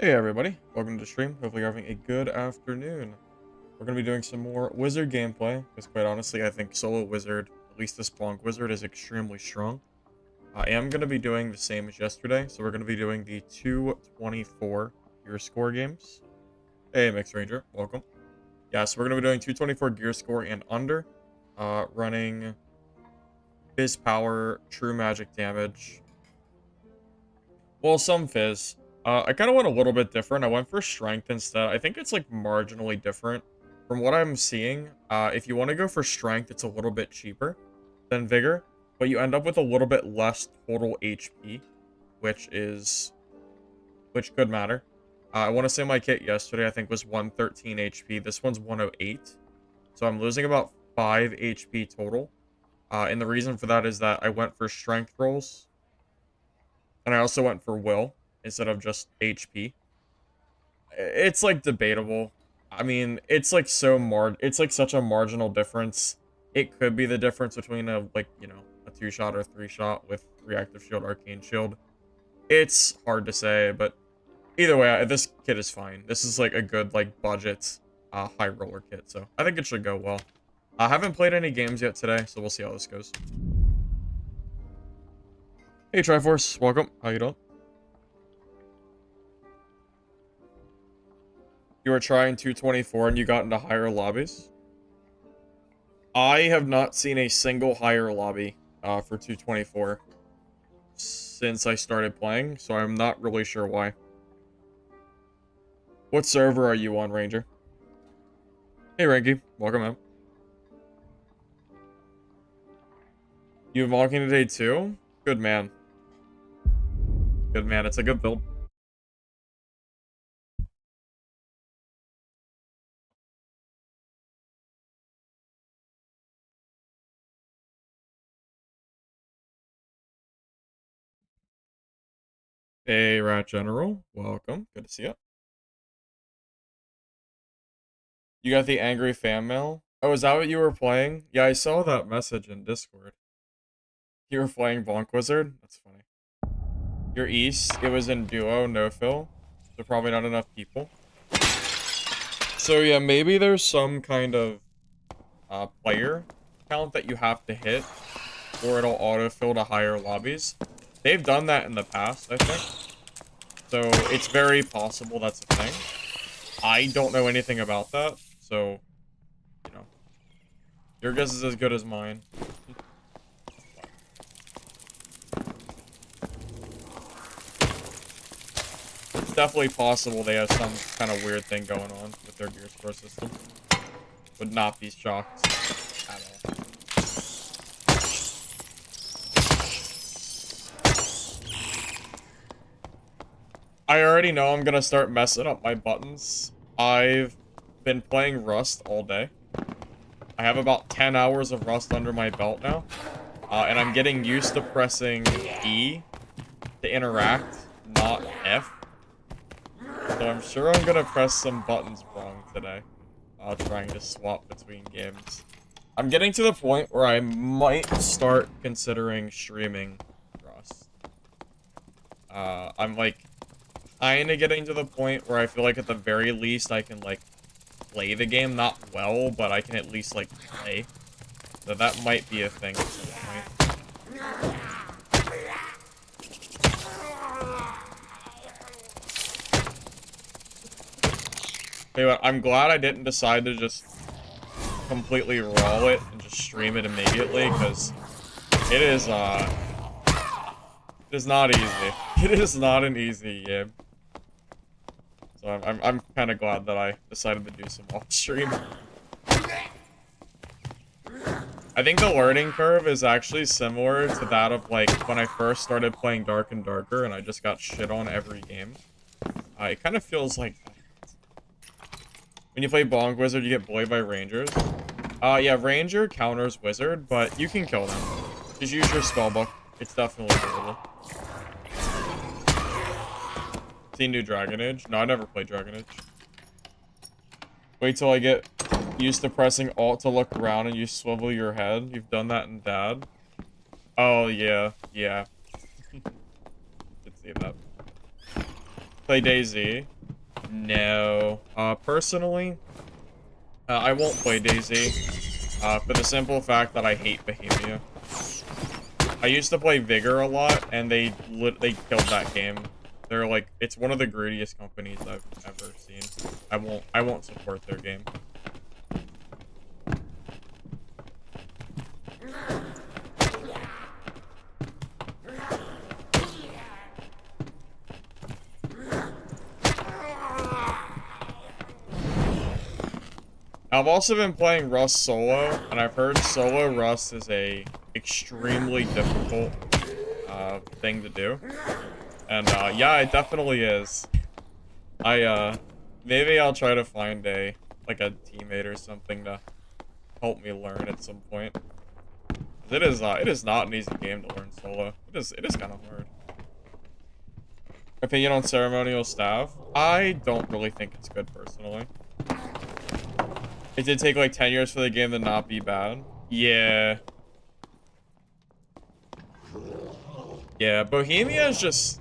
Hey everybody, welcome to the stream. Hopefully you're having a good afternoon. We're going to be doing some more wizard gameplay, because quite honestly I think solo wizard, at least this Bonk wizard, is extremely strong. I am going to be doing the same as yesterday, so we're going to be doing the 224 gear score games. Hey Mixed Ranger, welcome. Yeah, so we're going to be doing 224 gear score and under, running fizz power, true magic damage, well, some fizz. I kind of went a little bit different. I went for strength instead. I think it's like marginally different. From what I'm seeing, if you want to go for strength, it's a little bit cheaper than vigor, but you end up with a little bit less total HP, which could matter. I want to say my kit yesterday, I think, was 113 HP. This one's 108. So I'm losing about 5 HP total. And the reason for that is that I went for strength rolls. And I also went for will instead of just HP. It's like debatable. I mean, it's like it's like such a marginal difference. It could be the difference between a, like, you know, a 2-shot or 3-shot with reactive shield, arcane shield. It's hard to say, but either way, this kit is fine. This is like a good, like, budget high roller kit, so I think it should go well. I haven't played any games yet today, so we'll see how this goes. Hey Triforce, welcome. How you doing? You were trying 224 and you got into higher lobbies? I have not seen a single higher lobby for 224 since I started playing, so I'm not really sure why. What server are you on, Ranger? Hey, Ranky. Welcome out. You walking today too? Good man. Good man. It's a good build. Hey, Rat General. Welcome. Good to see you. You got the angry fan mail? Oh, is that what you were playing? Yeah, I saw that message in Discord. You were playing Bonk Wizard? That's funny. You're East. It was in duo, no fill. So probably not enough people. So yeah, maybe there's some kind of player count that you have to hit, or it'll autofill to higher lobbies. They've done that in the past, I think. So it's very possible that's a thing. I don't know anything about that, so, you know. Your guess is as good as mine. It's definitely possible they have some kind of weird thing going on with their gear score system. Would not be shocked at all. I already know I'm gonna start messing up my buttons. I've been playing Rust all day. I have about 10 hours of Rust under my belt now. And I'm getting used to pressing E to interact, not F. So I'm sure I'm gonna press some buttons wrong today. Trying to swap between games. I'm getting to the point where I might start considering streaming Rust. I'm like kinda getting to the point where I feel like at the very least I can like play the game, not well, but I can at least like play. So that might be a thing at some point. Hey, I'm glad I didn't decide to just completely raw it and just stream it immediately, because it is not easy. It is not an easy game. So I'm kind of glad that I decided to do some off stream. I think the learning curve is actually similar to that of like when I first started playing Dark and Darker and I just got shit on every game. It kind of feels like that. When you play Bonk Wizard, you get bullied by Rangers. Yeah, Ranger counters Wizard, but you can kill them. Just use your spellbook. It's definitely doable. Seen new Dragon Age? No, I never played Dragon Age. Wait till I get used to pressing Alt to look around and you swivel your head. You've done that in Dad. Oh, yeah. Yeah. Could see that. Play DayZ. No. Personally, I won't play DayZ. For the simple fact that I hate Bohemia. I used to play Vigor a lot, and they killed that game. They're like, it's one of the greediest companies I've ever seen. I won't support their game. I've also been playing Rust solo, and I've heard solo Rust is a extremely difficult thing to do. And yeah, it definitely is. Maybe I'll try to find a teammate or something to help me learn at some point. It is not an easy game to learn solo. It is kind of hard. Opinion on ceremonial staff? I don't really think it's good personally. It did take like 10 years for the game to not be bad. Yeah. Yeah, Bohemia is just...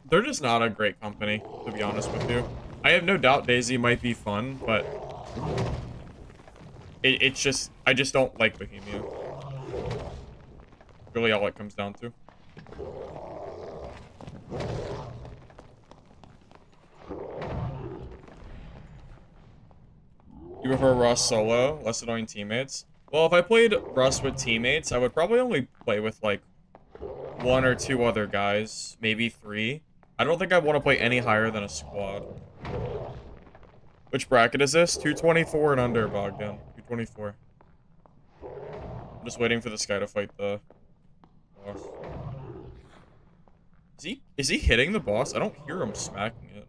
They're just not a great company, to be honest with you. I have no doubt DayZ might be fun, but... It's just... I just don't like Bohemia. Really all it comes down to. You prefer Rust solo, less annoying teammates? Well, if I played Rust with teammates, I would probably only play with, like, 1 or 2 other guys. Maybe 3. I don't think I want to play any higher than a squad. Which bracket is this? 224 and under, Bogdan. 224. I'm just waiting for this guy to fight the boss. Is he hitting the boss? I don't hear him smacking it.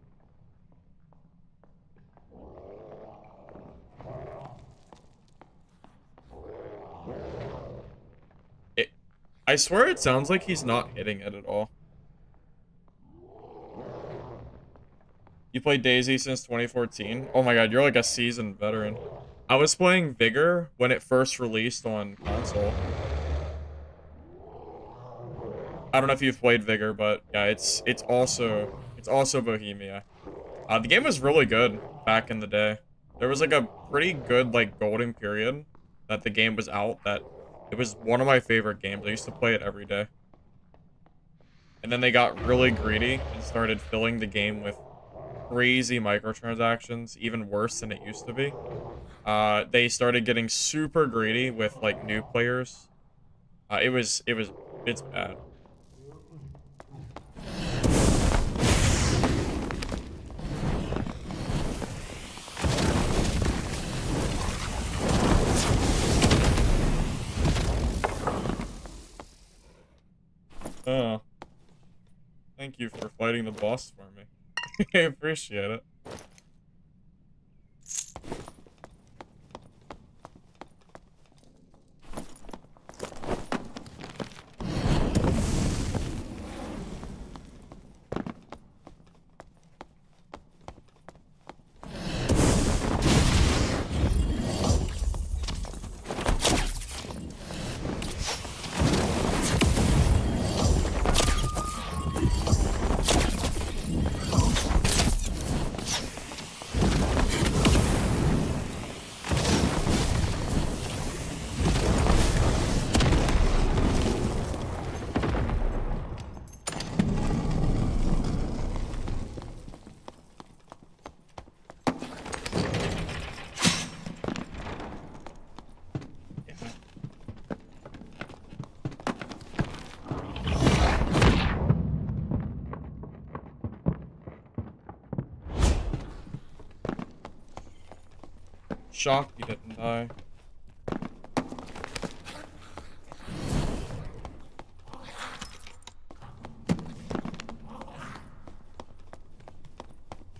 I swear it sounds like he's not hitting it at all. You played DayZ since 2014? Oh my god, you're like a seasoned veteran. I was playing Vigor when it first released on console. I don't know if you've played Vigor, but yeah, it's also Bohemia. The game was really good back in the day. There was like a pretty good like golden period that the game was out that it was one of my favorite games. I used to play it every day. And then they got really greedy and started filling the game with crazy microtransactions, even worse than it used to be. They started getting super greedy with like new players. It's bad. Oh. Thank you for fighting the boss for me. I appreciate it. Shocked he didn't die.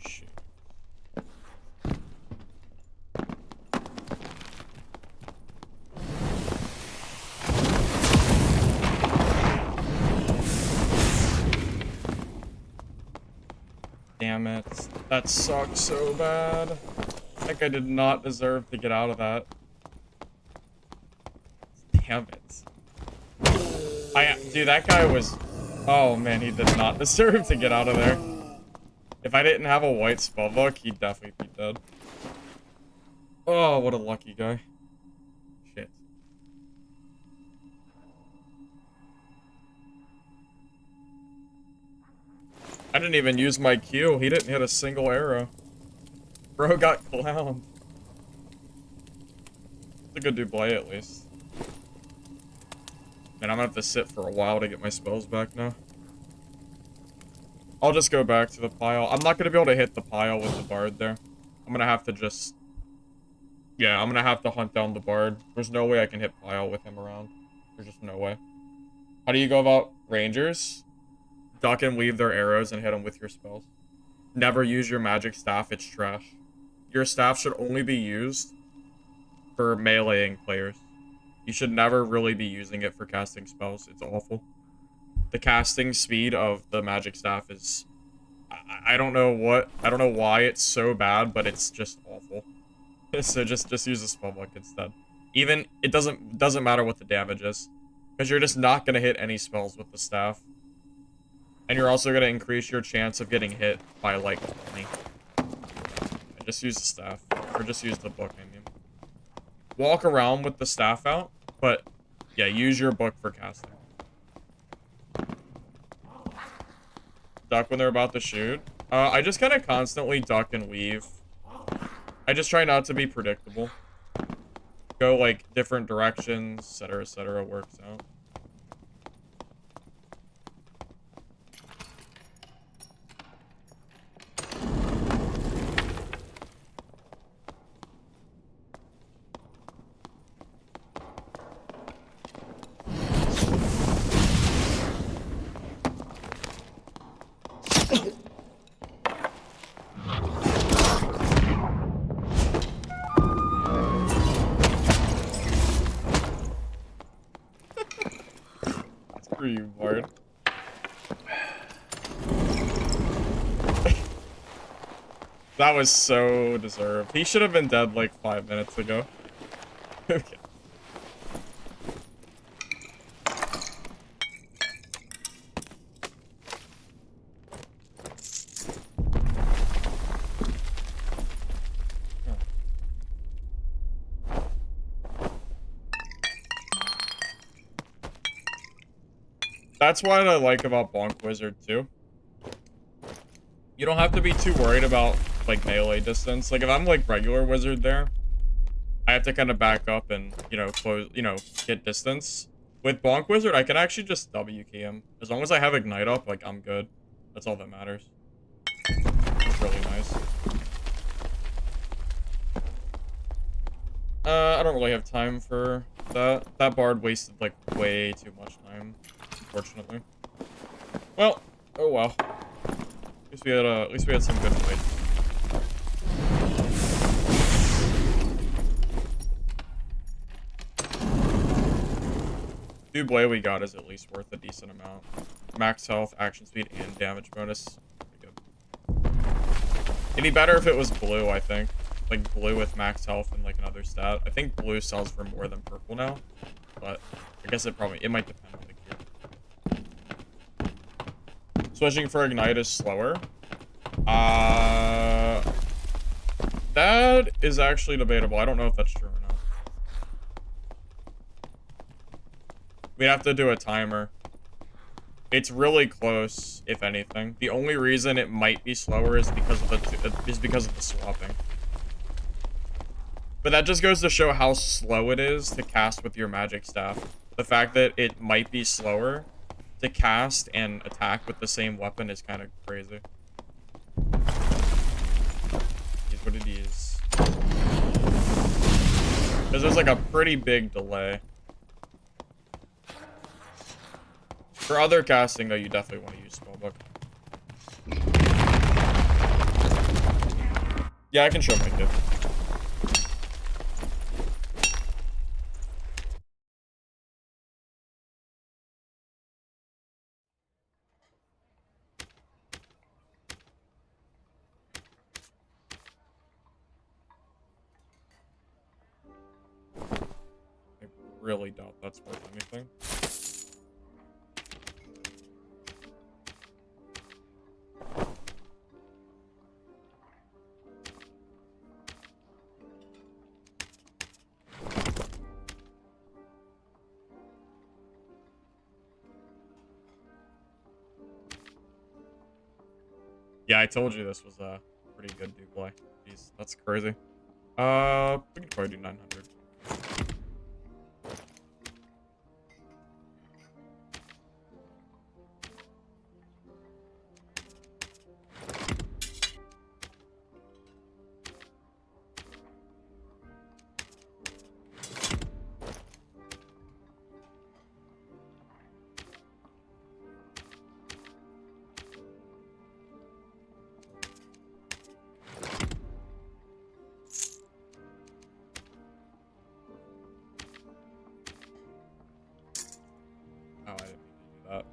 Shit. Damn it. That sucks so bad. Like I did not deserve to get out of that. Damn it. Dude, that guy was... Oh man, he did not deserve to get out of there. If I didn't have a white spellbook, he'd definitely be dead. Oh, what a lucky guy. Shit. I didn't even use my Q. He didn't hit a single arrow. Bro got clowned. It's a good Dublé at least. And I'm gonna have to sit for a while to get my spells back now. I'll just go back to the pile. I'm not gonna be able to hit the pile with the bard there. I'm gonna have to just... Yeah, I'm gonna have to hunt down the bard. There's no way I can hit pile with him around. There's just no way. How do you go about rangers? Duck and weave their arrows and hit them with your spells. Never use your magic staff, it's trash. Your staff should only be used for meleeing players. You should never really be using it for casting spells. It's awful. The casting speed of the magic staff is... I don't know why it's so bad, but it's just awful. So just use a spellbook instead. Even, it doesn't matter what the damage is. Because you're just not going to hit any spells with the staff. And you're also going to increase your chance of getting hit by, like, 20. Just use the staff. Or just use the book, I mean. Walk around with the staff out, but, yeah, use your book for casting. Duck when they're about to shoot. I just kind of constantly duck and weave. I just try not to be predictable. Go, like, different directions, etc., works out. Screw you, Bard. That was so deserved. He should have been dead like 5 minutes ago. Okay. That's what I like about Bonk Wizard, too. You don't have to be too worried about, like, melee distance. Like, if I'm, like, regular Wizard there, I have to kind of back up and, get distance. With Bonk Wizard, I can actually just W key him. As long as I have Ignite up, like, I'm good. That's all that matters. It's really nice. I don't really have time for that. That Bard wasted, like, way too much time. Unfortunately. Well, oh well. At least we had some good fights. Dublé we got is at least worth a decent amount. Max health, action speed, and damage bonus. Pretty good. It'd be better if it was blue, I think. Like blue with max health and like another stat. I think blue sells for more than purple now. But I guess it might depend on the gear. Switching for Ignite is slower. That is actually debatable. I don't know if that's true or not. We'd have to do a timer. It's really close, if anything. The only reason it might be slower is because of the swapping. But that just goes to show how slow it is to cast with your magic staff. The fact that it might be slower to cast and attack with the same weapon is kind of crazy. Is what it is. Because there's like a pretty big delay. For other casting, though, you definitely want to use Spellbook. Yeah, I can show my kid. I really doubt that's worth anything. Yeah, I told you this was a pretty good do play. Jeez, that's crazy. We could probably do 900. Oh, I didn't mean to do that.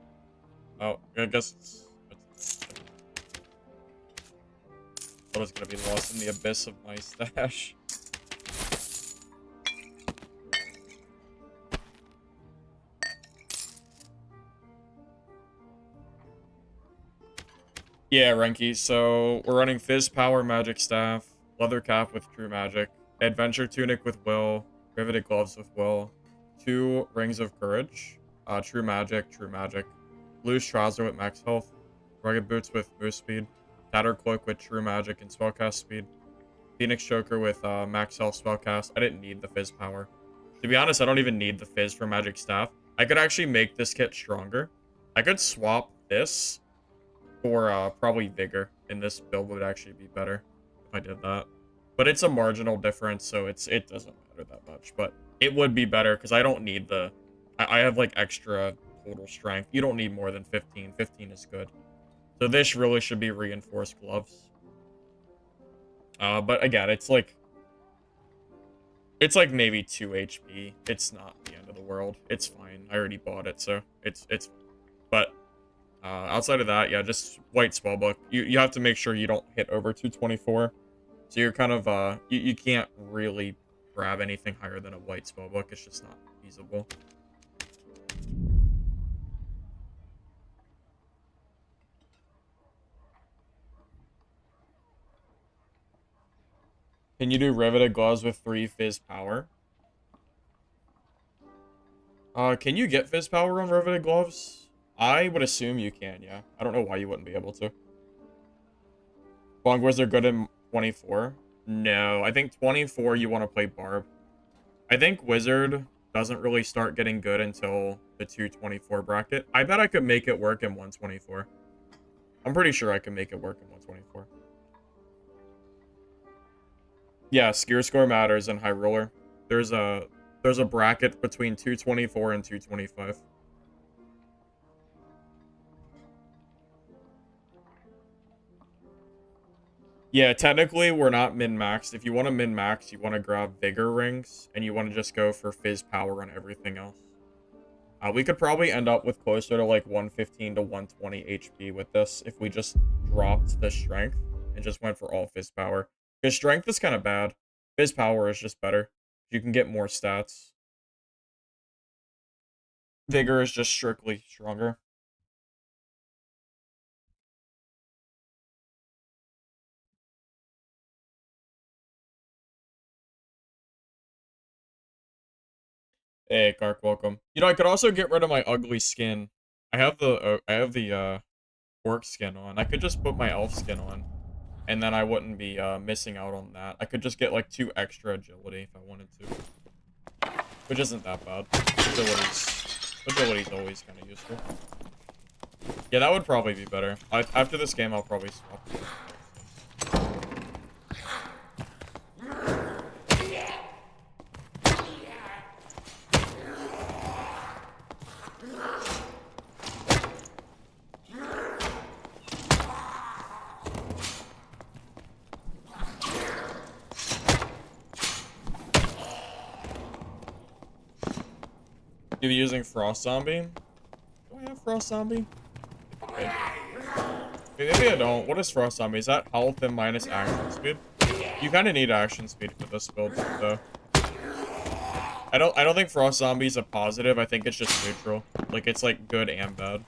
Oh, I guess it's what is gonna be lost in the abyss of my stash. Yeah, Renki. So we're running Fizz Power Magic Staff, Leather Cap with True Magic, Adventure Tunic with Will, Riveted Gloves with Will, 2 Rings of Courage, True Magic, Loose Trouser with Max Health, Rugged Boots with Boost Speed, Tattered Cloak with True Magic and Spellcast Speed, Phoenix Choker with Max Health Spellcast. I didn't need the Fizz Power. To be honest, I don't even need the Fizz for Magic Staff. I could actually make this kit stronger. I could swap this for probably Vigor, and this build would actually be better if I did that. But it's a marginal difference, so it doesn't matter that much. But it would be better because I don't need the... I have like extra total strength. You don't need more than 15. 15 is good. So this really should be reinforced gloves. But again, it's like maybe 2 HP. It's not the end of the world. It's fine. I already bought it, so it's but outside of that, yeah, just white spellbook. You have to make sure you don't hit over 224. So you're kind of you can't really grab anything higher than a white spellbook. It's just not feasible. Can you do Riveted Gloves with 3 Fizz Power? Can you get Fizz Power on Riveted Gloves? I would assume you can, yeah. I don't know why you wouldn't be able to. Bonk Wizard good in 24? No, I think 24 you want to play Barb. I think Wizard doesn't really start getting good until the 224 bracket. I bet I could make it work in 124. I'm pretty sure I can make it work in 124. Yeah, Skier Score matters in High Roller. There's a bracket between 224 and 225. Yeah, technically we're not min-maxed. If you want to min-max, you want to grab Vigor Rings, and you want to just go for Fizz Power on everything else. We could probably end up with closer to like 115 to 120 HP with this if we just dropped the Strength and just went for all Fizz Power. Because Strength is kind of bad. Fizz Power is just better. You can get more stats. Vigor is just strictly stronger. Hey, Kark, welcome. You know, I could also get rid of my ugly skin. I have the orc skin on. I could just put my elf skin on, and then I wouldn't be missing out on that. I could just get like 2 extra agility if I wanted to, which isn't that bad. Agility's always kind of useful. Yeah, that would probably be better. After this game, I'll probably swap. You be using Frost Zombie? Do I have Frost Zombie? Okay. Maybe I don't. What is Frost Zombie? Is that health and minus action speed? You kind of need action speed for this build, though. I don't think Frost Zombie is a positive. I think it's just neutral. Like, it's like good and bad.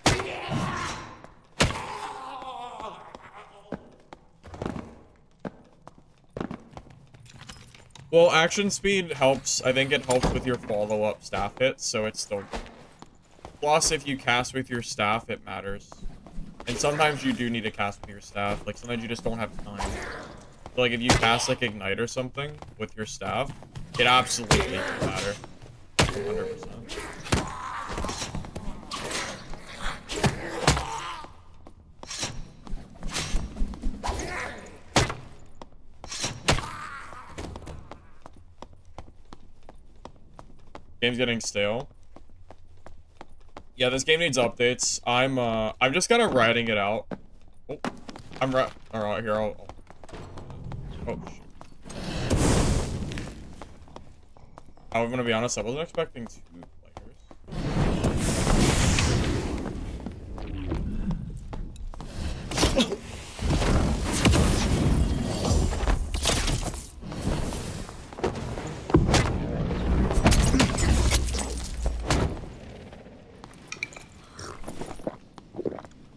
Well, action speed helps. I think it helps with your follow-up staff hits, so it's still good. Plus, if you cast with your staff, it matters. And sometimes you do need to cast with your staff. Like, sometimes you just don't have time. So, like, if you cast, like, Ignite or something with your staff, it absolutely can matter. 100%. Game's getting stale. Yeah, this game needs updates. I'm just kind of riding it out. Oh, alright, here, oh, shoot. I'm gonna be honest, I wasn't expecting 2 players.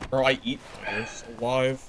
Bro, I eat players alive.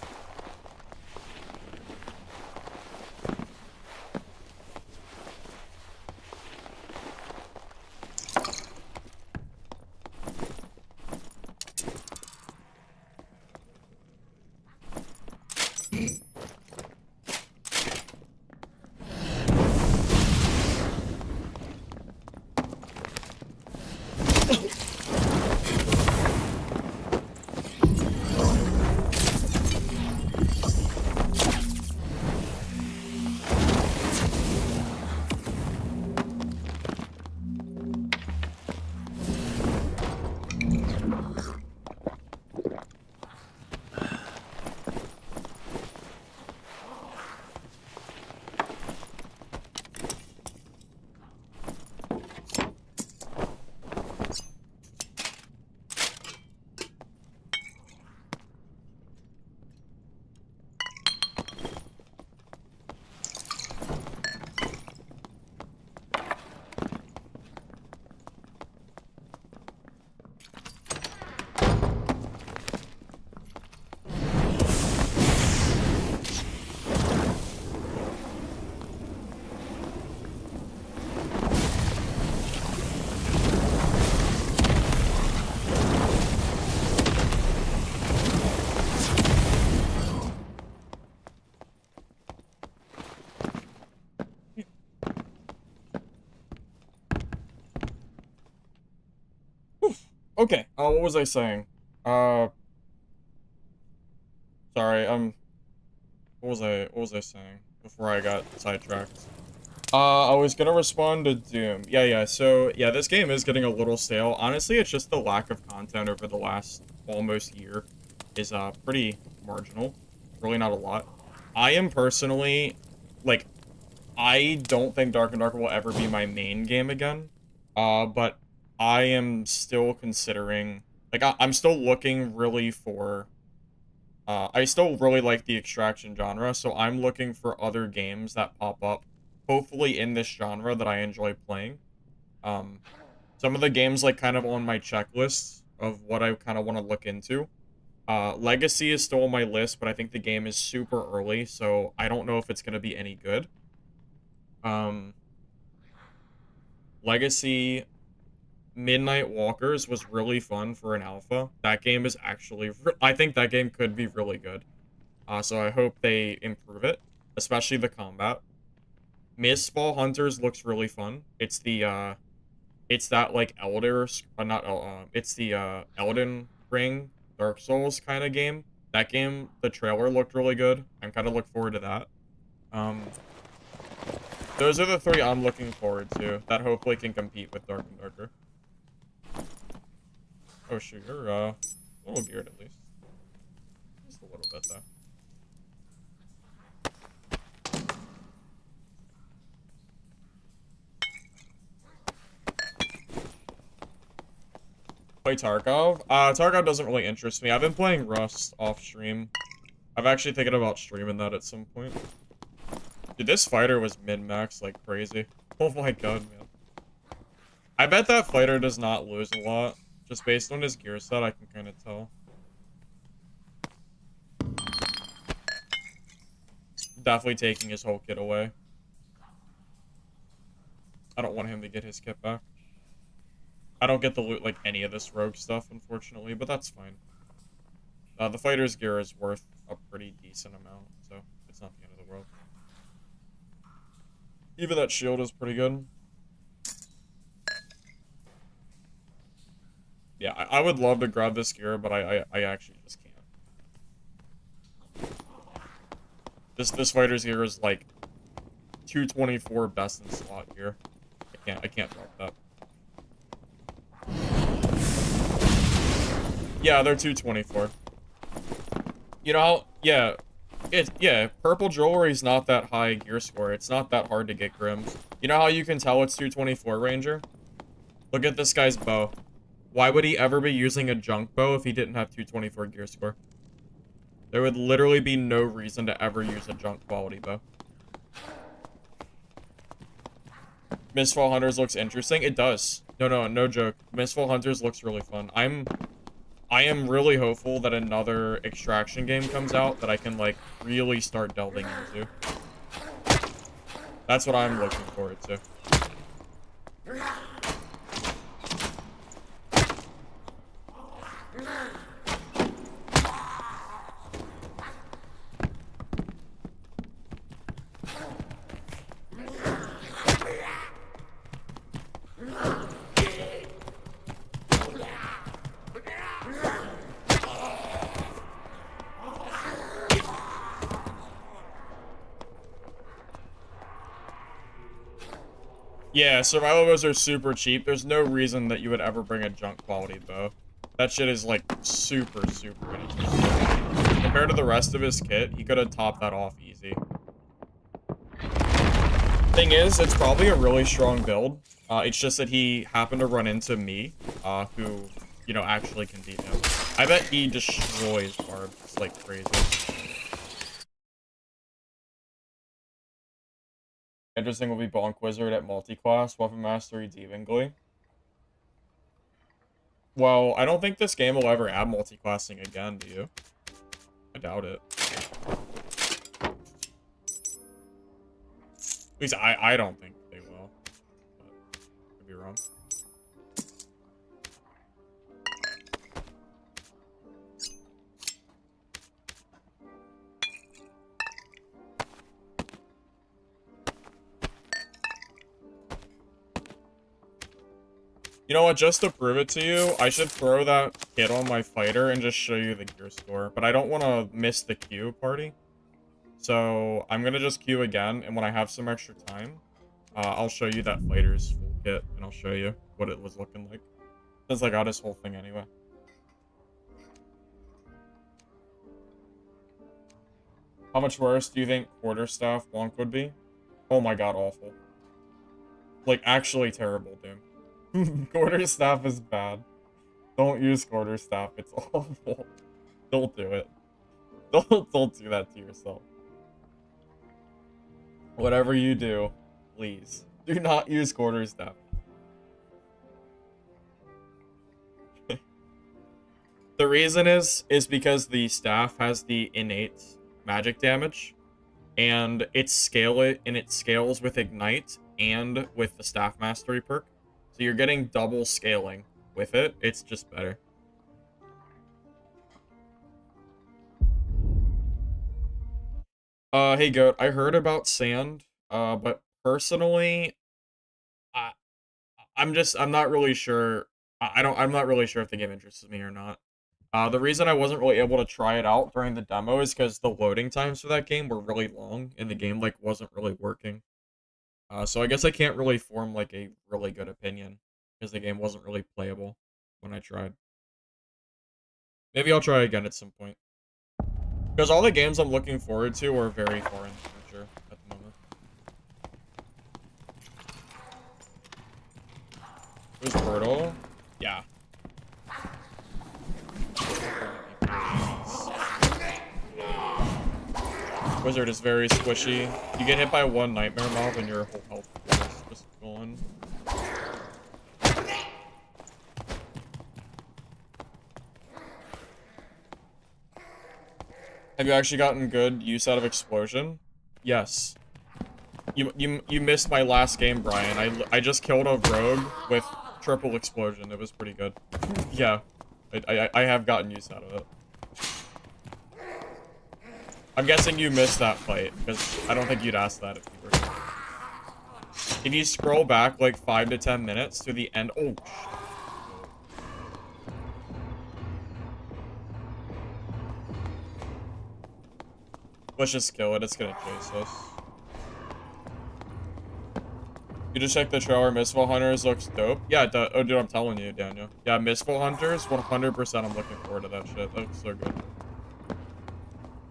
Okay, what was I saying? Sorry, what was I saying before I got sidetracked? I was gonna respond to Doom. Yeah, so, yeah, this game is getting a little stale. Honestly, it's just the lack of content over the last almost year is, pretty marginal. Really not a lot. I am personally, like, I don't think Dark and Darker will ever be my main game again. But I am still considering, like, I'm still looking really for, I still really like the extraction genre, so I'm looking for other games that pop up, hopefully in this genre that I enjoy playing. Um, some of the games, like, kind of on my checklist of what I kind of want to look into. Legacy is still on my list, but I think the game is super early, so I don't know if it's going to be any good. Um, Legacy Midnight Walkers was really fun for an alpha. That game is actually, I think that game could be really good. So I hope they improve it, especially the combat. Mistfall Hunters looks really fun. It's that, like, it's the, Elden Ring, Dark Souls kind of game. That game, the trailer looked really good. I'm kind of looking forward to that. Those are the 3 I'm looking forward to that hopefully can compete with Dark and Darker. Oh shoot, you're a little geared at least. Just a little bit though. Play Tarkov? Tarkov doesn't really interest me. I've been playing Rust off stream. I've actually thinking about streaming that at some point. Dude, this fighter was min-max like crazy. Oh my god, man. I bet that fighter does not lose a lot. Just based on his gear set, I can kind of tell. Definitely taking his whole kit away. I don't want him to get his kit back. I don't get to loot, like, any of this rogue stuff, unfortunately, but that's fine. The fighter's gear is worth a pretty decent amount, so it's not the end of the world. Even that shield is pretty good. Yeah, I would love to grab this gear, but I actually just can't. This fighter's gear is like 224 best in slot gear. I can't drop that. Yeah, they're 224. You know, yeah. Purple jewelry is not that high gear score. It's not that hard to get Grims. You know how you can tell it's 224 Ranger? Look at this guy's bow. Why would he ever be using a junk bow if he didn't have 224 gear score? There would literally be no reason to ever use a junk quality bow. Mistfall Hunters looks interesting. It does. No joke. Mistfall Hunters looks really fun. I am really hopeful that another extraction game comes out that I can, like, really start delving into. That's what I'm looking forward to. Yeah, survival bows are super cheap. There's no reason that you would ever bring a junk quality bow. That shit is like super inexpensive. Compared to the rest of his kit, he could have topped that off easy. Thing is, it's probably a really strong build. It's just that he happened to run into me, who, you know, actually can beat him. I bet he destroys barbs like crazy. Interesting will be Bonk Wizard at multi-class, Weapon Mastery Devingly. Well, I don't think this game will ever add multi-classing again, do you? I doubt it. At least I don't think they will. But I could be wrong. You know what, just to prove it to you, I should throw that kit on my fighter and just show you the gear score. But I don't want to miss the queue party. So I'm going to just queue again, and when I have some extra time, I'll show you that fighter's full kit, and I'll show you what it was looking like. Since I got his whole thing anyway. How much worse do you think quarterstaff Bonk would be? Oh my god, awful. Like, actually terrible, dude. Quarterstaff is bad. Don't use quarterstaff. It's awful. Don't do it. Don't do that to yourself. Whatever you do, please do not use quarterstaff. The reason is because the staff has the innate magic damage, and it scales with ignite and with the staff mastery perk. So you're getting double scaling with it. It's just better. Hey Goat, I heard about sand, but personally, I'm not really sure. I'm not really sure if the game interests me or not. The reason I wasn't really able to try it out during the demo is because the loading times for that game were really long, and the game, like, wasn't really working. So I guess I can't really form, like, a really good opinion, because the game wasn't really playable when I tried. Maybe I'll try again at some point. Because all the games I'm looking forward to are very far in the future at the moment. Who's Birtle? Yeah. Wizard is very squishy. You get hit by one nightmare mob and your whole health is just gone. Have you actually gotten good use out of explosion? Yes. You missed my last game, Brian. I just killed a rogue with triple explosion. It was pretty good. Yeah. I have gotten use out of it. I'm guessing you missed that fight, because I don't think you'd ask that if you were here. If you scroll back like 5 to 10 minutes to the end... Oh, let's just kill it. It's gonna chase us. You just check the trailer. Mistful Hunters looks dope. Yeah, oh, dude, I'm telling you, Daniel. Yeah, Mistful Hunters, 100% I'm looking forward to that shit. That looks so good.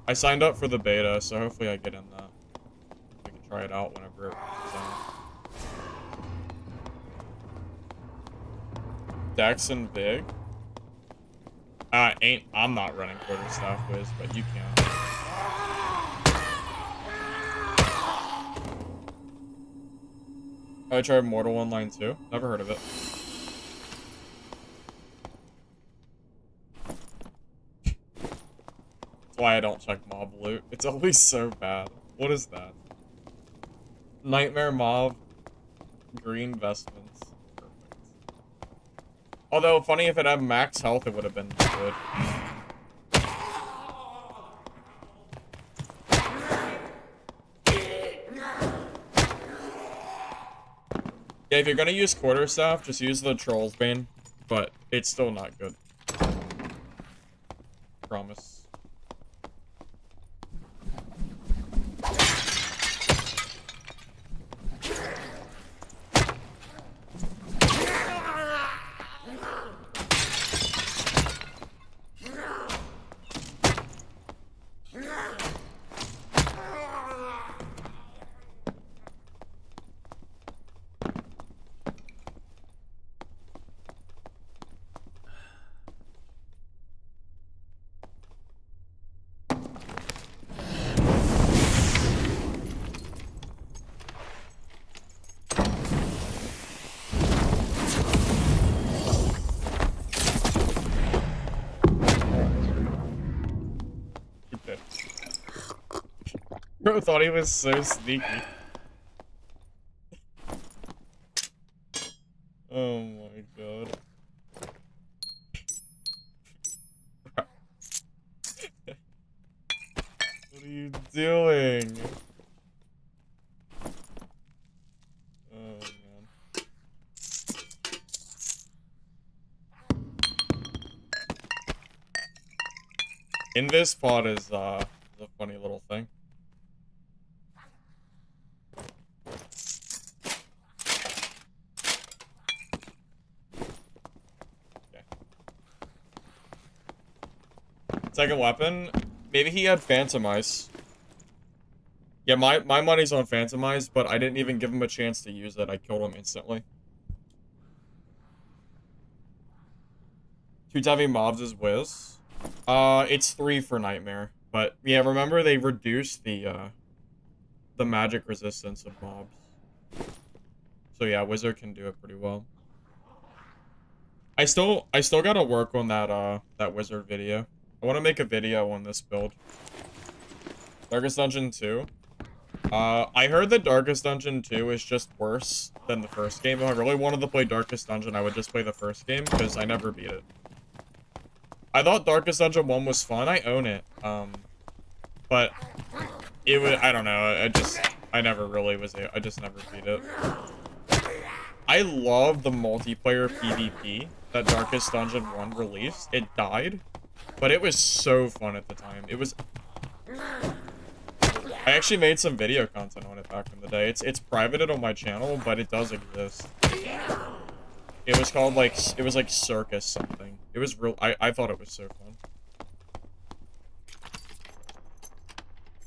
I signed up for the beta, so hopefully I get in that. We can try it out whenever it comes out. Dex and Big? I'm not running Quarterstaff Wiz, but you can. I tried Mortal Online too. Never heard of it. That's why I don't check mob loot. It's always so bad. What is that? Nightmare mob. Green vestments. Perfect. Although, funny, if it had max health, it would have been good. Yeah, if you're gonna use Quarterstaff, just use the Troll's Bane, but it's still not good. Promise. Bro thought he was so sneaky. Oh my god. What are you doing? Oh man. Invis pod is a funny little thing. Second weapon, maybe he had Phantom Ice. Yeah, my money's on Phantom Ice, but I didn't even give him a chance to use it. I killed him instantly. 2 heavy mobs is Wiz. It's 3 for Nightmare. But yeah, remember they reduced the magic resistance of mobs. So yeah, Wizard can do it pretty well. I still gotta work on that Wizard video. I want to make a video on this build. Darkest Dungeon 2. I heard that Darkest Dungeon 2 is just worse than the first game. If I really wanted to play Darkest Dungeon, I would just play the first game, because I never beat it. I thought Darkest Dungeon 1 was fun. I own it. But it was, I don't know, I never really was, I just never beat it. I love the multiplayer PvP that Darkest Dungeon 1 released. It died. But it was so fun at the time. It was... I actually made some video content on it back in the day. It's privated on my channel, but it does exist. It was called, like... It was, like, Circus something. It was real... I thought it was so fun.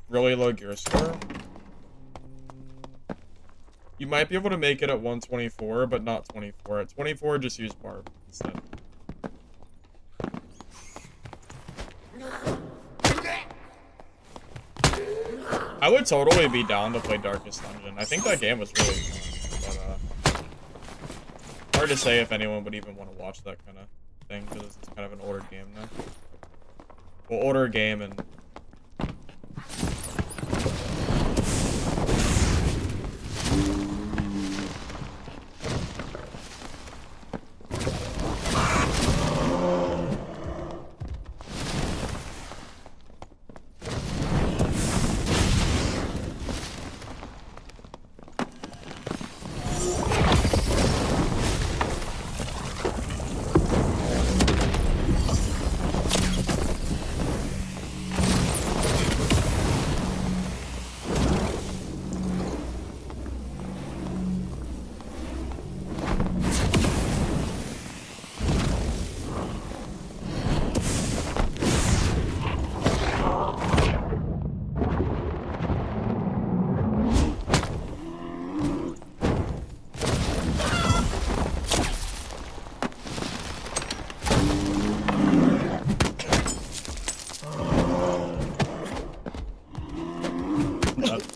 Really low gear score? You might be able to make it at 124, but not 24. At 24, just use Barb instead. I would totally be down to play Darkest Dungeon. I think that game was really fun, but hard to say if anyone would even want to watch that kind of thing, because it's kind of an older game now. Well, older game and...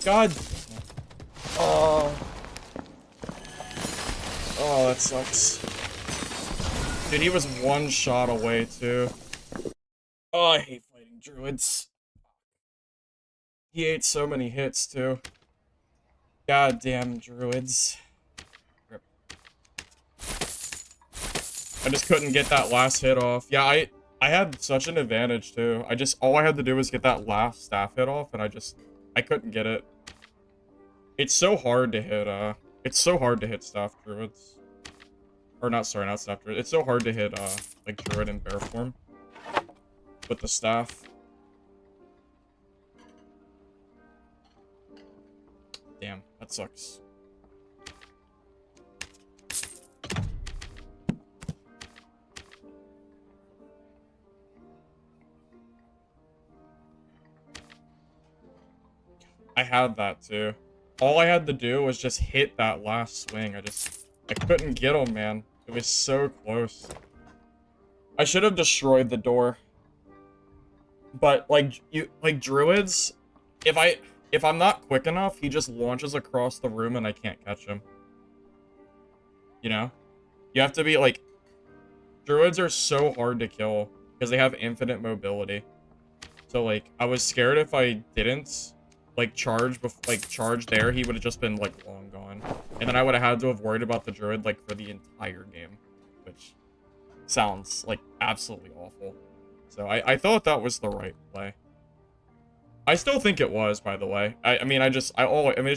God. Oh. Oh, that sucks. Dude, he was one shot away, too. Oh, I hate fighting druids. He ate so many hits, too. Goddamn druids. Rip. I just couldn't get that last hit off. Yeah, I had such an advantage, too. All I had to do was get that last staff hit off, and I couldn't get it. It's so hard to hit staff druids. Or not, sorry, not staff druid. It's so hard to hit, like, druid in bear form. With the staff. Damn, that sucks. I had that, too. All I had to do was just hit that last swing. I couldn't get him, man. It was so close. I should have destroyed the door. But, like, druids, if I'm not quick enough, he just launches across the room and I can't catch him. You know? You have to be, like... Druids are so hard to kill because they have infinite mobility. So, like, I was scared if I didn't, like, charge there, he would have just been, like, long gone. And then I would have had to have worried about the druid, like, for the entire game. Which sounds, like, absolutely awful. So, I thought that was the right play. I still think it was, by the way. I mean, it's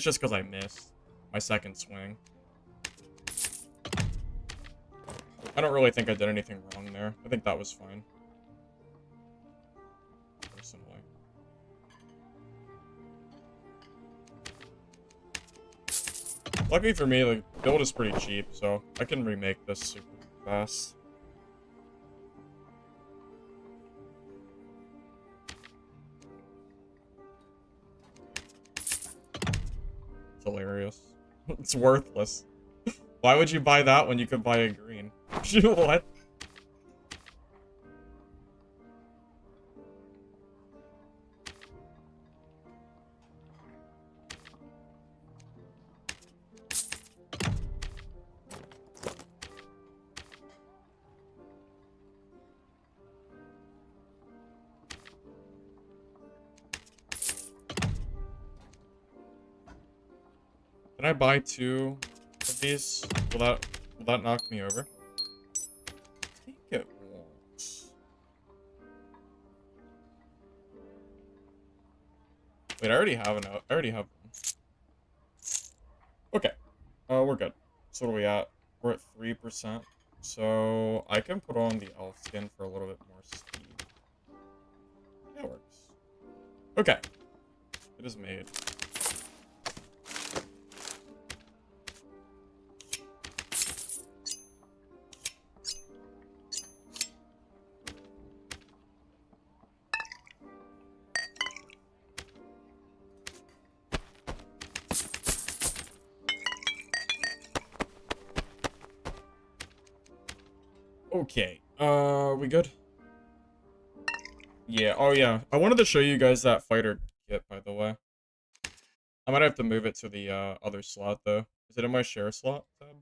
just because I missed my second swing. I don't really think I did anything wrong there. I think that was fine. Personally. Luckily for me, the build is pretty cheap, so I can remake this super fast. It's hilarious. It's worthless. Why would you buy that when you could buy a green? What? Can I buy 2 of these? Will that knock me over? I think it won't. Wait, I already have one. Okay. We're good. So what are we at? We're at 3%. So I can put on the elf skin for a little bit more speed. That works. Okay. It is made. Okay, we good? Yeah, oh yeah. I wanted to show you guys that fighter kit, by the way. I might have to move it to the other slot, though. Is it in my share slot tab?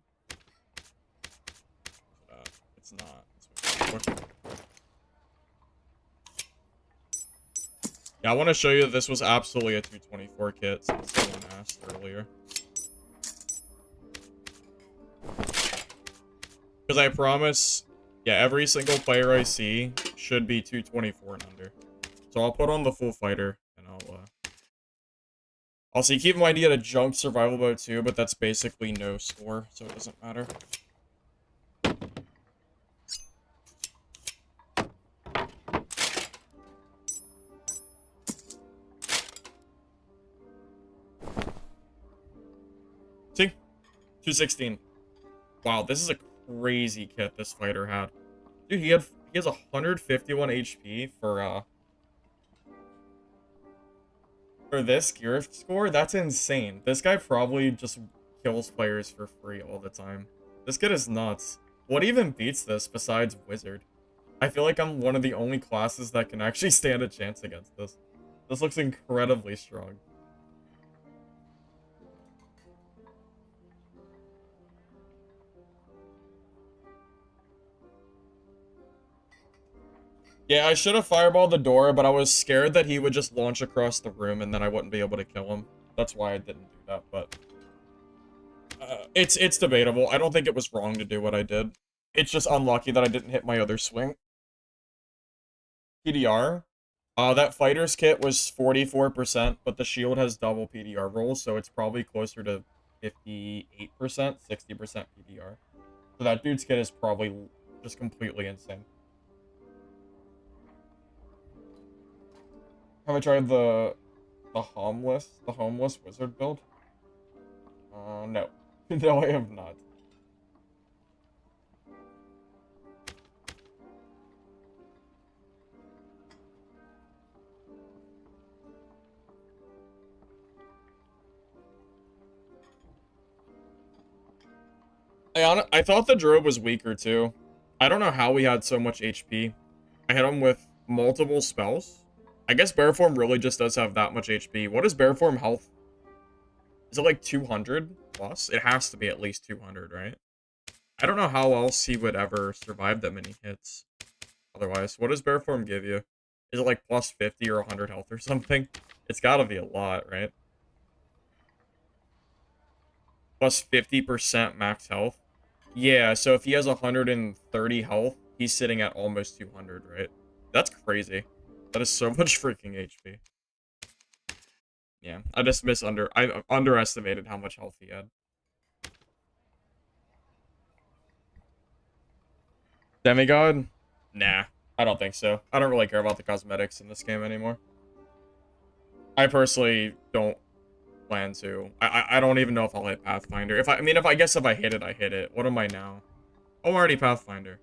It's not. Yeah, I want to show you that this was absolutely a 224 kit, since someone asked earlier. Because I promise... Yeah, every single player I see should be 224 and under. So I'll put on the full fighter, and I'll see. Keep in mind, he had a junk survival mode too, but that's basically no score, so it doesn't matter. See? 216. Wow, this is a crazy kit this fighter had. Dude, he has 151 HP for this gear score. That's insane. This guy probably just kills players for free all the time. This kid is nuts. What even beats this besides Wizard? I feel like I'm one of the only classes that can actually stand a chance against this. This looks incredibly strong. Yeah, I should have fireballed the door, but I was scared that he would just launch across the room and then I wouldn't be able to kill him. That's why I didn't do that, but... it's debatable. I don't think it was wrong to do what I did. It's just unlucky that I didn't hit my other swing. PDR? That fighter's kit was 44%, but the shield has double PDR rolls, so it's probably closer to 58%, 60% PDR. So that dude's kit is probably just completely insane. Have I tried the homeless wizard build? No. No, I have not. I thought the Druid was weaker too. I don't know how he had so much HP. I hit him with multiple spells. I guess Bear Form really just does have that much HP. What is Bear Form health? Is it like 200 plus? It has to be at least 200, right? I don't know how else he would ever survive that many hits. Otherwise, what does Bear Form give you? Is it like plus 50 or 100 health or something? It's gotta be a lot, right? Plus 50% max health. Yeah, so if he has 130 health, he's sitting at almost 200, right? That's crazy. That is so much freaking HP. Yeah, I underestimated how much health he had. Demigod? Nah, I don't think so. I don't really care about the cosmetics in this game anymore. I personally don't plan to. I don't even know if I'll hit Pathfinder. I guess if I hit it, I hit it. What am I now? Oh, I'm already Pathfinder.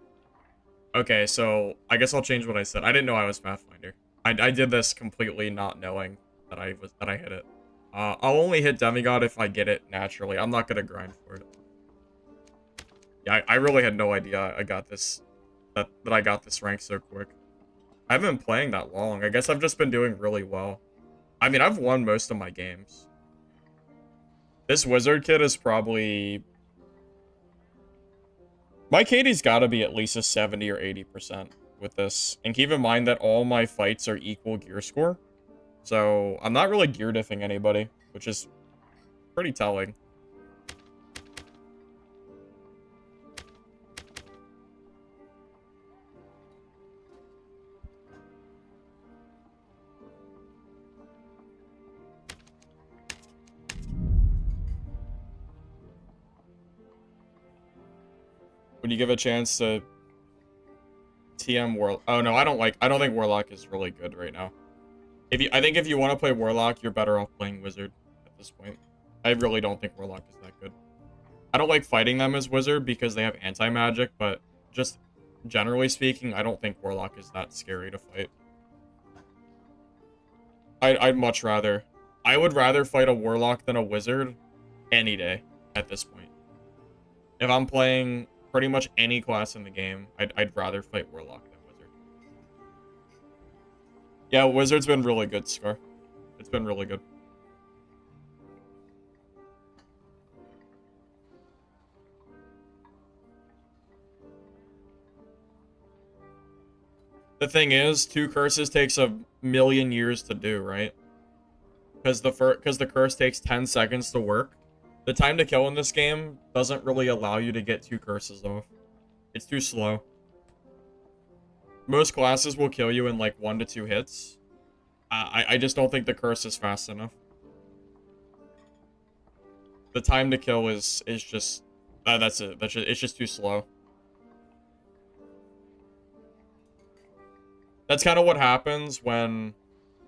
Okay, so I guess I'll change what I said. I didn't know I was Pathfinder. I did this completely not knowing that I hit it. I'll only hit Demigod if I get it naturally. I'm not gonna grind for it. Yeah, I really had no idea I got this that I got this rank so quick. I haven't been playing that long. I guess I've just been doing really well. I mean, I've won most of my games. This wizard kit is probably... My KD's gotta be at least a 70 or 80% with this. And keep in mind that all my fights are equal gear score. So, I'm not really gear diffing anybody, which is pretty telling. Would you give a chance to TM Warlock? Oh no, I don't think Warlock is really good right now. I think if you want to play Warlock, you're better off playing Wizard at this point. I really don't think Warlock is that good. I don't like fighting them as Wizard because they have anti-magic, but just generally speaking, I don't think Warlock is that scary to fight. I'd much rather. I would rather fight a Warlock than a Wizard any day at this point. If I'm playing pretty much any class in the game, I'd rather fight Warlock than Wizard. Yeah, Wizard's been really good, Scar. It's been really good. The thing is, 2 curses takes a million years to do, right? Because the curse takes 10 seconds to work. The time to kill in this game doesn't really allow you to get 2 curses off. It's too slow. Most classes will kill you in like 1 to 2 hits. I just don't think the curse is fast enough. The time to kill is just... that's it. It's just too slow. That's kind of what happens when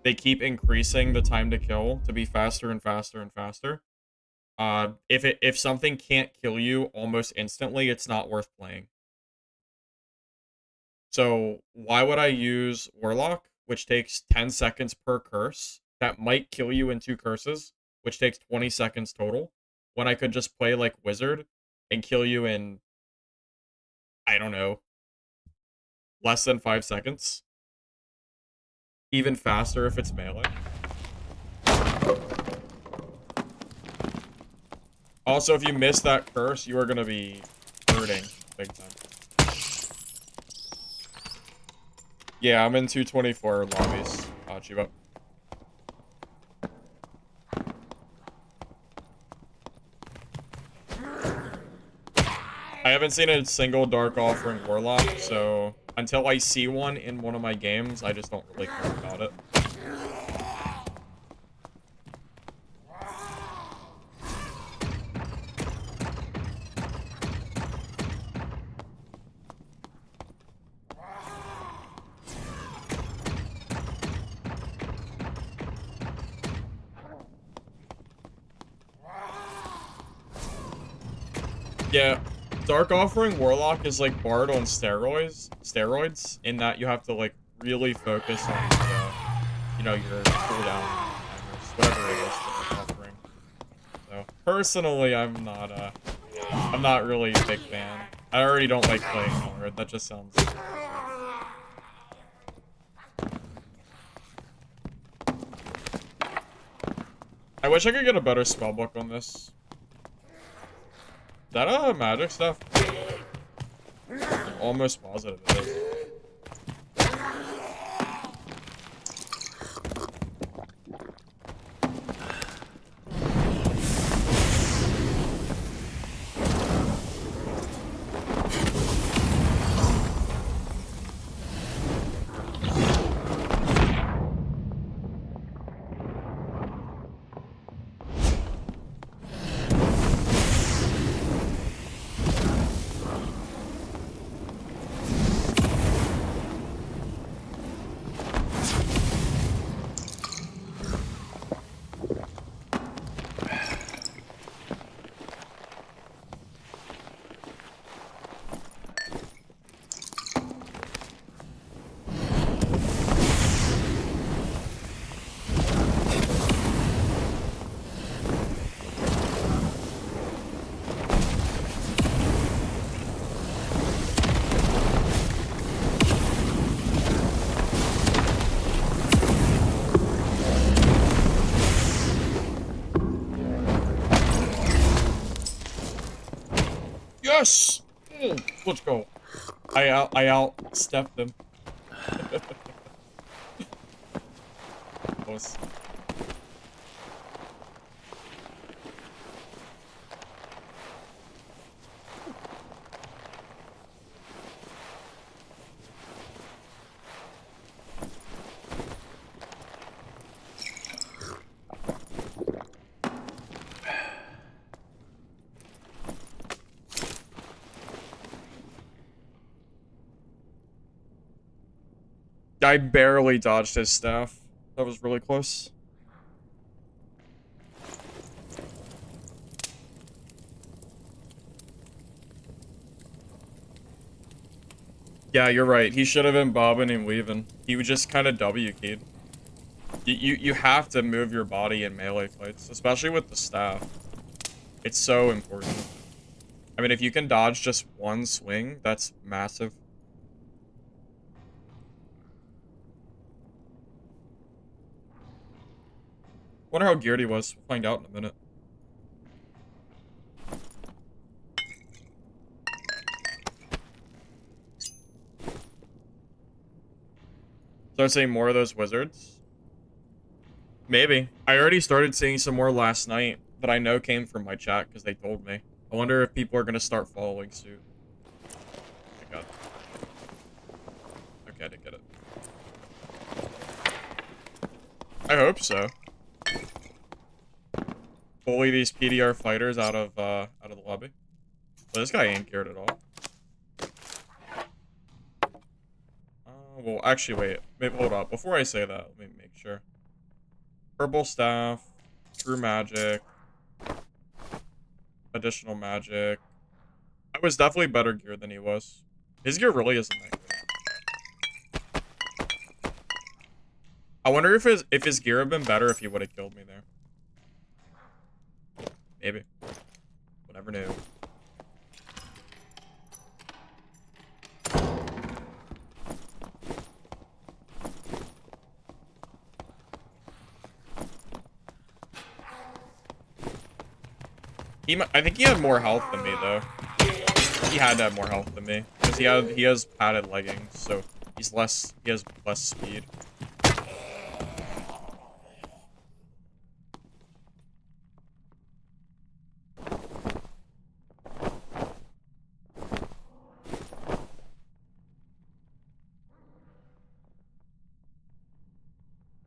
they keep increasing the time to kill to be faster and faster and faster. If something can't kill you almost instantly, it's not worth playing. So why would I use Warlock, which takes 10 seconds per curse, that might kill you in 2 curses, which takes 20 seconds total, when I could just play like Wizard and kill you in, I don't know, less than 5 seconds? Even faster if it's melee. Also, if you miss that curse, you are going to be hurting big time. Yeah, I'm in 224 lobbies. Chiba. I haven't seen a single Dark Offering Warlock, so until I see one in one of my games, I just don't really care about it. Yeah, Dark Offering Warlock is like Bard on steroids, in that you have to like really focus on you know, your cooldown timers, whatever it is for Dark Offering. So personally, I'm not really a big fan. I already don't like playing Druid. That just sounds. I wish I could get a better spellbook on this. Is that a magic stuff? I'm almost positive it is. Yes! Let's go. I out-stepped him. Close. I barely dodged his staff. That was really close. Yeah, you're right. He should have been bobbing and weaving. He would just kind of W-keyed. You have to move your body in melee fights, especially with the staff. It's so important. I mean, if you can dodge just one swing, that's massive. Wonder how geared he was. We'll find out in a minute. Start seeing more of those wizards? Maybe. I already started seeing some more last night that I know came from my chat because they told me. I wonder if people are going to start following suit. I got it. Okay, I didn't get it. I hope so. Bully these PDR fighters out of the lobby. But this guy ain't geared at all. Well, actually, wait. Maybe, hold up. Before I say that, let me make sure. Purple staff, true magic, additional magic. I was definitely better geared than he was. His gear really isn't that good. I wonder if his gear had been better if he would have killed me there. Maybe. We'll never know. I think he had more health than me, though. He had to have more health than me. Because he has padded leggings, so He has less speed.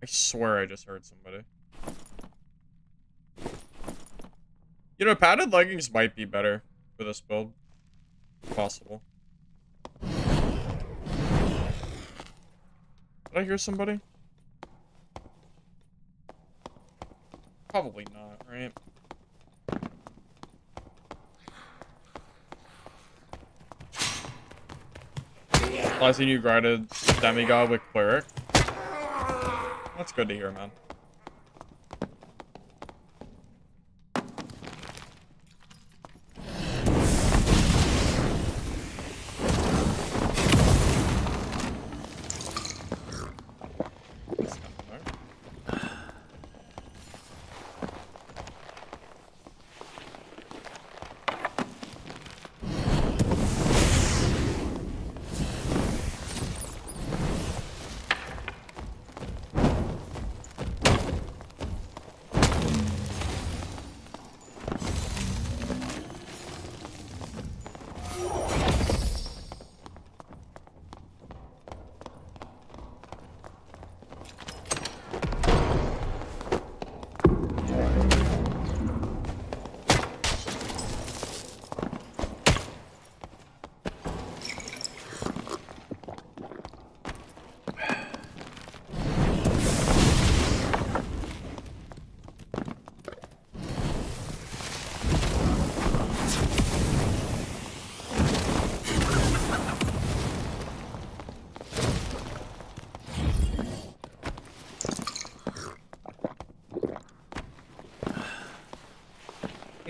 I swear I just heard somebody. You know, padded leggings might be better for this build. Possible. Did I hear somebody? Probably not, right? Last thing you grinded Demigod with Cleric. That's good to hear, man.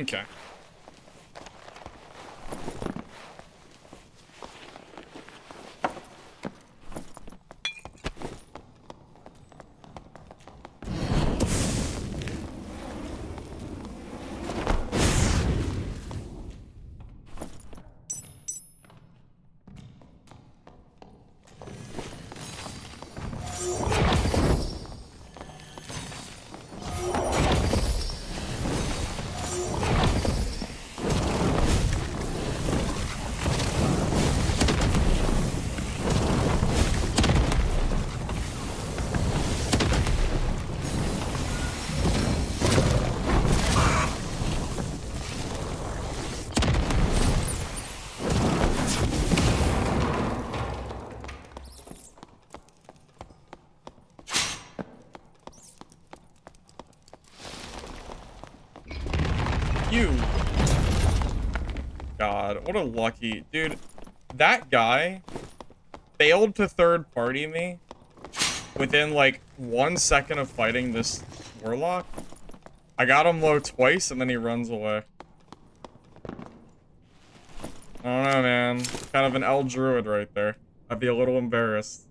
Okay. You. God, what a lucky... Dude, that guy failed to third party me within like 1 second of fighting this warlock. I got him low twice and then he runs away. I don't know, man. Kind of an L Druid right there. I'd be a little embarrassed.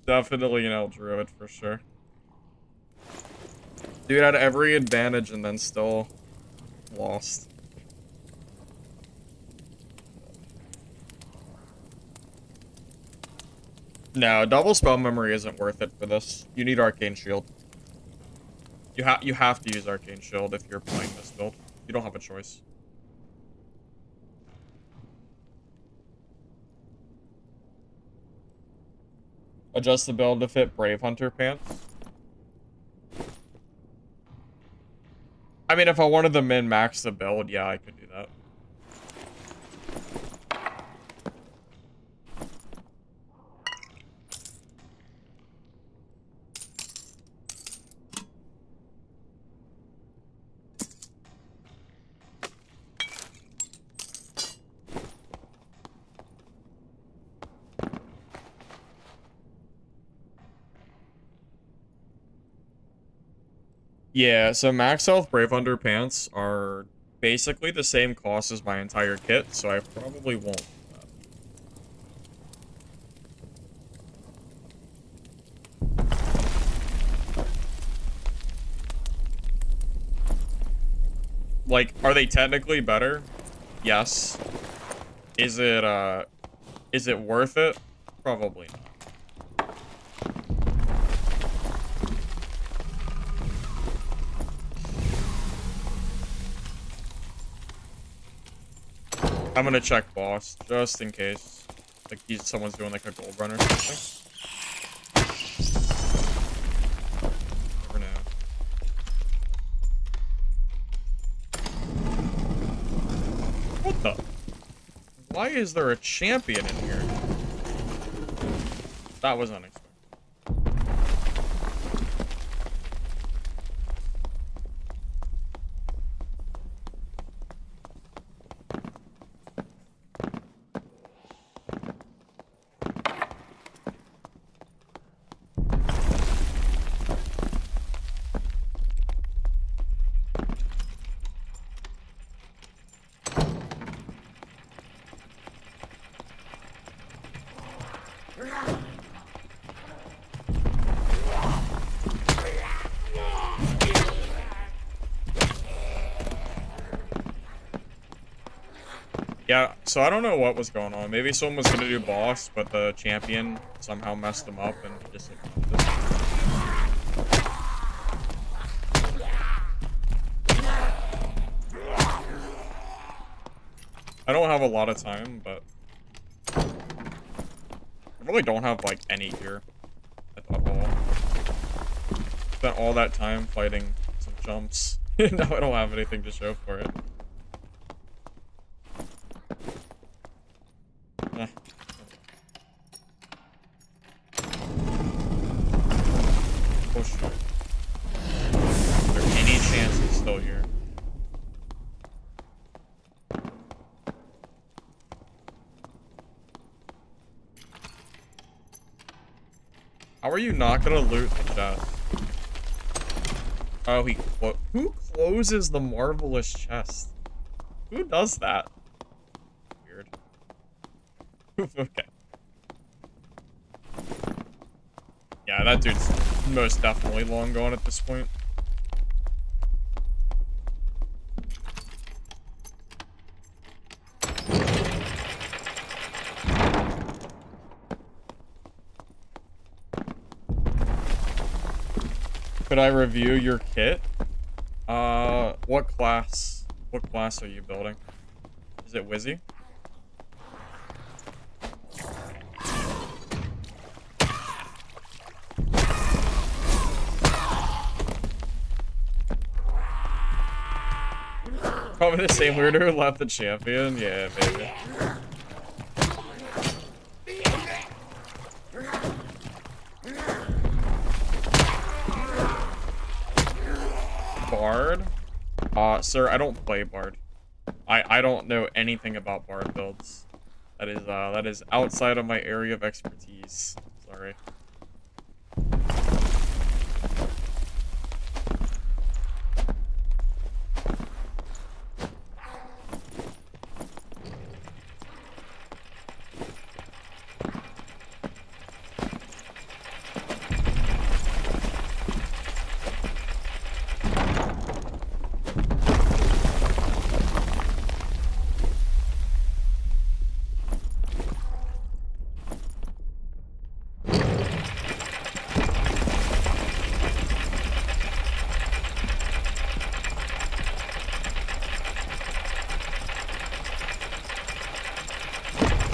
Definitely an L Druid for sure. Dude had every advantage and then still lost. No, double spell memory isn't worth it for this. You need Arcane Shield. You have to use Arcane Shield if you're playing this build. You don't have a choice. Adjust the build to fit Brave Hunter pants. I mean, if I wanted to min-max the build, yeah, I could do that. Yeah, so max health Brave Hunter pants are basically the same cost as my entire kit, so I probably won't do that. Like, are they technically better? Yes. Is it worth it? Probably not. I'm gonna check boss, just in case. Like, someone's doing, like, a gold run or something. Never know. What the? Why is there a champion in here? That was unexpected. Yeah, so I don't know what was going on. Maybe someone was gonna do boss, but the champion somehow messed him up and he just ignored it. I don't have a lot of time, but I really don't have, like, any gear at all. Spent all that time fighting some jumps. Now I don't have anything to show for it. Eh. Oh shit. Is there any chance he's still here? How are you not gonna loot the chest? Oh, who closes the marvelous chest? Who does that? Weird. Okay. Yeah, that dude's most definitely long gone at this point. Could I review your kit? What class? What class are you building? Is it Wizzy? Probably the same weirdo who left the champion? Yeah, baby. Bard? Sir, I don't play Bard. I don't know anything about Bard builds. That is outside of my area of expertise. Sorry.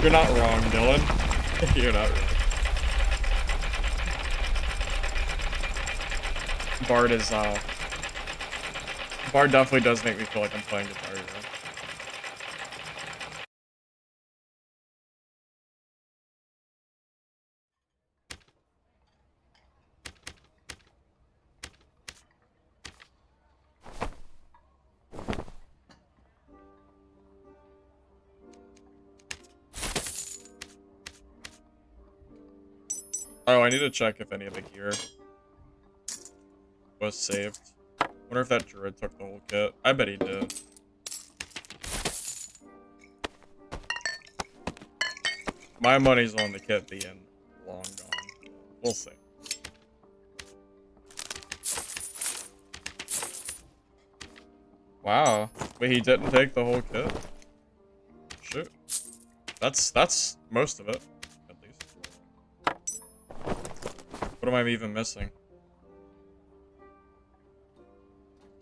You're not wrong, Dylan. You're not wrong. Bard is, Bard definitely does make me feel like I'm playing Guitar Hero. Oh, I need to check if any of the gear was saved. Wonder if that Druid took the whole kit. I bet he did. My money's on the kit being long gone. We'll see. Wow. Wait, he didn't take the whole kit? Shoot. That's most of it, at least. What am I even missing?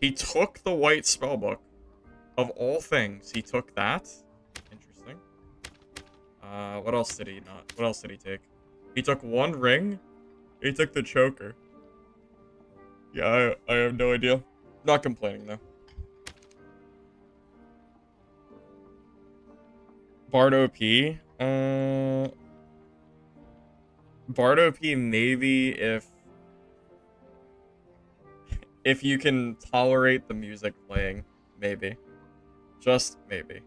He took the white spellbook. Of all things, he took that. Interesting. What else did he not? What else did he take? He took one ring. He took the choker. Yeah, I have no idea. Not complaining, though. Bard OP? Bard OP maybe if you can tolerate the music playing, maybe. Just maybe.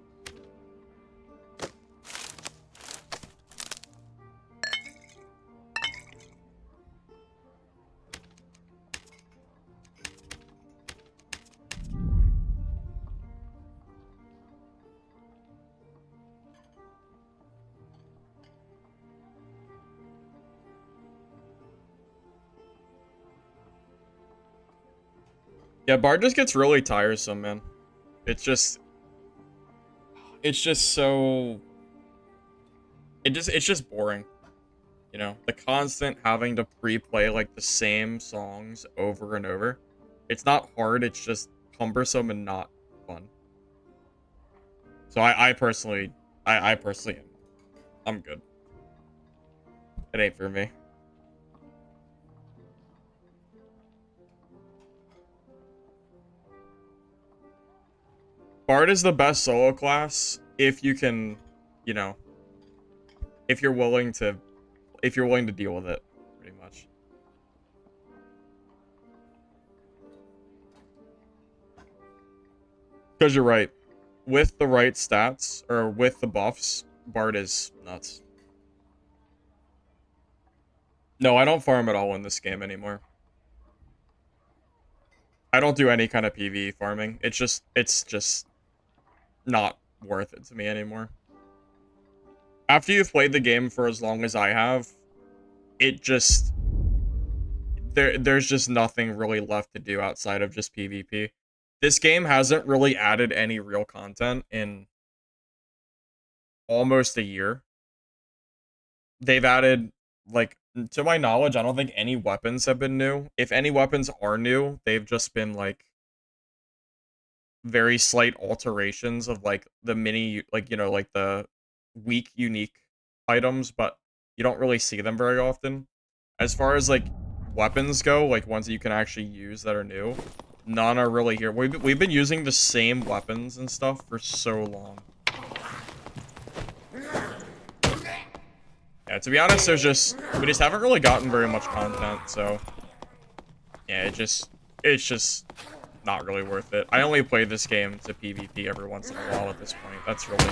Yeah, Bard just gets really tiresome, man. It's just so it's just boring. You know, the constant having to pre-play like the same songs over and over. It's not hard, it's just cumbersome and not fun. So I personally am. I'm good. It ain't for me. Bard is the best solo class if you can, you know, if you're willing to deal with it, pretty much. Because you're right. With the right stats, or with the buffs, Bard is nuts. No, I don't farm at all in this game anymore. I don't do any kind of PvE farming. It's just not worth it to me anymore. After you've played the game for as long as I have, it just... There's just nothing really left to do outside of just PvP. This game hasn't really added any real content in almost a year. They've added, like, to my knowledge, I don't think any weapons have been new. If any weapons are new, they've just been, like, very slight alterations of, like, the mini, like, you know, like, the weak, unique items, but you don't really see them very often. As far as, like, weapons go, like, ones that you can actually use that are new, none are really here. We've been using the same weapons and stuff for so long. Yeah, to be honest, we just haven't really gotten very much content, so yeah, it's just not really worth it. I only play this game to PvP every once in a while at this point. That's really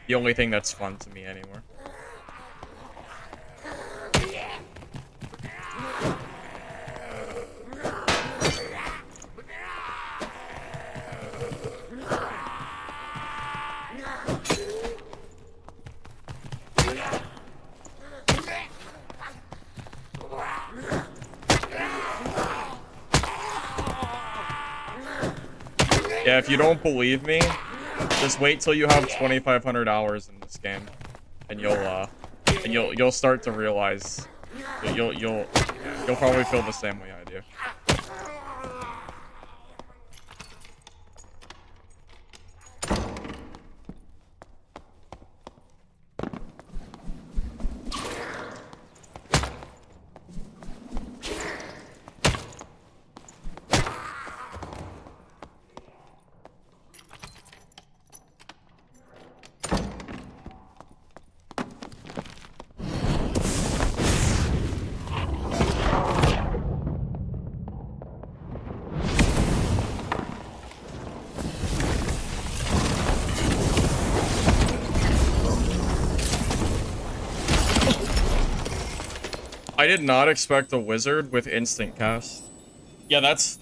the only thing that's fun to me anymore. Yeah, if you don't believe me, just wait till you have 2,500 hours in this game, and you'll start to realize you'll probably feel the same way I do. I did not expect a wizard with instant cast. Yeah, that's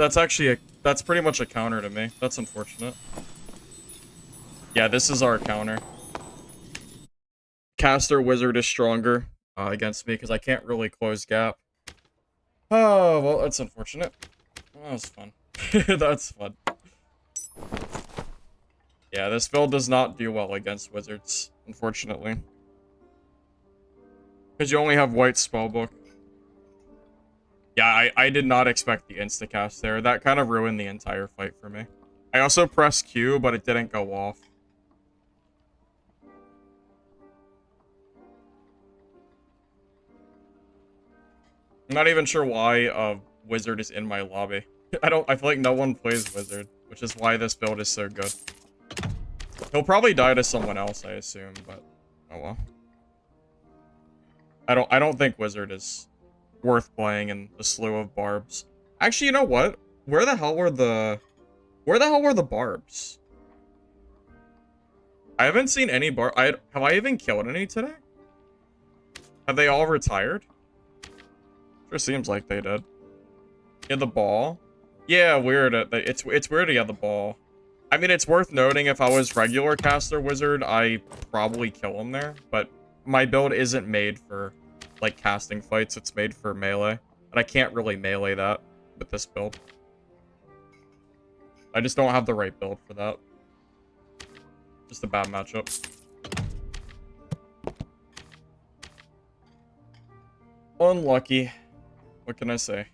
pretty much a counter to me. That's unfortunate. Yeah, this is our counter. Caster wizard is stronger against me because I can't really close gap. Oh, well, that's unfortunate. That was fun. That's fun. Yeah, this build does not do well against wizards. unfortunately. Because you only have white spellbook. Yeah, I did not expect the instacast there. That kind of ruined the entire fight for me. I also pressed Q, but it didn't go off. I'm not even sure why Wizard is in my lobby. I feel like no one plays Wizard, which is why this build is so good. He'll probably die to someone else, I assume, but oh well. I don't think Wizard is worth playing in the slew of barbs. Actually, you know what? Where the hell were the barbs? I haven't seen any have I even killed any today? Have they all retired? Sure seems like they did. Yeah, the ball. Yeah, weird. It's weird to get the ball. I mean, it's worth noting if I was regular caster wizard, I probably kill him there. But my build isn't made for like casting fights. It's made for melee, and I can't really melee that with this build. I just don't have the right build for that. Just a bad matchup. Unlucky. What can I say?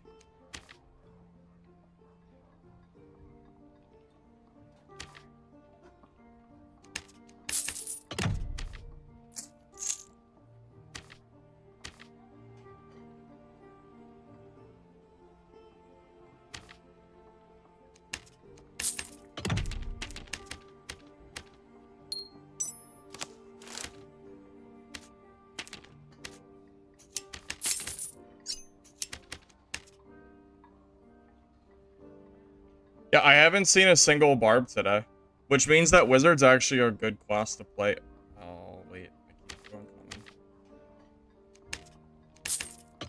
Yeah, I haven't seen a single barb today, which means that wizard's actually a good class to play. Oh, wait. I keep going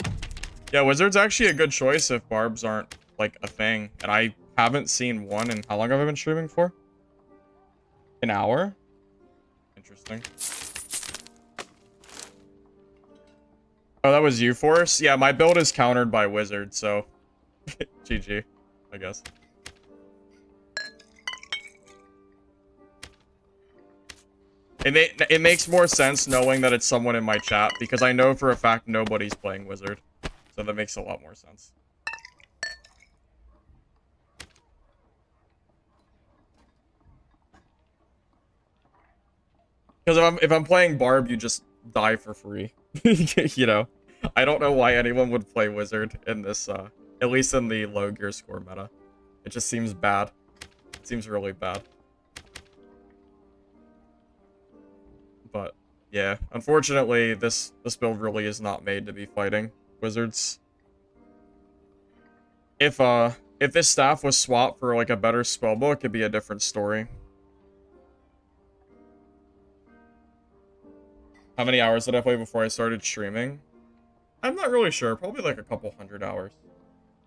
coming. Yeah, wizard's actually a good choice if barbs aren't, like, a thing. And I haven't seen one in... How long have I been streaming for? An hour? Interesting. Oh, that was you, Force? Yeah, my build is countered by wizard, so... GG, I guess. It makes more sense knowing that it's someone in my chat, because I know for a fact nobody's playing wizard. So that makes a lot more sense. Because if I'm playing barb, you just die for free. You know? I don't know why anyone would play wizard in this, at least in the low gear score meta. It just seems bad. It seems really bad. But yeah, unfortunately, this build really is not made to be fighting wizards. If this staff was swapped for like a better spellbook, it'd be a different story. How many hours did I play before I started streaming? I'm not really sure. Probably like a couple 100 hours.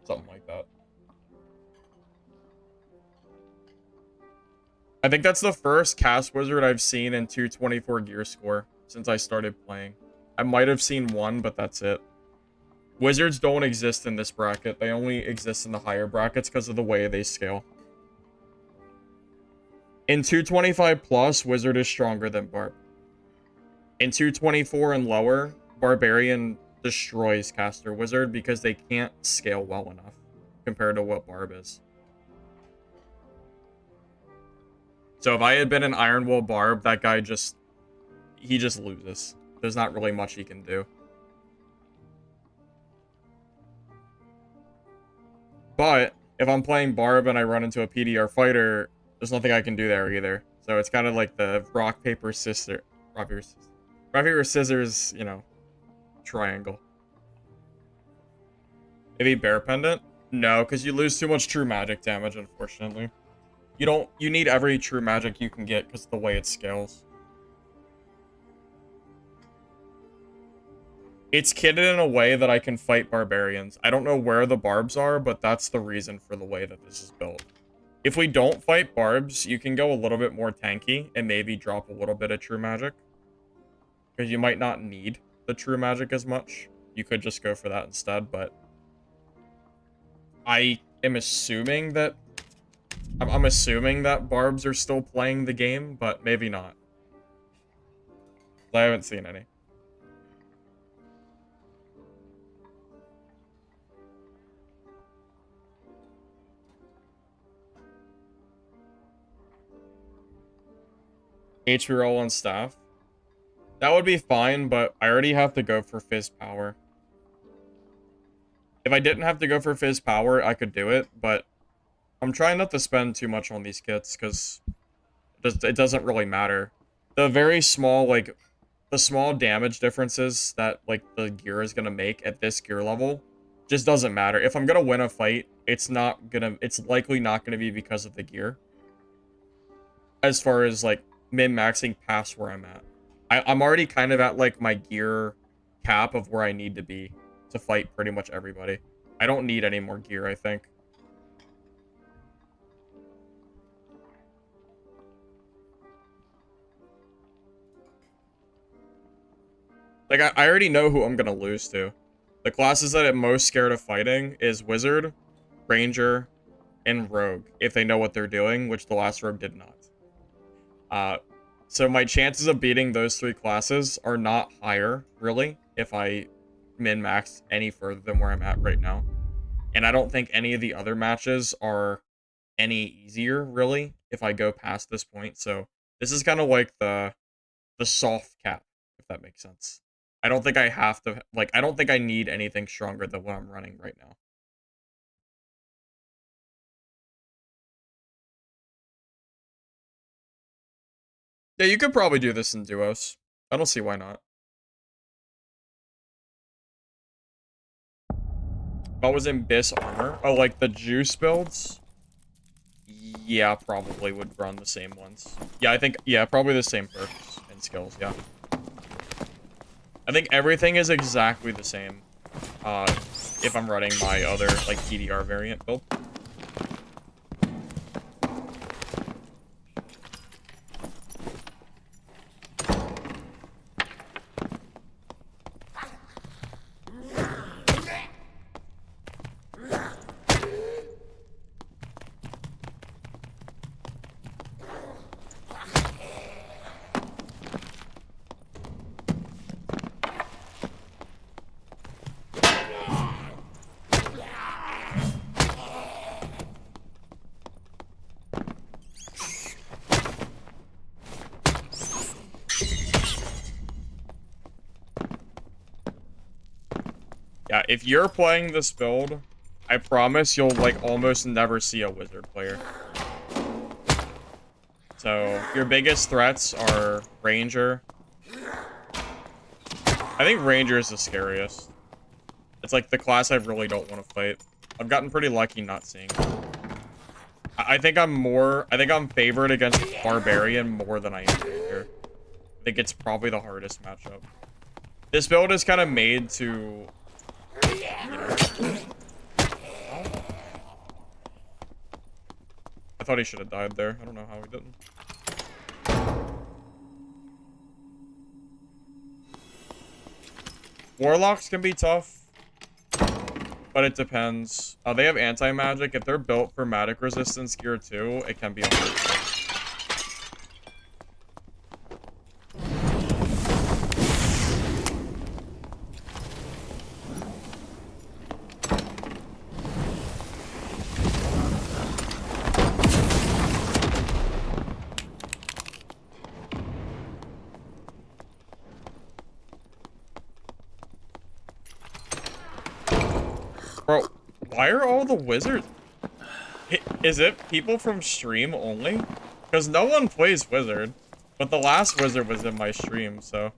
Something like that. I think that's the first cast wizard I've seen in 224 gear score since I started playing. I might have seen one, but that's it. Wizards don't exist in this bracket. They only exist in the higher brackets because of the way they scale. In 225 plus, wizard is stronger than barb. In 224 and lower, barbarian destroys caster wizard because they can't scale well enough compared to what barb is. So if I had been an Iron Will barb, that guy he just loses. There's not really much he can do. But if I'm playing barb and I run into a PDR fighter, there's nothing I can do there either. So it's kind of like the rock, paper, scissors, you know, triangle. Maybe bear pendant? No, because you lose too much true magic damage, unfortunately. You need every true magic you can get because of the way it scales. It's kitted in a way that I can fight barbarians. I don't know where the barbs are, but that's the reason for the way that this is built. If we don't fight barbs, you can go a little bit more tanky and maybe drop a little bit of true magic. Because you might not need the true magic as much. You could just go for that instead, but... I am assuming that... I'm assuming that barbs are still playing the game, but maybe not. I haven't seen any. HP roll on staff. That would be fine, but I already have to go for Fizz Power. If I didn't have to go for Fizz Power, I could do it, but I'm trying not to spend too much on these kits, because it doesn't really matter. The very small, like, the small damage differences that, like, the gear is gonna make at this gear level just doesn't matter. If I'm gonna win a fight, it's likely not gonna be because of the gear. As far as, like, min-maxing past where I'm at. I'm already kind of at, like, my gear cap of where I need to be to fight pretty much everybody. I don't need any more gear, I think. Like, I already know who I'm gonna lose to. The classes that I'm most scared of fighting is Wizard, Ranger, and Rogue, if they know what they're doing, which the last Rogue did not. So my chances of beating those 3 classes are not higher, really, if I min-max any further than where I'm at right now. And I don't think any of the other matches are any easier, really, if I go past this point. So this is kind of like the soft cap, if that makes sense. I don't think I have to, like, I don't think I need anything stronger than what I'm running right now. Yeah, you could probably do this in duos. I don't see why not. If I was in BIS armor, oh, like the juice builds? Yeah, probably would run the same ones. Yeah, I think, yeah, probably the same perks and skills, yeah. I think everything is exactly the same, if I'm running my other, like, PDR variant build. Yeah, if you're playing this build, I promise you'll, like, almost never see a wizard player. So, your biggest threats are Ranger. I think Ranger is the scariest. It's, like, the class I really don't want to fight. I've gotten pretty lucky not seeing it. I think I'm favored against Barbarian more than I am Ranger. I think it's probably the hardest matchup. This build is kind of made to... I thought he should have died there. I don't know how he didn't. Warlocks can be tough, but it depends. They have anti-magic. If they're built for magic resistance gear too, it can be hard. Bro, why are all the wizards... Is it people from stream only? Because no one plays wizard. But the last wizard was in my stream, so...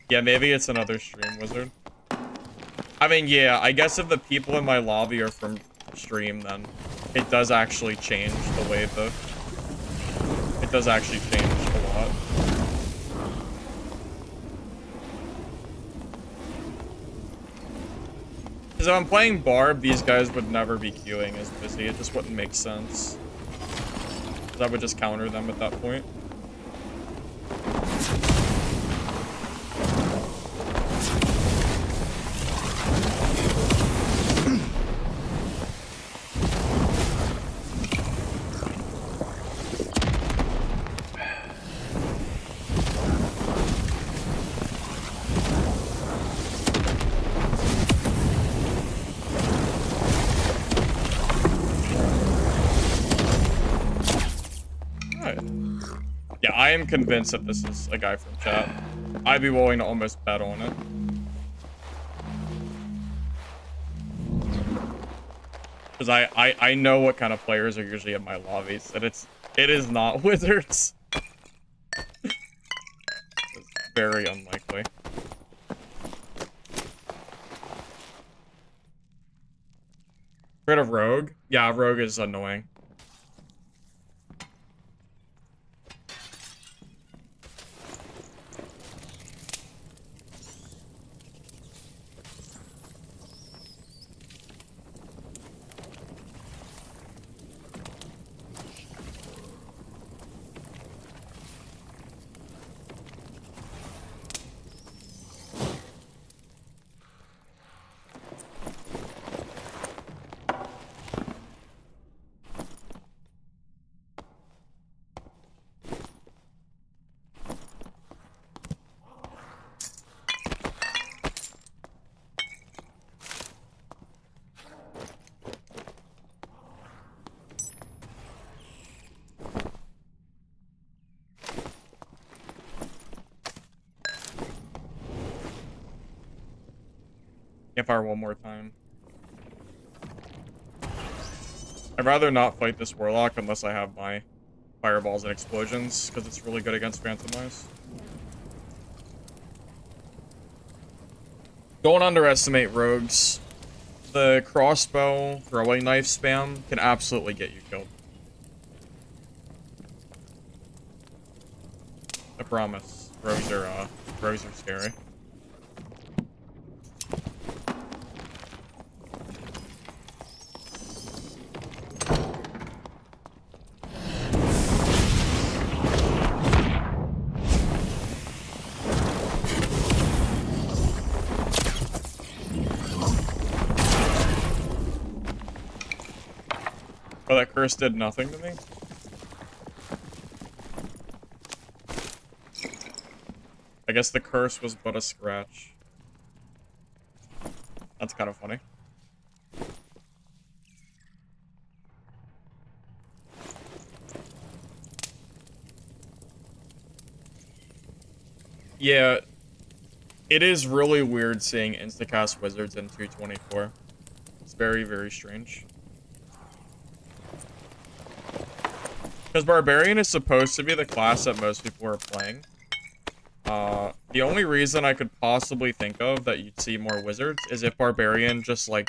Yeah, maybe it's another stream wizard. I mean, yeah, I guess if the people in my lobby are from stream, then it does actually change the way the... It does actually change a lot. Because if I'm playing Barb, these guys would never be queuing as busy. It just wouldn't make sense. Because I would just counter them at that point. convinced that this is a guy from chat. I'd be willing to almost bet on it. Because I know what kind of players are usually in my lobbies, and it is not wizards. It's very unlikely. Rid of Rogue? Yeah, Rogue is annoying. Fire one more time. I'd rather not fight this Warlock unless I have my fireballs and explosions, because it's really good against Phantom Eyes. Don't underestimate rogues. The crossbow, throwing knife spam can absolutely get you killed. I promise. Rogues are scary. Oh, that curse did nothing to me? I guess the curse was but a scratch. That's kind of funny. Yeah, it is really weird seeing instacast wizards in 224. It's very, very strange. Because Barbarian is supposed to be the class that most people are playing. The only reason I could possibly think of that you'd see more wizards is if Barbarian just, like,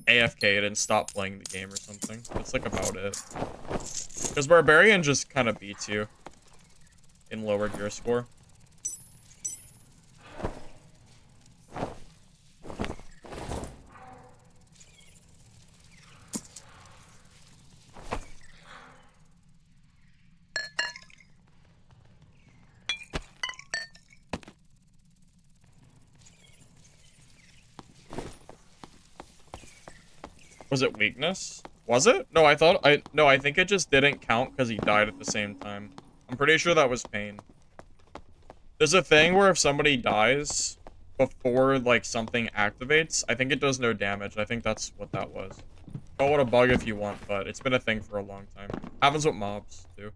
AFK'd and stopped playing the game or something. That's, like, about it. Because Barbarian just kind of beats you in lower gear score. Was it weakness? Was it? No, I think it just didn't count because he died at the same time. I'm pretty sure that was pain. There's a thing where if somebody dies before, like, something activates, I think it does no damage. I think that's what that was. Call it a bug if you want, but it's been a thing for a long time. Happens with mobs, too.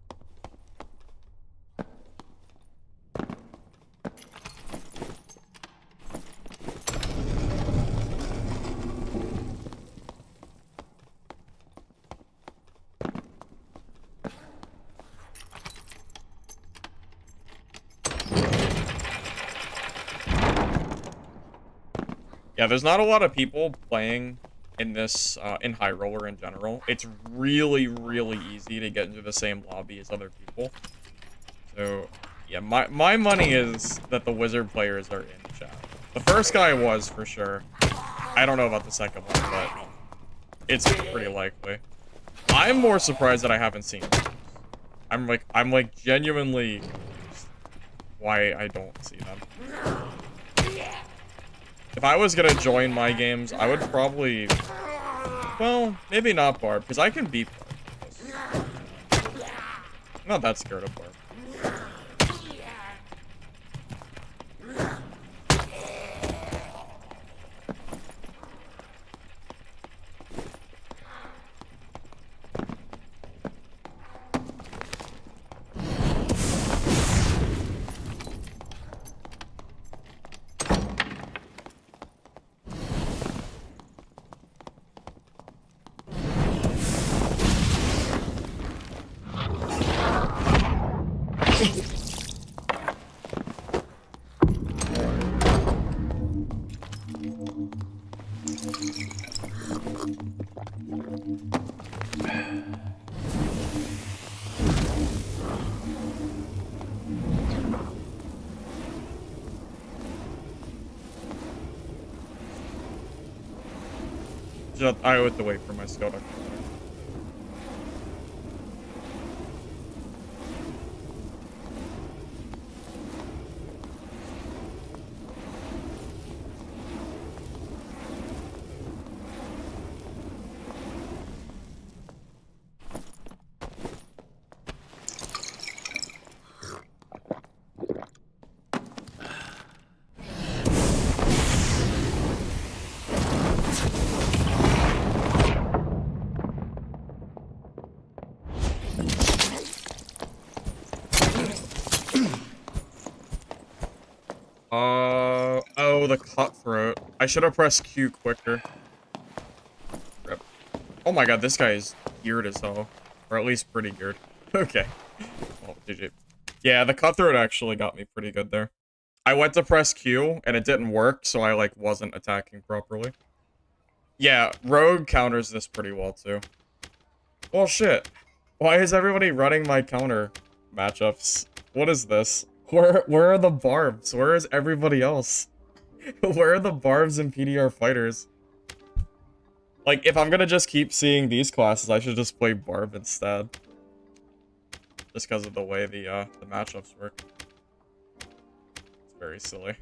Yeah, there's not a lot of people playing in this, in High Roller in general. It's really, really easy to get into the same lobby as other people. So, yeah, my money is that the wizard players are in chat. The first guy was, for sure. I don't know about the second one, but it's pretty likely. I'm more surprised that I haven't seen it. I'm like genuinely confused why I don't see them. If I was gonna join my games, I would probably... Well, maybe not Barb, because I can beat Barb. I'm not that scared of Barb. I have to wait for my skill to come back. Oh, the cutthroat. I should have pressed Q quicker. Rip. Oh my god, this guy is geared as hell. Or at least pretty geared. Okay. Oh, GG. Yeah, the cutthroat actually got me pretty good there. I went to press Q, and it didn't work, so I, like, wasn't attacking properly. Yeah, Rogue counters this pretty well, too. Well, shit. Why is everybody running my counter matchups? What is this? Where are the barbs? Where is everybody else? Where are the barbs and PDR fighters? Like, if I'm gonna just keep seeing these classes, I should just play barb instead. Just because of the way the matchups work. It's very silly.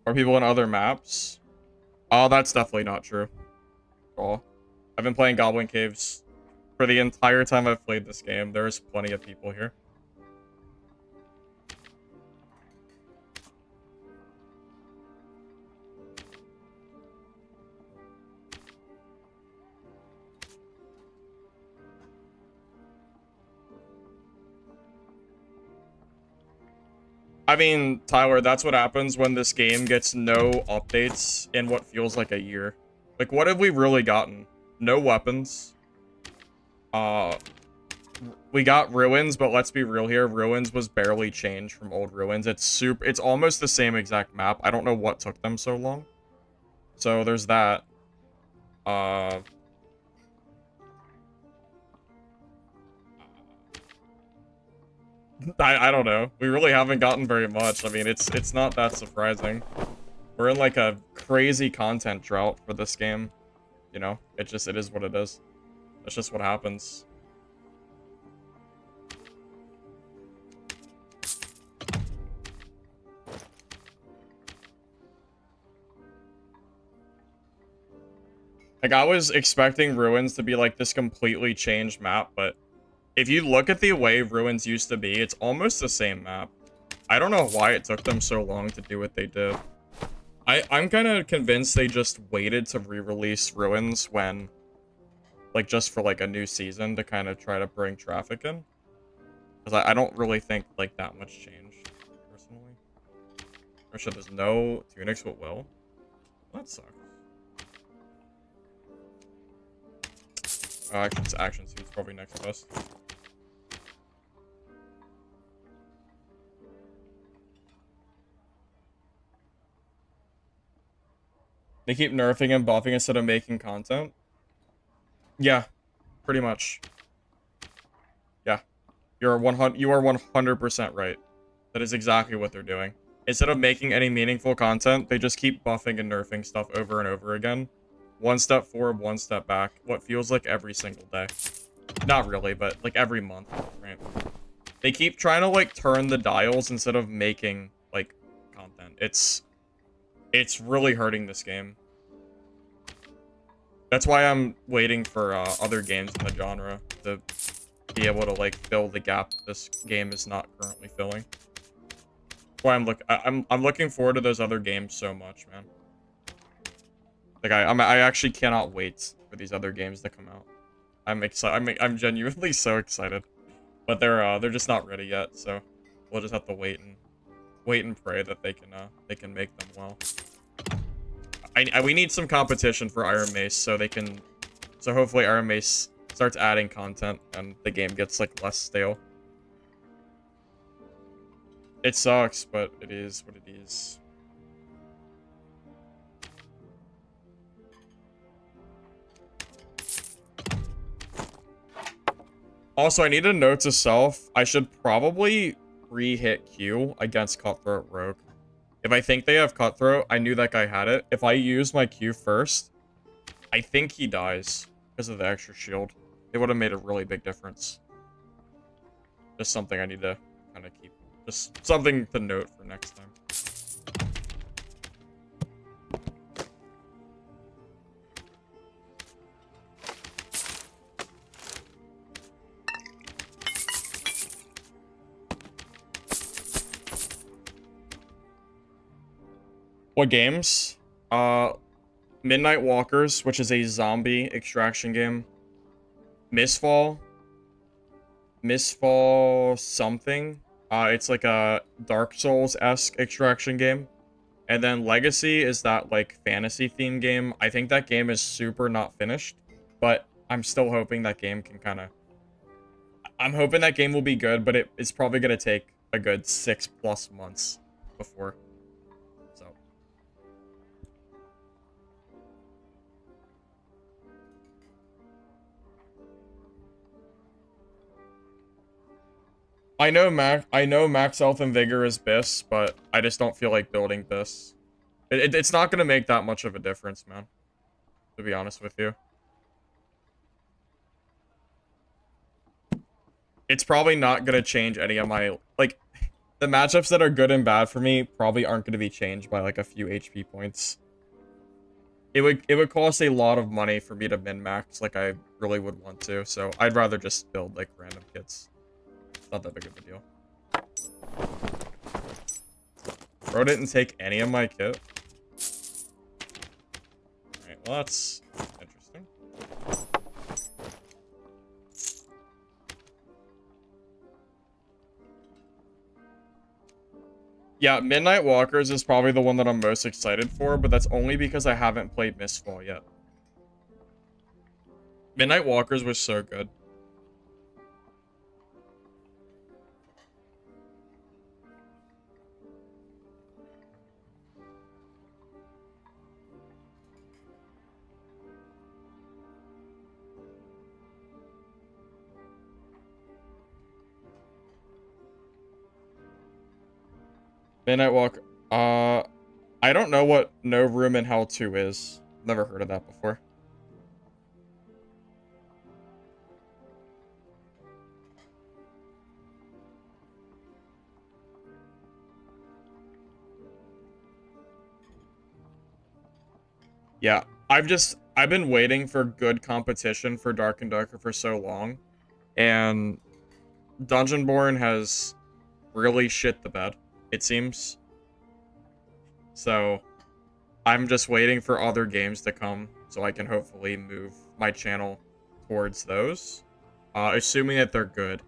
Are people in other maps? Oh, that's definitely not true. Oh, I've been playing Goblin Caves for the entire time I've played this game. There's plenty of people here. I mean, Tyler, that's what happens when this game gets no updates in what feels like a year. Like, what have we really gotten? No weapons. We got Ruins, but let's be real here. Ruins was barely changed from old Ruins. It's almost the same exact map. I don't know what took them so long. So there's that. I don't know. We really haven't gotten very much. I mean, it's not that surprising. We're in like a crazy content drought for this game. You know, it is what it is. That's just what happens. Like, I was expecting Ruins to be like this completely changed map, but if you look at the way Ruins used to be, it's almost the same map. I don't know why it took them so long to do what they did. I'm kind of convinced they just waited to re-release Ruins when, like, just for, like, a new season to kind of try to bring traffic in. Because I don't really think, like, that much changed, personally. Or shit, there's no Tunics with Will? That sucks. Actually, it's Action Suit's probably next best. They keep nerfing and buffing instead of making content? Yeah, pretty much. Yeah. You are 100% right. That is exactly what they're doing. Instead of making any meaningful content, they just keep buffing and nerfing stuff over and over again. One step forward, one step back. What feels like every single day. Not really, but like every month, right? They keep trying to like turn the dials instead of making like content. It's really hurting this game. That's why I'm waiting for other games in the genre to be able to like fill the gap this game is not currently filling. That's why I'm looking forward to those other games so much, man. Like I actually cannot wait for these other games to come out. I'm excited. I'm genuinely so excited, but they're just not ready yet. So we'll just have to wait and pray that they can make them well. We need some competition for Iron Mace so hopefully Iron Mace starts adding content and the game gets like less stale. It sucks, but it is what it is. Also, I need to note to self, I should probably re-hit Q against Cutthroat Rogue. If I think they have Cutthroat, I knew that guy had it. If I use my Q first, I think he dies because of the extra shield. It would have made a really big difference. Just something I need to kind of keep. Just something to note for next time. What games? Midnight Walkers, which is a zombie extraction game. Mistfall something. It's like a Dark Souls-esque extraction game. And then Legacy is that like fantasy theme game. I think that game is super not finished, but I'm still hoping that game can kind of... I'm hoping that game will be good, but it's probably going to take a good 6+ months before. So. I know Max Health and Vigor is BIS, but I just don't feel like building BIS. It's not going to make that much of a difference, man. To be honest with you. It's probably not going to change any of my... Like, the matchups that are good and bad for me probably aren't going to be changed by, like, a few HP points. It would cost a lot of money for me to min-max like I really would want to, so I'd rather just build, like, random kits. It's not that big of a deal. Bro didn't take any of my kit. Alright, well that's interesting. Yeah, Midnight Walkers is probably the one that I'm most excited for, but that's only because I haven't played Mistfall yet. Midnight Walkers was so good. Midnight Walk. I don't know what No Room in Hell 2 is. Never heard of that before. Yeah, I've been waiting for good competition for Dark and Darker for so long, and Dungeonborn has really shit the bed, it seems. So, I'm just waiting for other games to come so I can hopefully move my channel towards those. Assuming that they're good.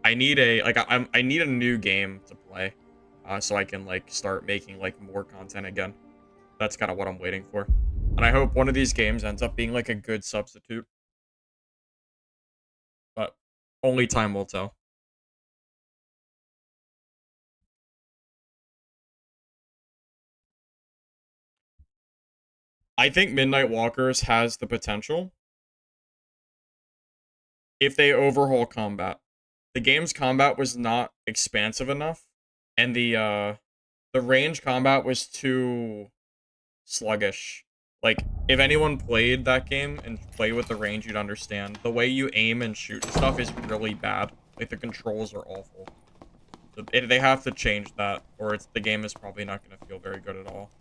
I need I need a new game to play, so I can like start making like more content again. That's kind of what I'm waiting for. And I hope one of these games ends up being like a good substitute. But only time will tell. I think Midnight Walkers has the potential if they overhaul combat. The game's combat was not expansive enough, and the range combat was too sluggish. Like, if anyone played that game and played with the range, you'd understand. The way you aim and shoot and stuff is really bad. Like, the controls are awful. So they have to change that, or the game is probably not going to feel very good at all.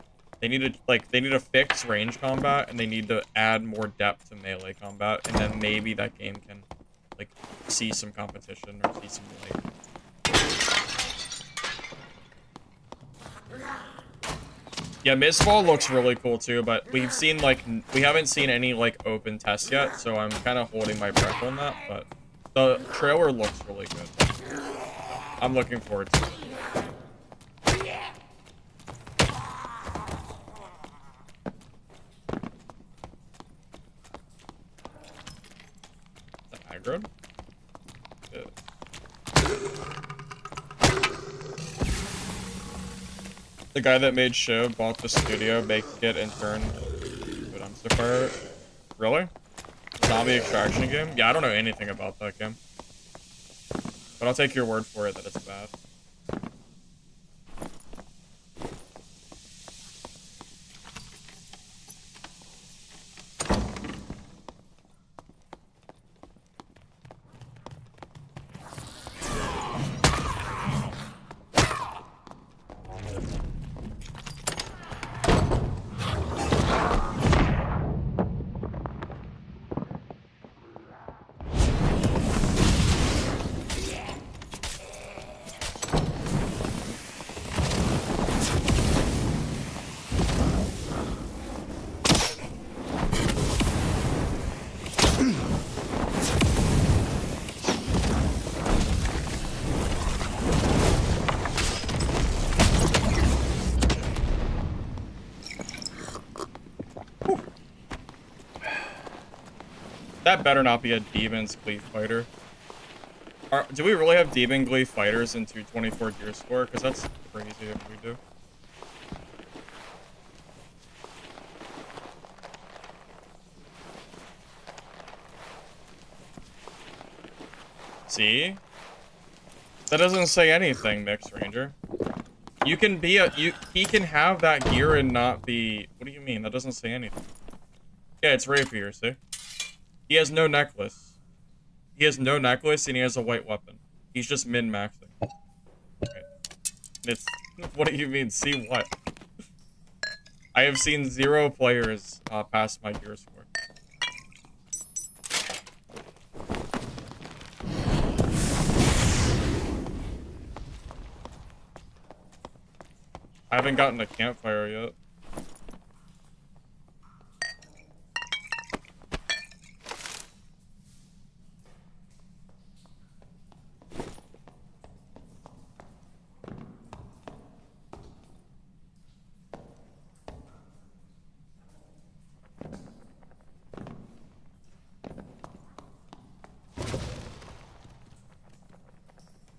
They need to fix range combat, and they need to add more depth to melee combat, and then maybe that game can, like, see some competition or see some light. Yeah, Mistfall looks really cool too, but we haven't seen any like open tests yet, so I'm kind of holding my breath on that, but the trailer looks really good. I'm looking forward to it. Is that aggroed? Yeah. The guy that made Show bought the studio, make it, and turn dumpster fire. Really? Zombie extraction game? Yeah, I don't know anything about that game. But I'll take your word for it that it's bad. That better not be a Demon's Glee fighter. Do we really have Demon Glee fighters in 224 gear score? Because that's crazy if we do. See? That doesn't say anything, Mixed Ranger. You can be he can have that gear and not be... What do you mean? That doesn't say anything. Yeah, it's rapier, see? He has no necklace. He has no necklace and he has a white weapon. He's just min-maxing. Okay. It's... What do you mean? See what? I have seen 0 players pass my gear score. I haven't gotten a campfire yet.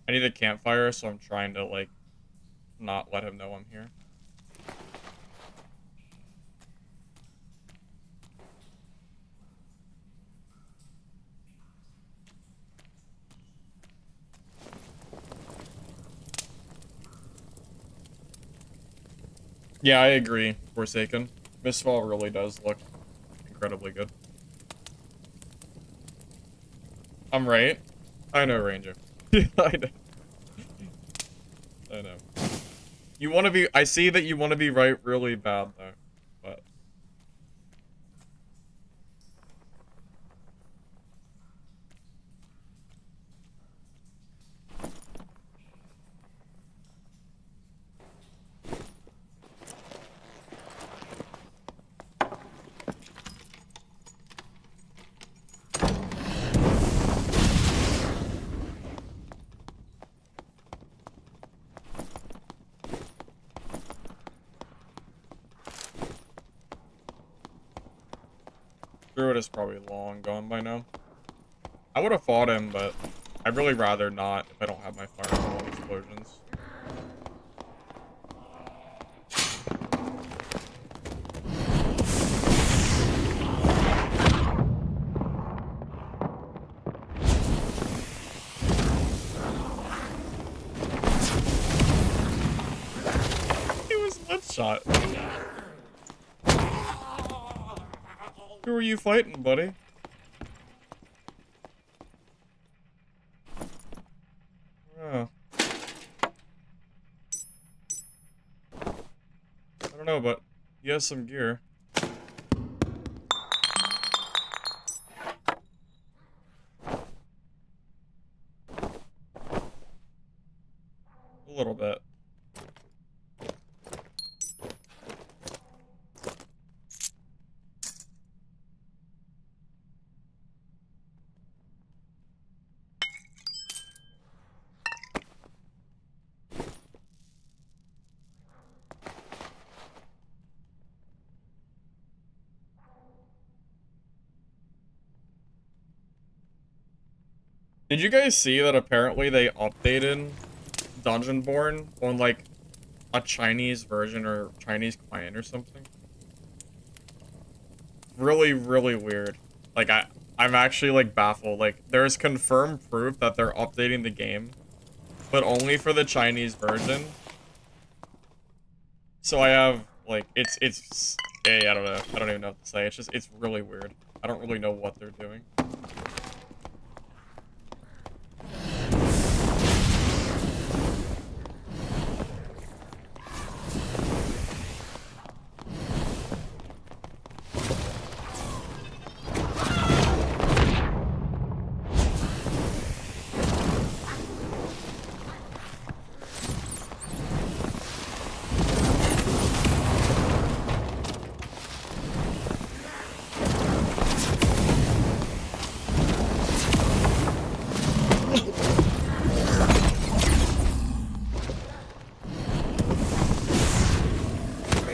I need a campfire, so I'm trying to, like, not let him know I'm here. Yeah, I agree, Forsaken. Mistfall really does look incredibly good. I'm right. I know, Ranger. I know. I know. You want to be... I see that you want to be right really bad, though. But... Druid is probably long gone by now. I would have fought him, but I'd really rather not if I don't have my fireball and explosions. He was one shot. Who are you fighting, buddy? Oh. I don't know, but he has some gear. A little bit. Did you guys see that apparently they updated Dungeonborn on like a Chinese version or Chinese client or something? Really, really weird. Like I I'm actually like baffled. Like there's confirmed proof that they're updating the game, but only for the Chinese version. So I have like it's hey, I don't know. I don't even know what to say. It's really weird. I don't really know what they're doing.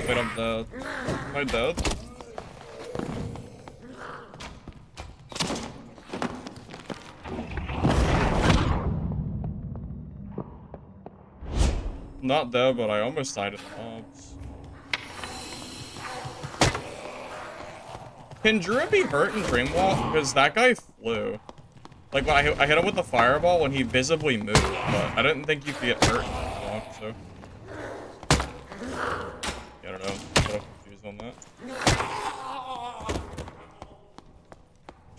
Wait, I'm dead. Am I dead? I'm not dead, but I almost died of the mobs. Can Druid be hurt in Dreamwalk? Because that guy flew. Like, when I hit him with the fireball when he visibly moved, but I didn't think you could get hurt in Dreamwalk, so... Yeah, I don't know. I'm a little confused on that.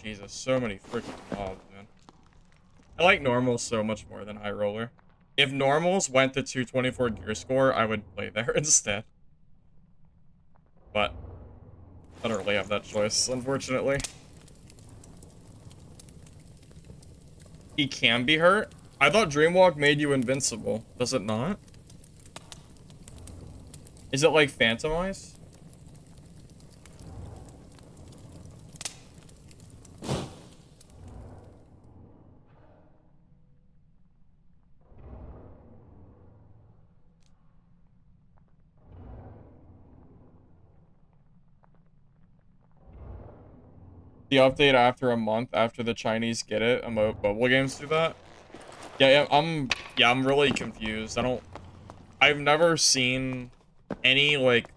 Jesus, so many freaking mobs, man. I like normals so much more than high roller. If normals went to 224 gear score, I would play there instead. But I don't really have that choice, unfortunately. He can be hurt? I thought Dreamwalk made you invincible. Does it not? Is it like Phantomize? The update after a month after the Chinese get it. Mobile games do that. Yeah, I'm really confused. I've never seen any like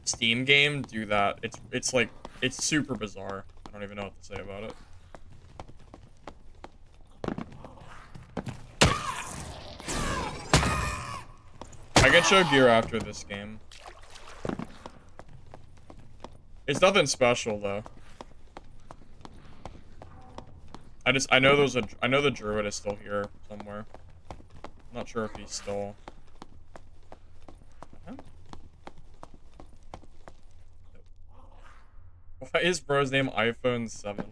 Steam game do that. It's like it's super bizarre. I don't even know what to say about it. I can show gear after this game. It's nothing special though. I know the Druid is still here somewhere. I'm not sure if he's still. Why is bro's name iPhone 7?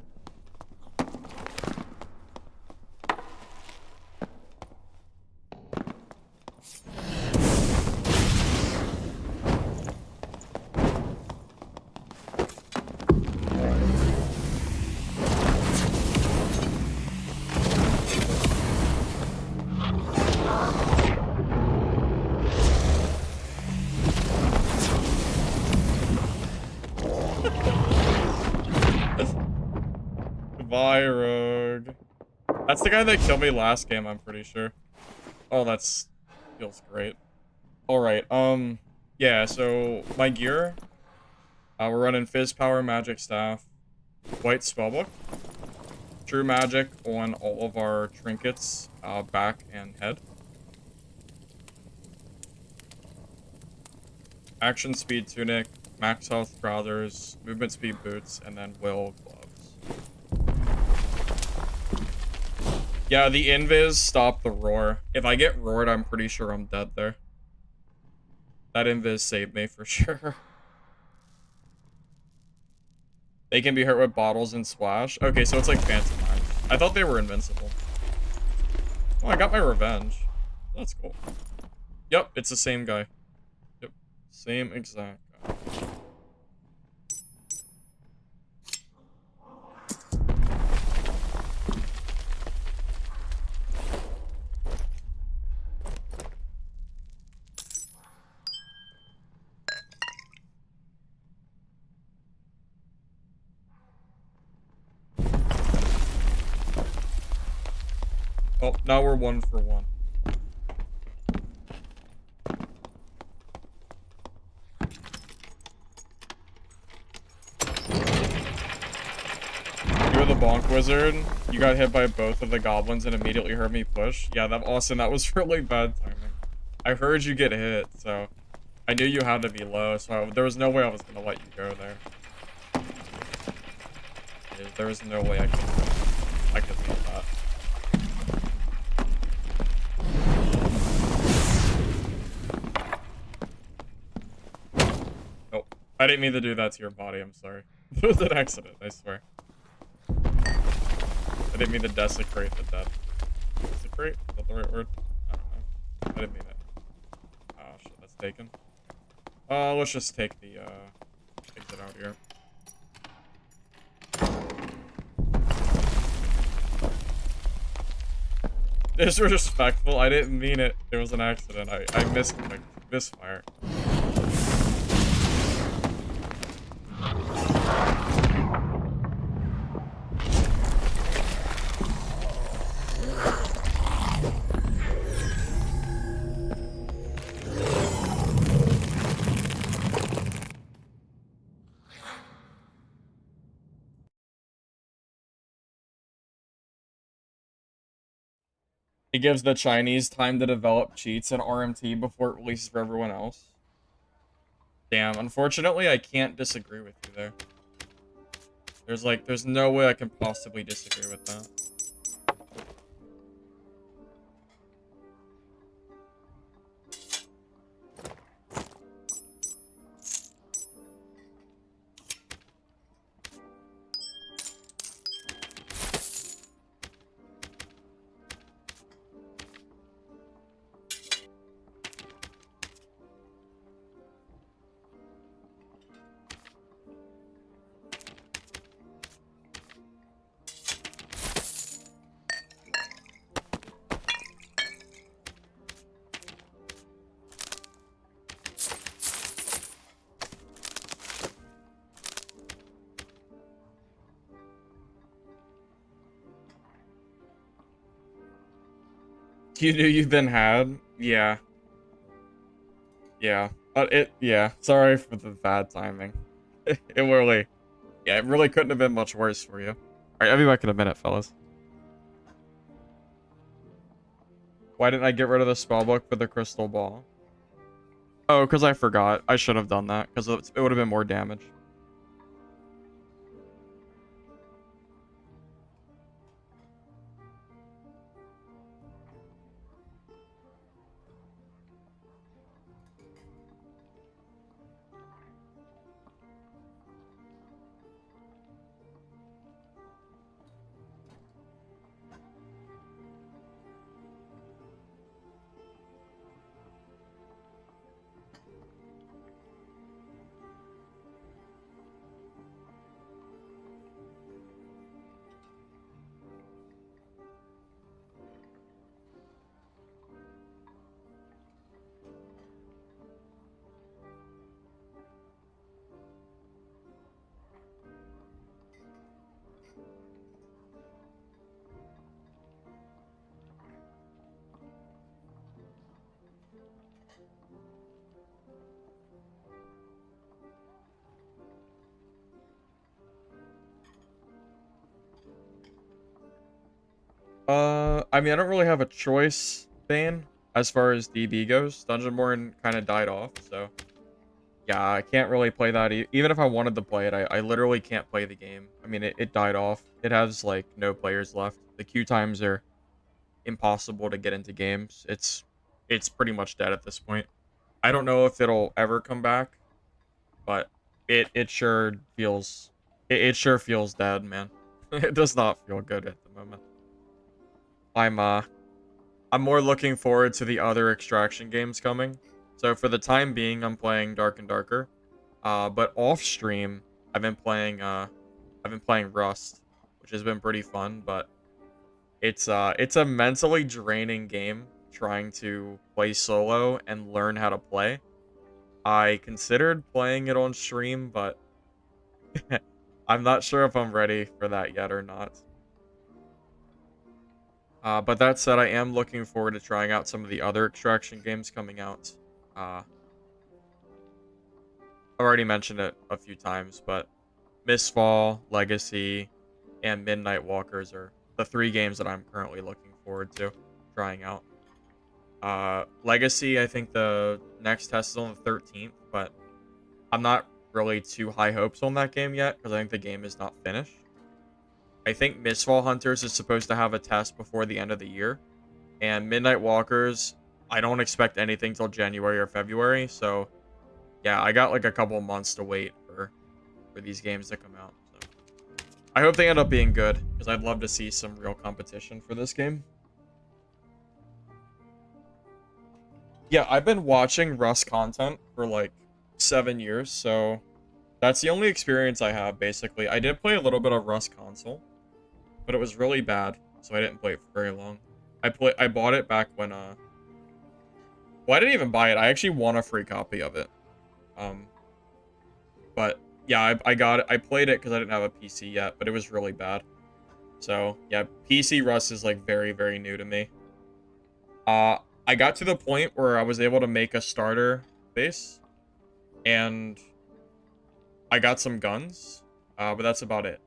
Goodbye, Rogue. That's the guy that killed me last game, I'm pretty sure. Oh, feels great. Alright, yeah, so my gear. We're running Fizz Power Magic Staff, White Spellbook, True Magic on all of our trinkets, back and head. Action Speed Tunic, Max Health Trousers, Movement Speed Boots, and then Will Gloves. Yeah, the invis stopped the roar. If I get roared, I'm pretty sure I'm dead there. That invis saved me for sure. They can be hurt with bottles and splash. Okay, so it's like Phantom Eyes. I thought they were invincible. Oh, I got my revenge. That's cool. Yep, it's the same guy. Yep, same exact guy. Oh, now we're 1 for 1. were the Bonk Wizard, you got hit by both of the goblins and immediately heard me push. Yeah, Austin, that was really bad timing. I heard you get hit, so I knew you had to be low, so there was no way I was gonna let you go there. There was no way I could leave that. Nope. I didn't mean to do that to your body, I'm sorry. It was an accident, I swear. I didn't mean to desecrate the dead. Desecrate? Is that the right word? I don't know. I didn't mean it. Oh shit, that's taken. Let's just take the, exit out here. Disrespectful. I didn't mean it. It was an accident. I misclicked. Misfire. It gives the Chinese time to develop cheats in RMT before it releases for everyone else. Damn, unfortunately, I can't disagree with you there. There's no way I can possibly disagree with that. You knew you've been had? Yeah. Yeah. Yeah. Sorry for the bad timing. It really, yeah, it really couldn't have been much worse for you. Alright, I'll be back in a minute, fellas. Why didn't I get rid of the spellbook for the crystal ball? Oh, because I forgot. I should have done that, because it would have been more damage. I mean, I don't really have a choice, Bane, as far as DB goes. Dungeonborn kind of died off, so yeah, I can't really play that. Even if I wanted to play it, I literally can't play the game. I mean, it died off. It has, like, no players left. The queue times are impossible to get into games. It's pretty much dead at this point. I don't know if it'll ever come back, but it sure feels it sure feels dead, man. It does not feel good at the moment. I'm more looking forward to the other extraction games coming. So for the time being, I'm playing Dark and Darker. But off stream, I've been playing Rust, which has been pretty fun, but it's a mentally draining game trying to play solo and learn how to play. I considered playing it on stream, but I'm not sure if I'm ready for that yet or not. But that said, I am looking forward to trying out some of the other extraction games coming out. I've already mentioned it a few times, but Mistfall, Legacy, and Midnight Walkers are the 3 games that I'm currently looking forward to trying out. Legacy, I think the next test is on the 13th, but I'm not really too high hopes on that game yet because I think the game is not finished. I think Mistfall Hunters is supposed to have a test before the end of the year, and Midnight Walkers, I don't expect anything till January or February, so yeah, I got like a couple months to wait for these games to come out. So I hope they end up being good because I'd love to see some real competition for this game. Yeah, I've been watching Rust content for like 7 years, so that's the only experience I have, basically. I did play a little bit of Rust console, but it was really bad, so I didn't play it for very long. I bought it back when, well, I didn't even buy it. I actually won a free copy of it. But yeah, I got it. I played it because I didn't have a PC yet, but it was really bad. So yeah, PC Rust is like very, very new to me. I got to the point where I was able to make a starter base, and I got some guns, but that's about it.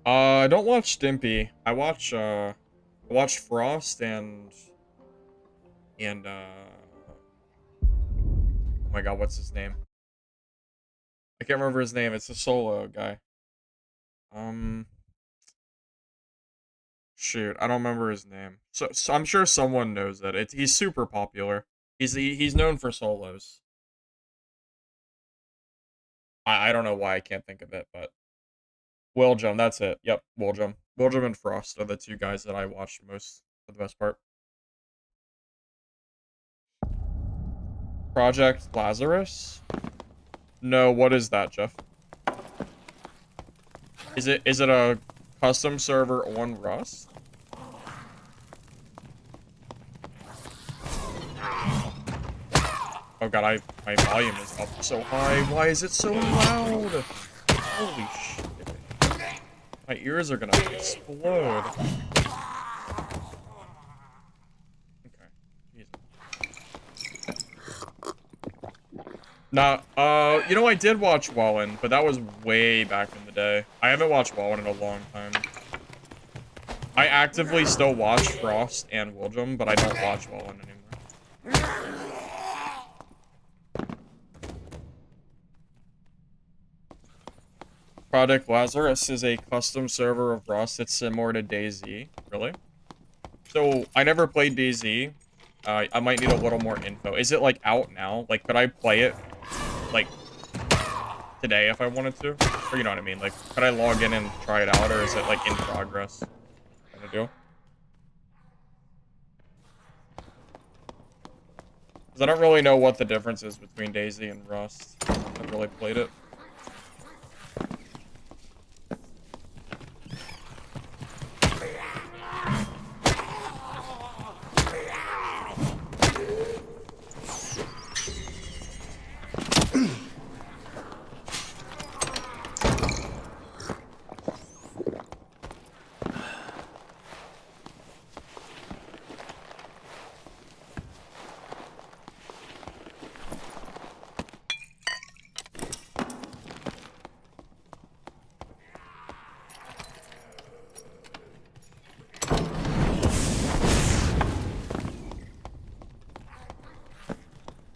I don't watch Stimpy. I watch Frost and oh my god, what's his name? I can't remember his name. It's a solo guy. Shoot, I don't remember his name. So I'm sure someone knows it. He's super popular. He's known for solos. I don't know why I can't think of it, but Willjum, that's it. Yep, Willjum. Willjum and Frost are the 2 guys that I watched most for the best part. Project Lazarus? No, what is that, Jeff? Is it a custom server on Rust? Oh god, my volume is up so high. Why is it so loud? Holy shit. My ears are gonna explode. Okay. Jesus. Nah, you know, I did watch Wallen, but that was way back in the day. I haven't watched Wallen in a long time. I actively still watch Frost and Willjum, but I don't watch Wallen anymore. Project Lazarus is a custom server of Rust that's similar to DayZ. Really? So, I never played DayZ. I might need a little more info. Is it, like, out now? Like, could I play it, like, today if I wanted to? Or, you know what I mean? Like, could I log in and try it out, or is it, like, in progress? What to do? Because I don't really know what the difference is between DayZ and Rust. I've really played it.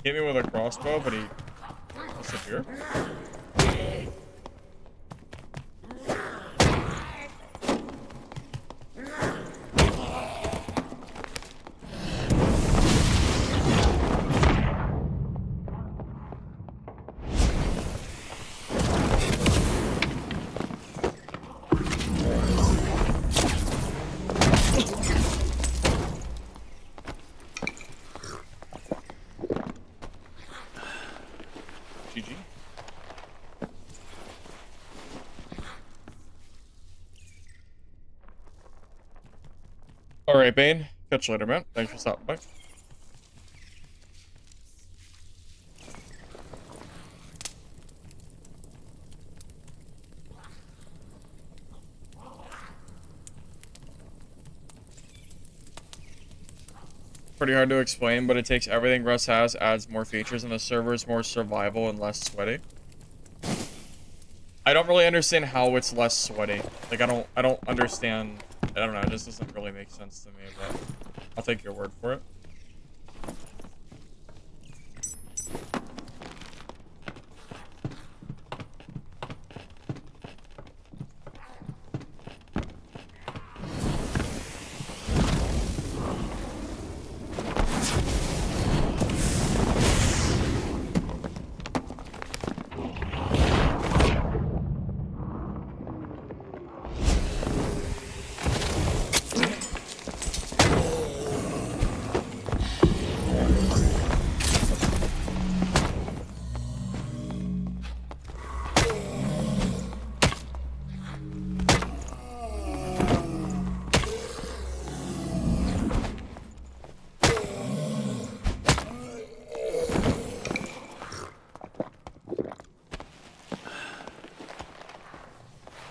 Hit me with a crossbow, but he disappeared. GG. Alright, Bane. Catch you later, man. Thanks for stopping by. Pretty hard to explain, but it takes everything Rust has, adds more features, and the server is more survival and less sweaty. I don't really understand how it's less sweaty. Like, I don't understand. I don't know, it just doesn't really make sense to me, but I'll take your word for it.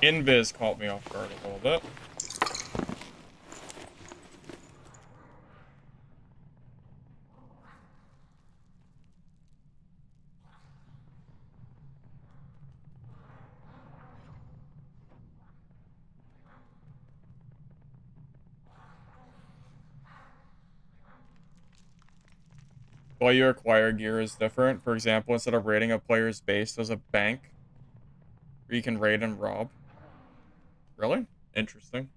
Invis caught me off guard a little bit. The way you acquire gear is different. For example, instead of raiding a player's base, there's a bank where you can raid and rob. Really? Interesting.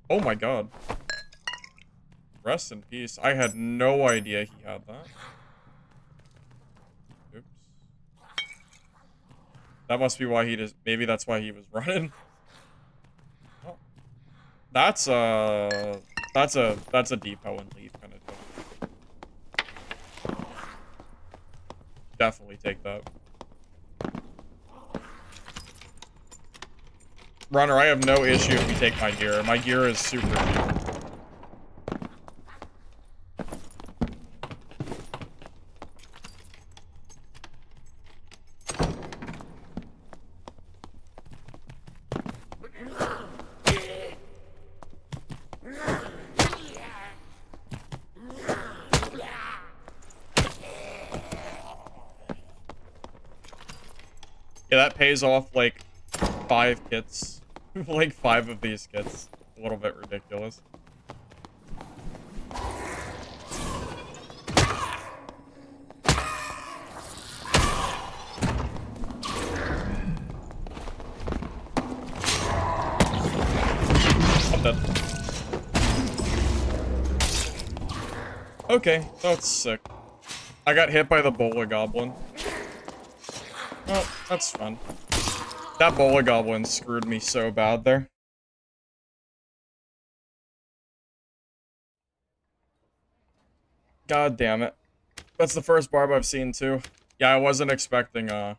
Oh my god. Rest in peace. I had no idea he had that. Oops. That must be why he just... Maybe that's why he was running. Oh. That's a depot and leave kind of deal. Definitely take that. Runner, I have no issue if you take my gear. My gear is super cheap. Yeah, that pays off like 5 kits. Like 5 of these kits. A little bit ridiculous. I'm dead. Okay, that's sick. I got hit by the Bola Goblin. Oh, that's fun. That Bola Goblin screwed me so bad there. God damn it. That's the first barb I've seen too. Yeah, I wasn't expecting, I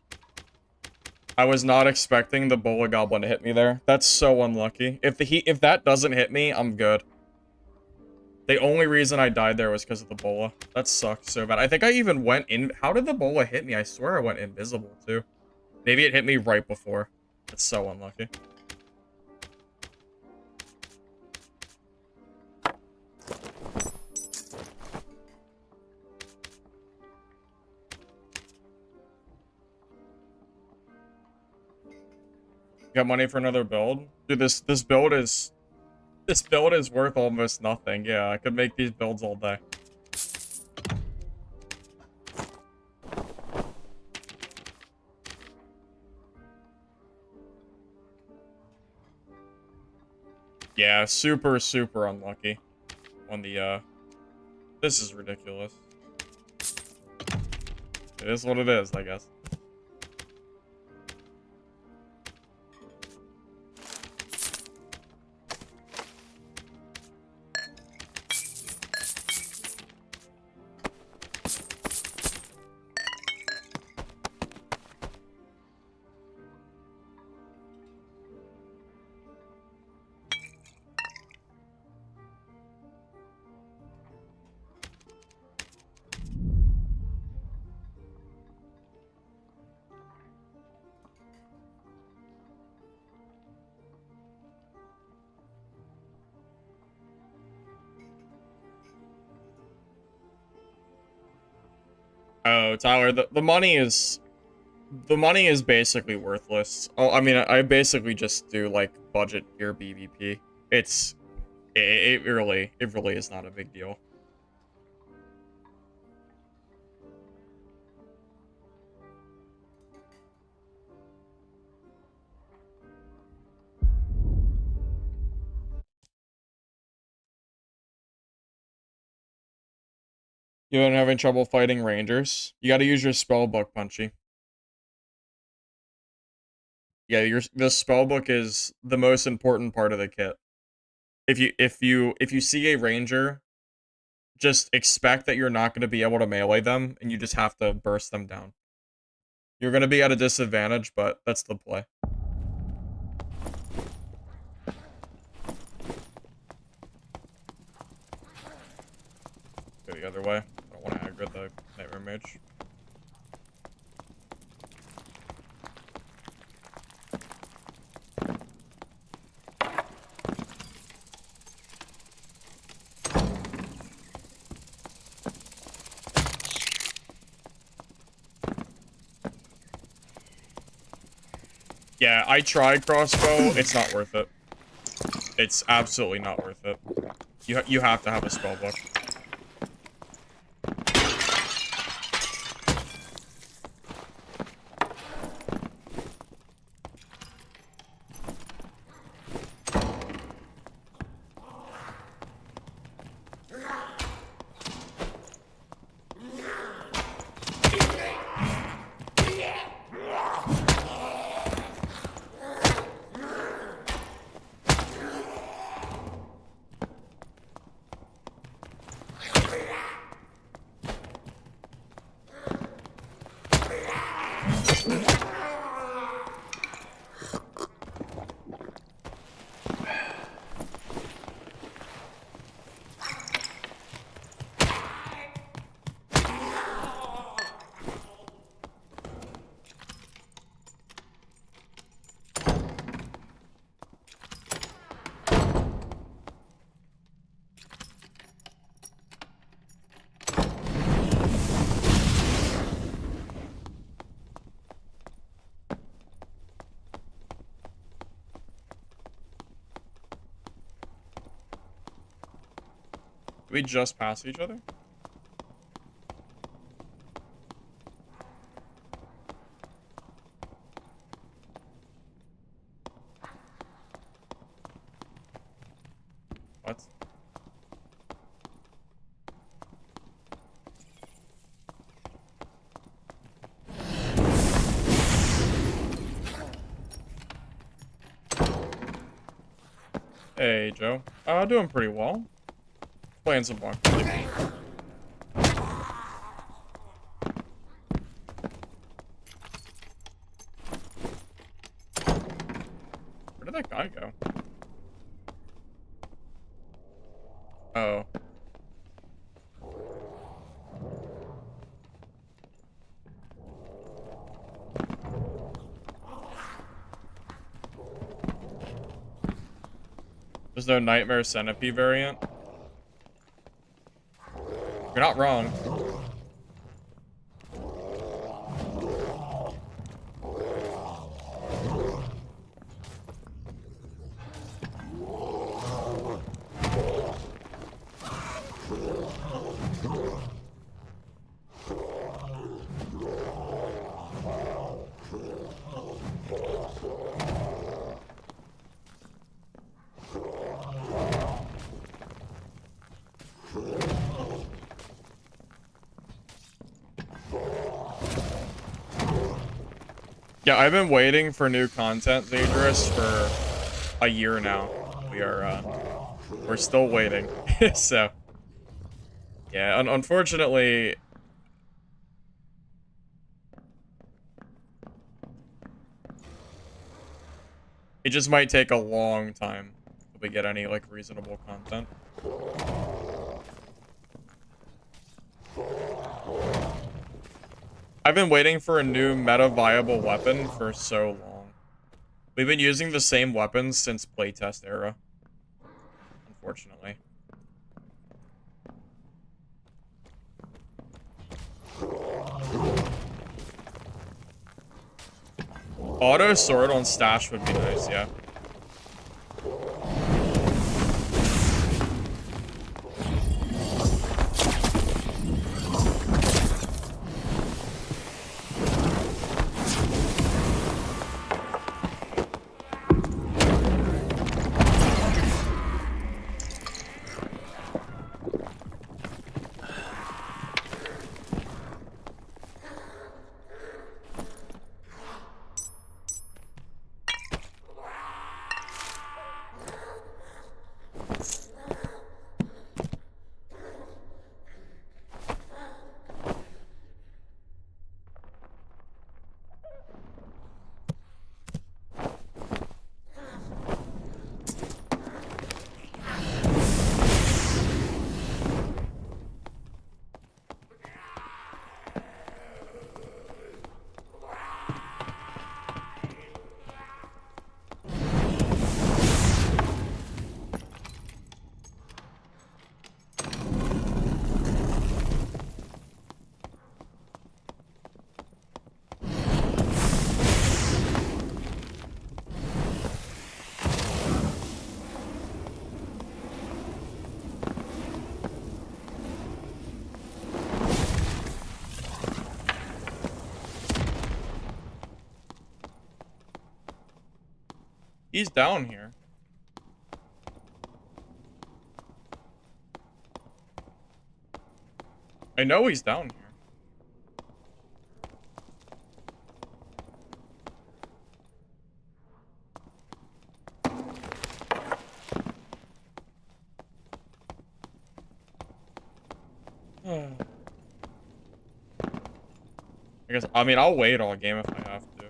was not expecting the Bola Goblin to hit me there. That's so unlucky. If that doesn't hit me, I'm good. The only reason I died there was because of the Bola. That sucked so bad. I think I even went in... How did the Bola hit me? I swear I went invisible too. Maybe it hit me right before. That's so unlucky. Got money for another build? Dude, this build is worth almost nothing. Yeah, I could make these builds all day. Yeah, super, super unlucky on the, this is ridiculous. It is what it is, I guess. No, Tyler, the money is basically worthless. Oh, I mean, I basically just do like budget tier BVP. It really is not a big deal. You been having trouble fighting rangers? You got to use your spell book, Punchy. Yeah, the spell book is the most important part of the kit. If you see a ranger, just expect that you're not going to be able to melee them, and you just have to burst them down. You're going to be at a disadvantage, but that's the play. Go the other way. I don't want to aggro the Nightmare Mage. Yeah, I tried crossbow. It's not worth it. It's absolutely not worth it. You have to have a spell book. Did we just pass each other? What? Hey, Joe. Doing pretty well. Playing some Bonk. Where did that guy go? Oh. There's no Nightmare Centipede variant. You're not wrong. Yeah, I've been waiting for new content, Dangerous, for a year now. We're still waiting. So, yeah, unfortunately, it just might take a long time till we get any, like, reasonable content. I've been waiting for a new meta-viable weapon for so long. We've been using the same weapons since playtest era. Unfortunately. Auto sword on stash would be nice, yeah. He's down here. I know he's down here. I mean, I'll wait all game if I have to.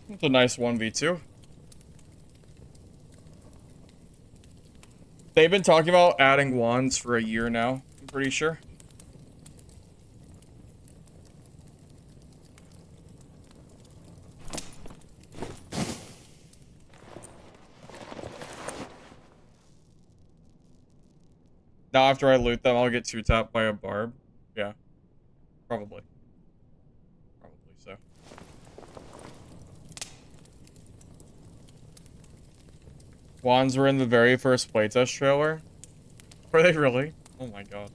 It's a nice 1v2. They've been talking about adding wands for a year now, I'm pretty sure. Now after I loot them, I'll get 2-tapped by a barb. Yeah. Probably. Probably so. Wands were in the very first playtest trailer. Were they really? Oh my god.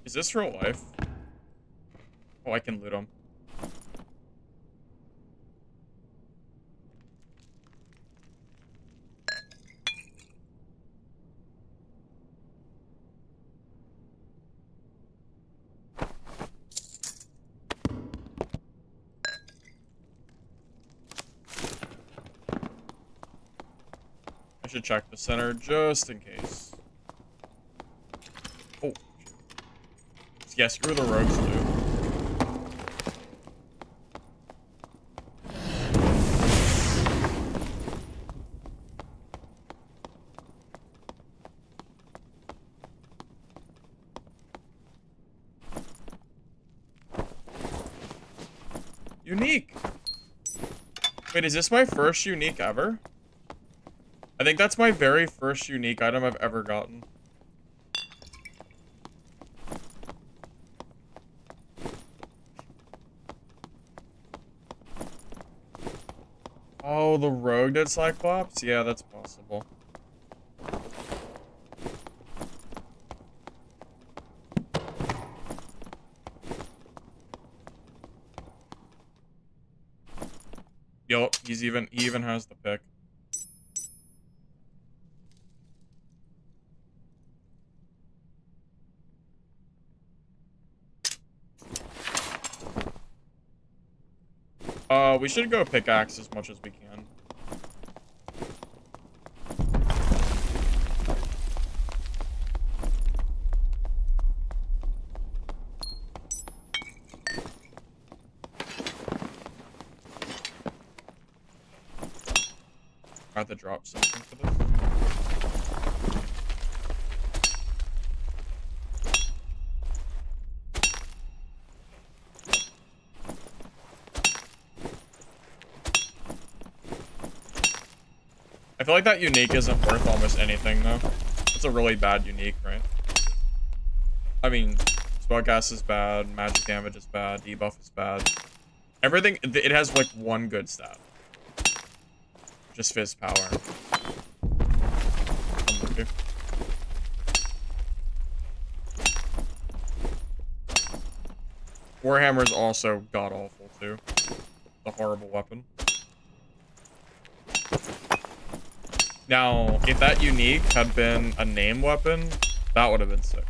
Is this real life? Oh, I can loot them. I should check the center just in case. Oh. Yeah, screw the rogues loot. Unique. Wait, is this my first unique ever? I think that's my very first unique item I've ever gotten. Oh, the rogue did Cyclops? Yeah, that's possible. Yup, he even has the pick. We should go pickaxe as much as we can. I have to drop something for this. I feel like that unique isn't worth almost anything, though. It's a really bad unique, right? I mean, spellcast is bad, magic damage is bad, debuff is bad. Everything, it has like one good stat. Just fizz power. Unlucky. Warhammer's also god-awful, too. The horrible weapon. Now, if that unique had been a name weapon, that would have been sick.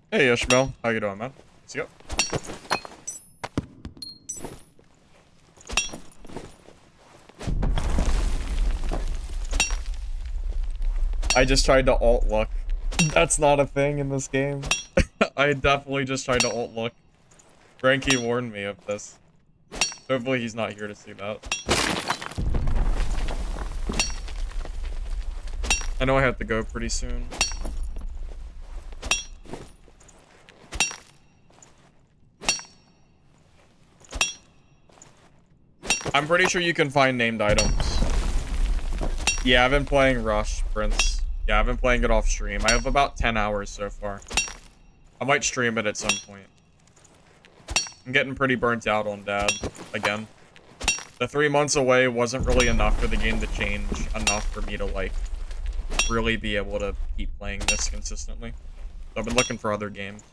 Hey, Ishmael. How you doing, man? Let's go. I just tried to alt look. That's not a thing in this game. I definitely just tried to alt look. Frankie warned me of this. Hopefully he's not here to see that. I know I have to go pretty soon. I'm pretty sure you can find named items. Yeah, I've been playing Rush, Prince. Yeah, I've been playing it off stream. I have about 10 hours so far. I might stream it at some point. I'm getting pretty burnt out on Dad, again. The 3 months away wasn't really enough for the game to change enough for me to, like, really be able to keep playing this consistently. So I've been looking for other games.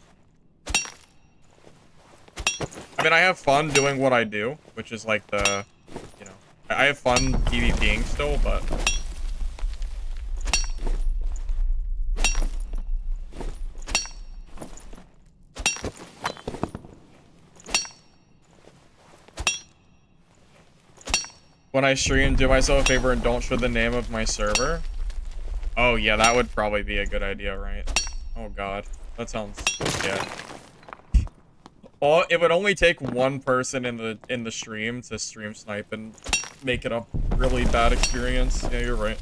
I mean, I have fun doing what I do, which is, like, the, you know, I have fun PvPing still, but... When I stream, do myself a favor and don't show the name of my server. Oh yeah, that would probably be a good idea, right? Oh god, that sounds, yeah. Oh, it would only take one person in the stream to stream snipe and make it a really bad experience. Yeah, you're right.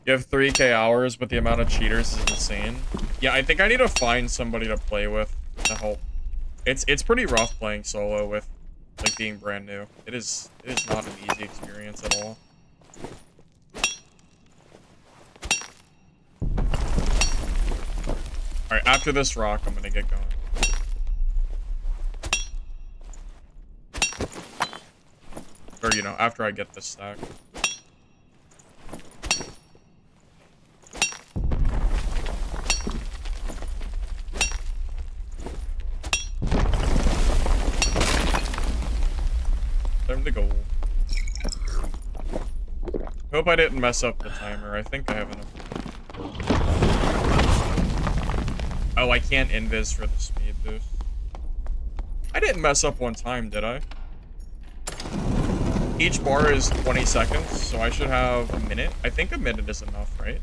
You have 3K hours, but the amount of cheaters is insane. Yeah, I think I need to find somebody to play with to help. It's pretty rough playing solo with, like, being brand new. It is not an easy experience at all. Alright, after this rock, I'm gonna get going. Or, you know, after I get this stack. Time to go. Hope I didn't mess up the timer. I think I have enough. Oh, I can't invis for the speed boost. I didn't mess up one time, did I? Each bar is 20 seconds, so I should have a minute. I think a minute is enough, right?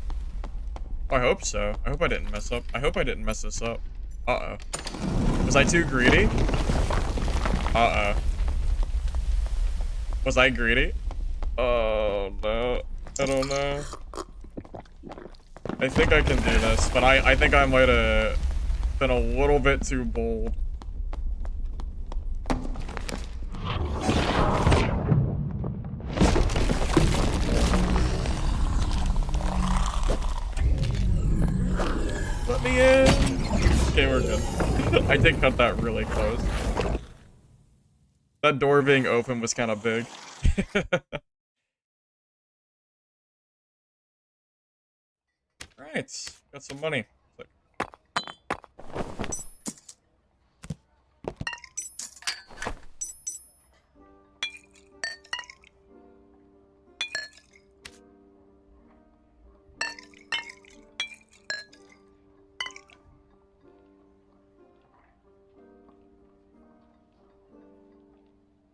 Oh, I hope so. I hope I didn't mess up. I hope I didn't mess this up. Uh-oh. Was I too greedy? Uh-oh. Was I greedy? Oh, no. I don't know. I think I can do this, but I think I might have been a little bit too bold. Let me in. Okay, we're good. I did cut that really close. That door being open was kind of big. Alright, got some money. Sick.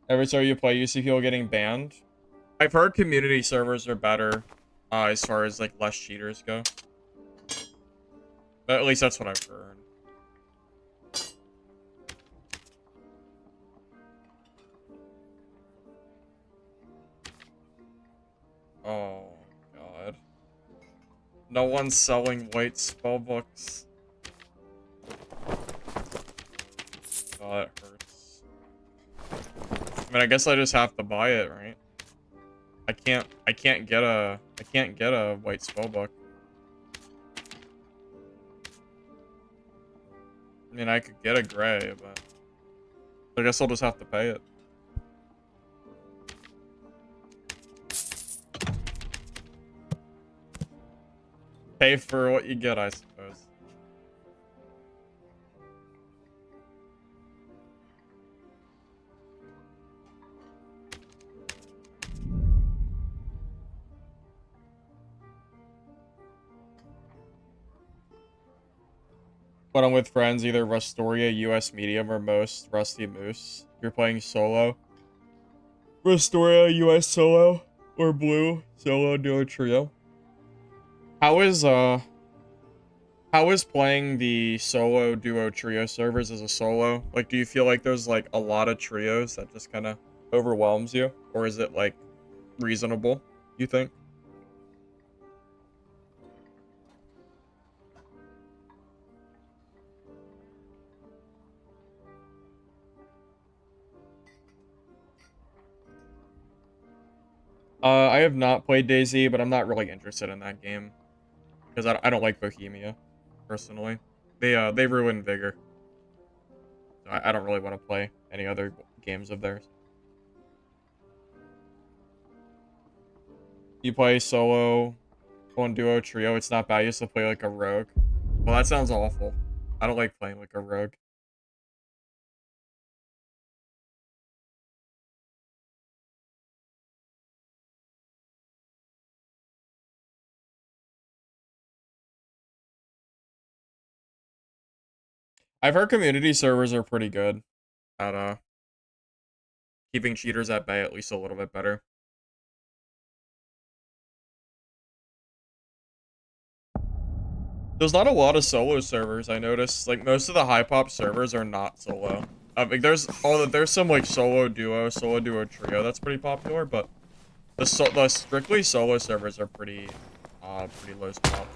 Every time you play, you see people getting banned. I've heard community servers are better as far as like less cheaters go. At least that's what I've heard. Oh god. No one's selling white spellbooks. Oh, that hurts. I mean, I guess I just have to buy it, right? I can't get a white spellbook. I mean, I could get a gray, but I guess I'll just have to pay it. Pay for what you get, I suppose. When I'm with friends, either Rustoria, US Medium, or most Rusty Moose. If you're playing solo, Rustoria, US Solo, or Blue Solo Duo Trio. How is playing the solo duo trio servers as a solo? Like, do you feel like there's like a lot of trios that just kind of overwhelms you, or is it like reasonable, you think? I have not played DayZ, but I'm not really interested in that game because I don't like Bohemia, personally. They ruined Vigor. So I don't really want to play any other games of theirs. You play solo, one duo, trio. It's not bad. You used to play like a rogue. Well, that sounds awful. I don't like playing like a rogue. I've heard community servers are pretty good at keeping cheaters at bay at least a little bit better. There's not a lot of solo servers, I noticed. Like, most of the high pop servers are not solo. Like, there's some like solo duo trio that's pretty popular, but the strictly solo servers are pretty low spot.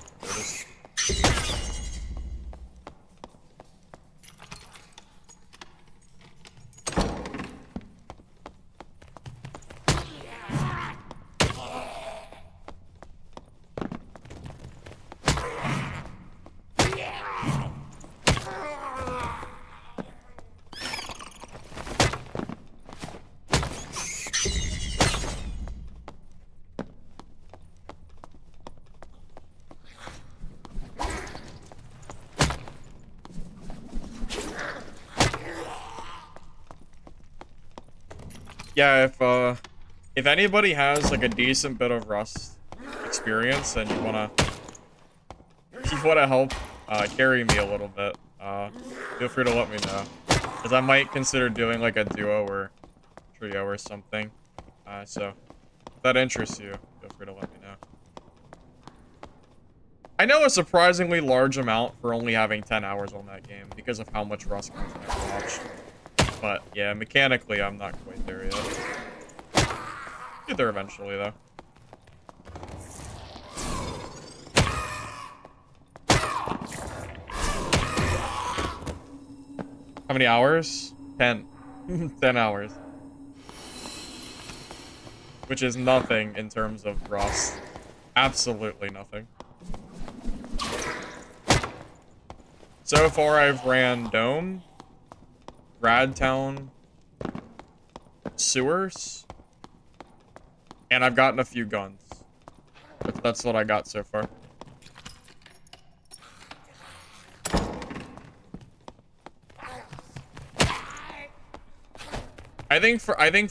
Yeah, if anybody has like a decent bit of Rust experience and you wanna help carry me a little bit, feel free to let me know, because I might consider doing like a duo or trio or something So if that interests you, feel free to let me know. I know a surprisingly large amount for only having 10 hours on that game because of how much Rust content I've watched. But yeah, mechanically, I'm not quite there yet. Get there eventually, though. How many hours? 10. 10 hours. Which is nothing in terms of Rust. Absolutely nothing. So far, I've ran Dome, Radtown, Sewers, and I've gotten a few guns. That's what I got so far. I think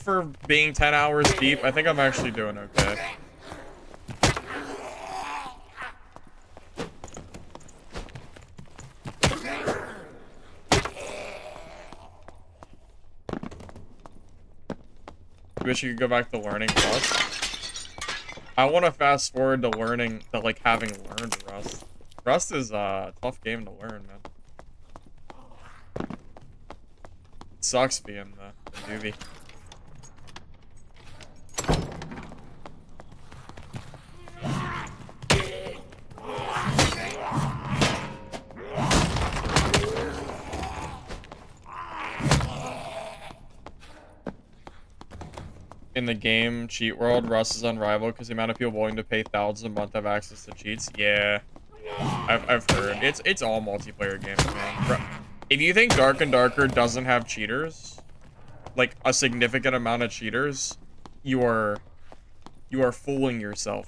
for being 10 hours deep, I think I'm actually doing okay. Wish you could go back to learning Rust. I want to fast forward to learning, to like having learned Rust. Rust is a tough game to learn, man. It sucks being the newbie. In the game cheat world, Rust is unrivaled because the amount of people willing to pay thousands a month have access to cheats. Yeah, I've heard it's all multiplayer games, man. If you think Dark and Darker doesn't have cheaters, like a significant amount of cheaters, you are fooling yourself.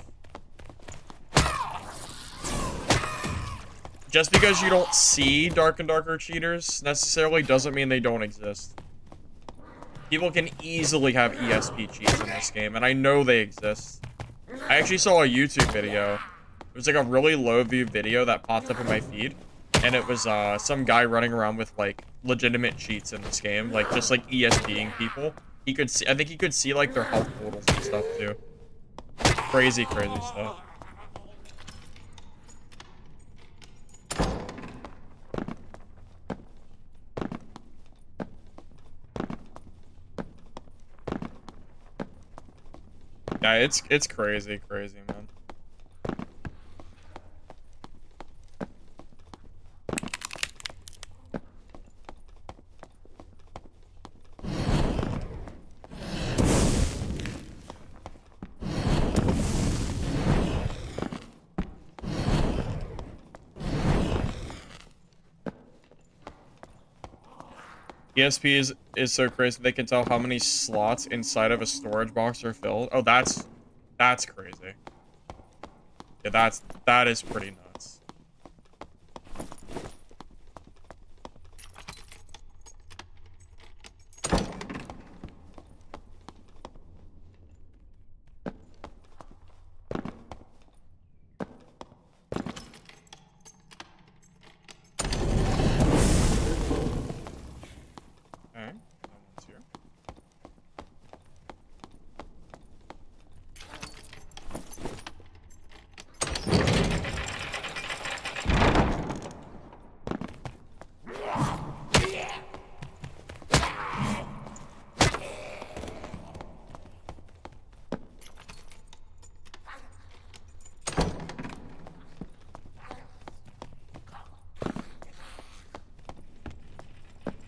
Just because you don't see Dark and Darker cheaters necessarily doesn't mean they don't exist. People can easily have ESP cheats in this game, and I know they exist. I actually saw a YouTube video. It was like a really low view video that popped up in my feed, and it was some guy running around with like legitimate cheats in this game, like just like ESPing people. He could see, I think he could see like their health totals and stuff too. Crazy stuff. Yeah, it's crazy, man. ESP is so crazy they can tell how many slots inside of a storage box are filled. Oh, that's crazy. Yeah, that is pretty nuts.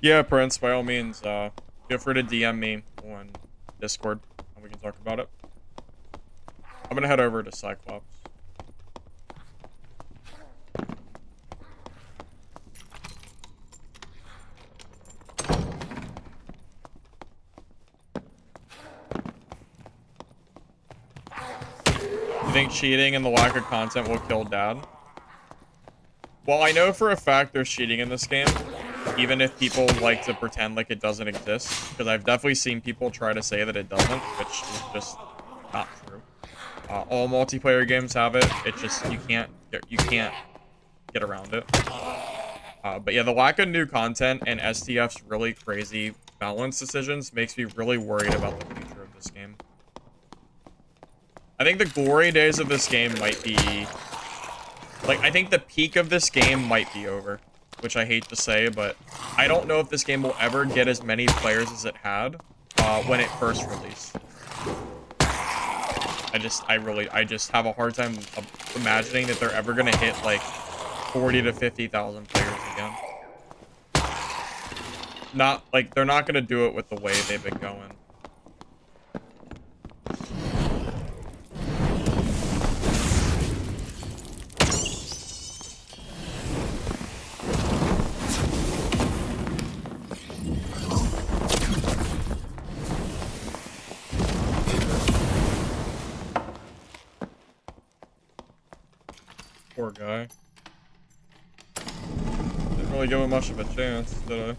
Yeah, Prince, by all means, feel free to DM me on Discord, and we can talk about it. I'm gonna head over to Cyclops. You think cheating and the lack of content will kill Dad? Well, I know for a fact there's cheating in this game, even if people like to pretend like it doesn't exist, because I've definitely seen people try to say that it doesn't, which is just not true. All multiplayer games have it. It's just you can't get around it. But yeah, the lack of new content and STF's really crazy balance decisions makes me really worried about the future of this game. I think the glory days of this game might be... Like, I think the peak of this game might be over. Which I hate to say, but I don't know if this game will ever get as many players as it had when it first released. I just have a hard time imagining that they're ever gonna hit like 40 to 50,000 players again. Not like they're not gonna do it with the way they've been going. Poor guy. Didn't really give him much of a chance, did I?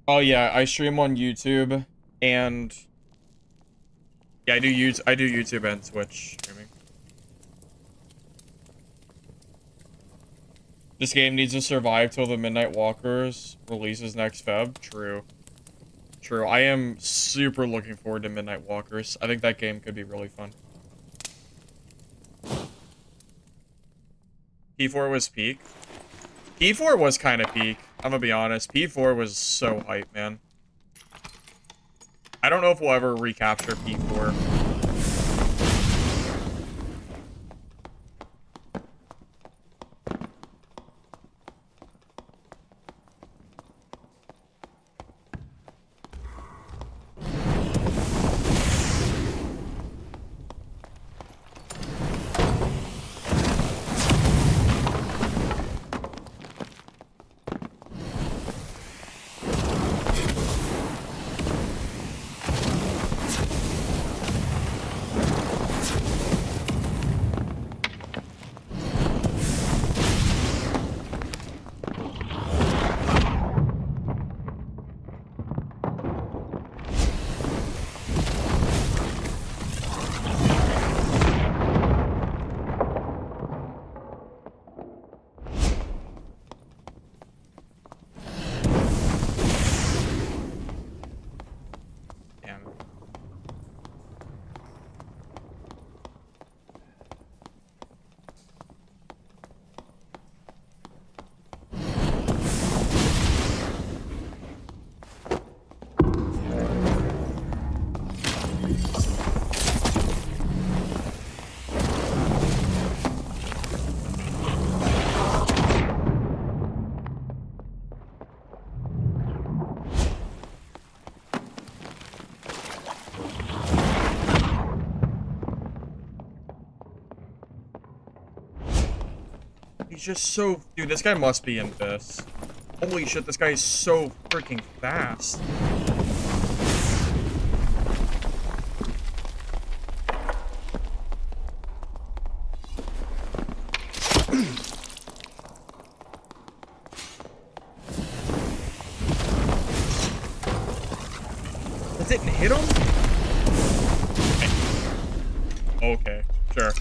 Oh yeah, I stream on YouTube and yeah, I do YouTube and Twitch streaming. This game needs to survive till the Midnight Walkers releases next Feb. True. True. I am super looking forward to Midnight Walkers. I think that game could be really fun. P4 was peak. P4 was kind of peak. I'm gonna be honest. P4 was so hype, man. I don't know if we'll ever recapture P4. He's just so... Dude, this guy must be in BIS. Holy shit, this guy is so freaking fast. That didn't hit him? Okay, sure.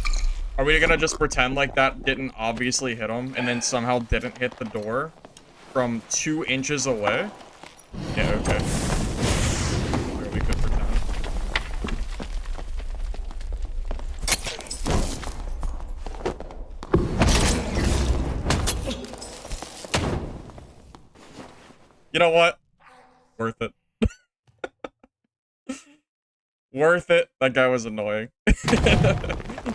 Are we gonna just pretend like that didn't obviously hit him and then somehow didn't hit the door from 2 inches away? Yeah, okay. Sure, we could pretend. You know what? Worth it. Worth it. That guy was annoying.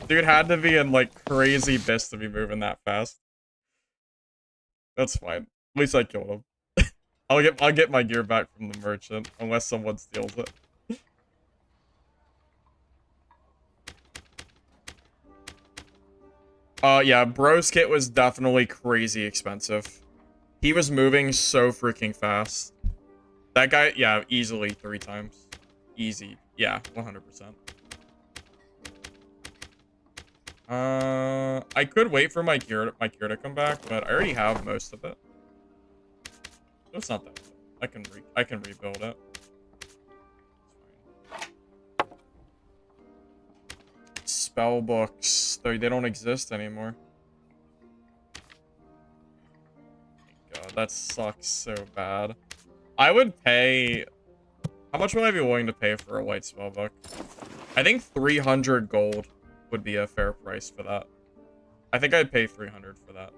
Dude had to be in like crazy BIS to be moving that fast. That's fine. At least I killed him. I'll get my gear back from the merchant unless someone steals it. Yeah, Bro's kit was definitely crazy expensive. He was moving so freaking fast. That guy, yeah, easily 3 times. Easy. Yeah, 100%. I could wait for my cure to come back, but I already have most of it. So it's not that bad. I can rebuild it. Spell books, they don't exist anymore. God, that sucks so bad. I would pay. How much would I be willing to pay for a white spellbook? I think 300 gold would be a fair price for that. I think I'd pay 300 for that.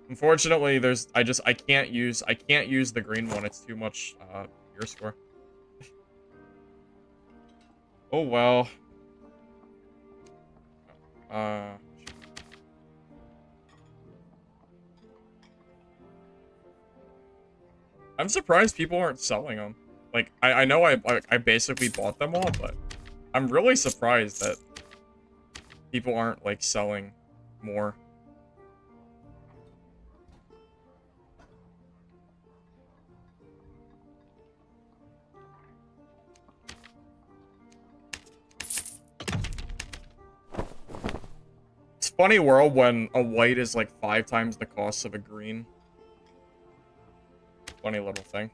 Unfortunately, I can't use the green one. It's too much gear score. Oh well. Uh I'm surprised people aren't selling them. Like I know I basically bought them all, but I'm really surprised that people aren't like selling more. It's a funny world when a white is like 5 times the cost of a green. Funny little thing.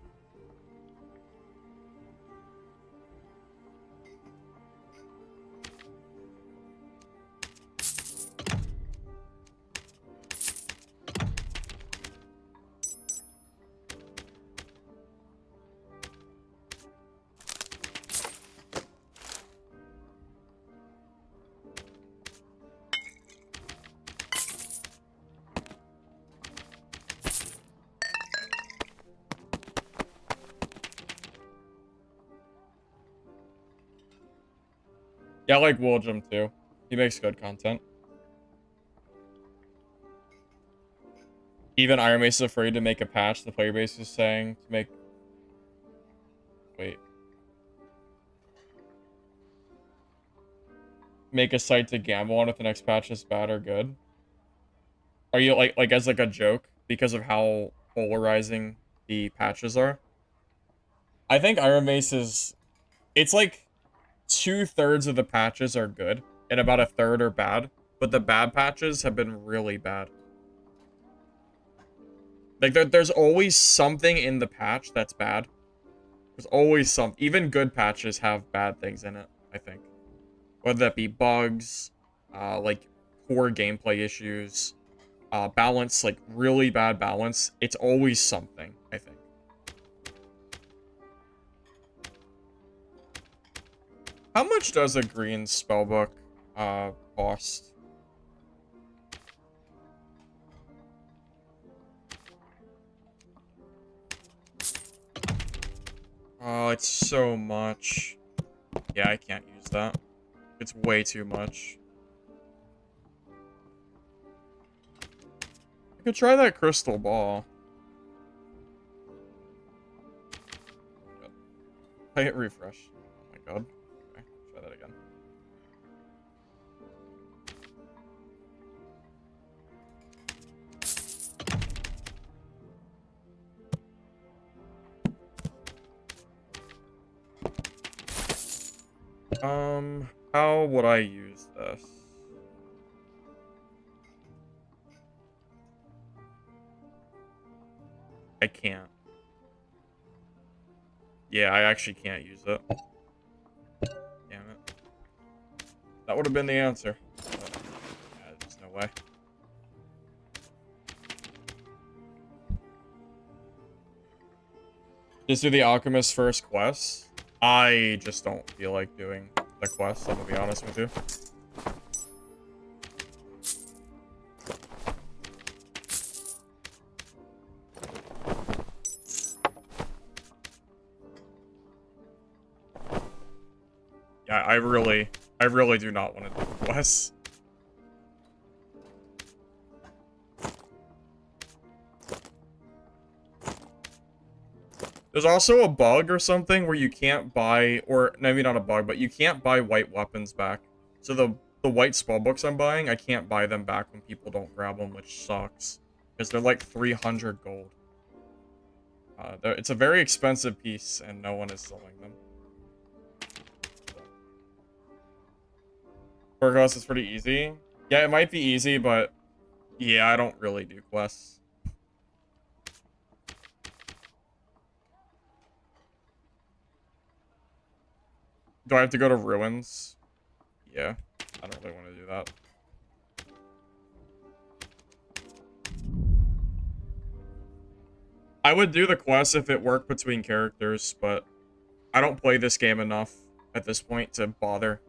Yeah, I like Willjum too. He makes good content. Even Iron Mace is afraid to make a patch. The player base is saying to make. Wait. Make a site to gamble on if the next patch is bad or good. Are you like as like a joke because of how polarizing the patches are? I think Iron Mace is. It's like 2/3 of the patches are good and about a third are bad, but the bad patches have been really bad. Like there's always something in the patch that's bad. There's always some. Even good patches have bad things in it, I think. Whether that be bugs, like poor gameplay issues, balance, like really bad balance. It's always something, I think. How much does a green spellbook cost? Oh, it's so much. Yeah, I can't use that. It's way too much. I could try that crystal ball. I hit refresh. Oh my god. Okay, try that again. How would I use this? I can't. Yeah, I actually can't use it. Damn it. That would have been the answer. But, yeah, there's no way. Just do the Alchemist first quest. I just don't feel like doing the quest, I'm gonna be honest with you. Yeah, I really do not want to do the quest. There's also a bug or something where you can't buy, or maybe not a bug, but you can't buy white weapons back. So the white spellbooks I'm buying, I can't buy them back when people don't grab them, which sucks. Because they're like 300 gold. It's a very expensive piece, and no one is selling them. Core quest is pretty easy. Yeah, it might be easy, but yeah, I don't really do quests. Do I have to go to ruins? Yeah, I don't really want to do that. I would do the quest if it worked between characters, but I don't play this game enough at this point to bother.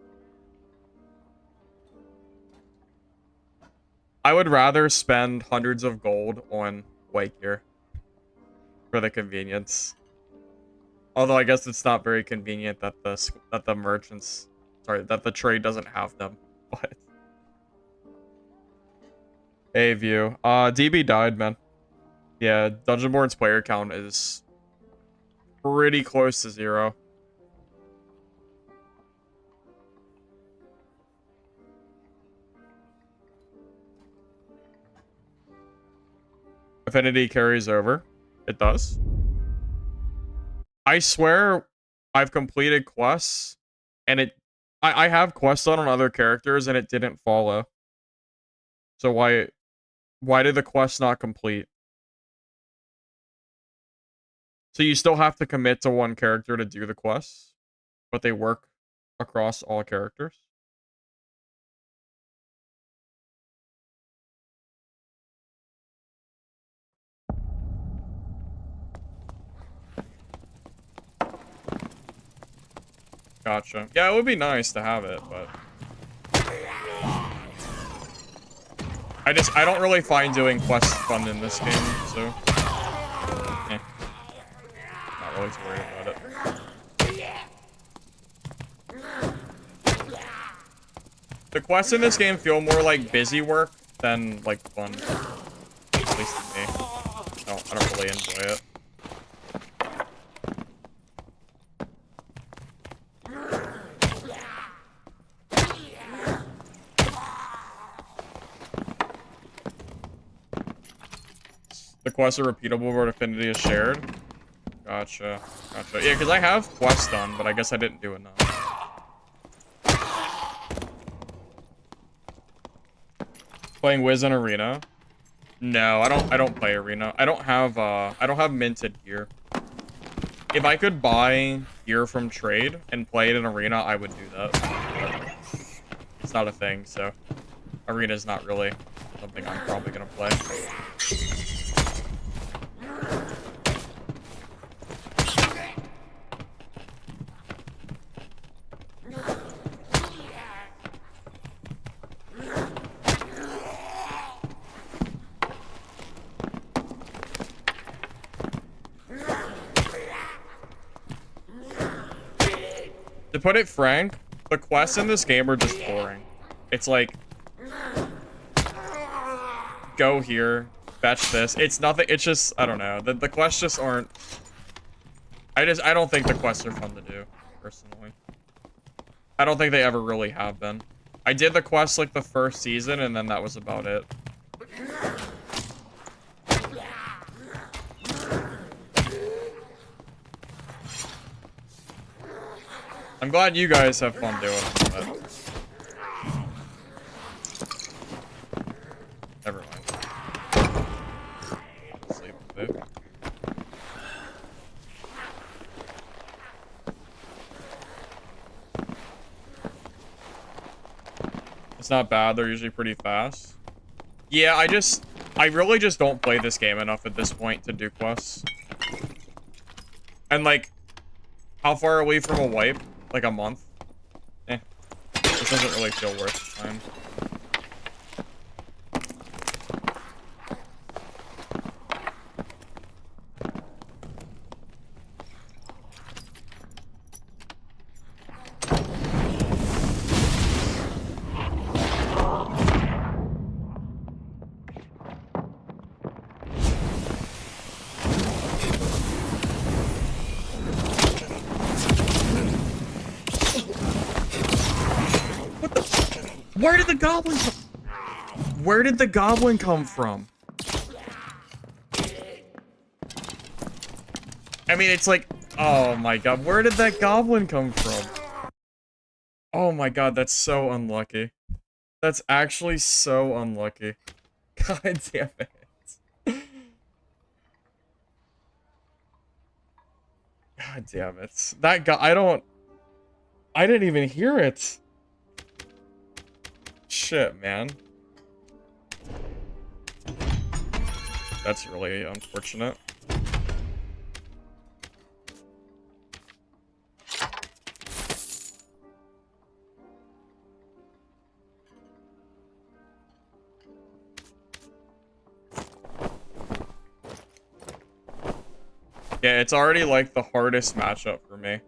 I would rather spend hundreds of gold on white gear for the convenience. Although I guess it's not very convenient that the merchants, sorry, that the trade doesn't have them. But hey, view. DB died, man. Yeah, Dungeonborn's player count is pretty close to 0. Affinity carries over. It does. I swear I've completed quests and I have quests on other characters and it didn't follow. So why did the quest not complete? So you still have to commit to one character to do the quests, but they work across all characters. Gotcha. Yeah, it would be nice to have it, but I don't really find doing quests fun in this game, so not really too worried about it. The quests in this game feel more like busy work than like fun. At least to me. I don't really enjoy it. The quests are repeatable where affinity is shared. Gotcha. Gotcha. Yeah, because I have quests done, but I guess I didn't do enough. Playing Wiz in Arena? No, I don't play Arena. I don't have minted gear. If I could buy gear from trade and play it in Arena, I would do that. But it's not a thing, so Arena is not really something I'm probably gonna play. To put it frank, the quests in this game are just boring. It's like, go here, fetch this. It's nothing, it's just, I don't know. The quests just aren't, I don't think the quests are fun to do, personally. I don't think they ever really have been. I did the quests like the first season, and then that was about it. I'm glad you guys have fun doing it, but never mind. Sleep a bit. It's not bad, they're usually pretty fast. Yeah, I really just don't play this game enough at this point to do quests. And like, how far are we from a wipe? Like a month? Eh. This doesn't really feel worth the time. Where did the goblin come? Where did the goblin come from? I mean, it's like, oh my god, where did that goblin come from? Oh my god, that's so unlucky. That's actually so unlucky. God damn it. God damn it. That guy, I didn't even hear it. Shit, man. That's really unfortunate. Yeah, it's already like the hardest matchup for me.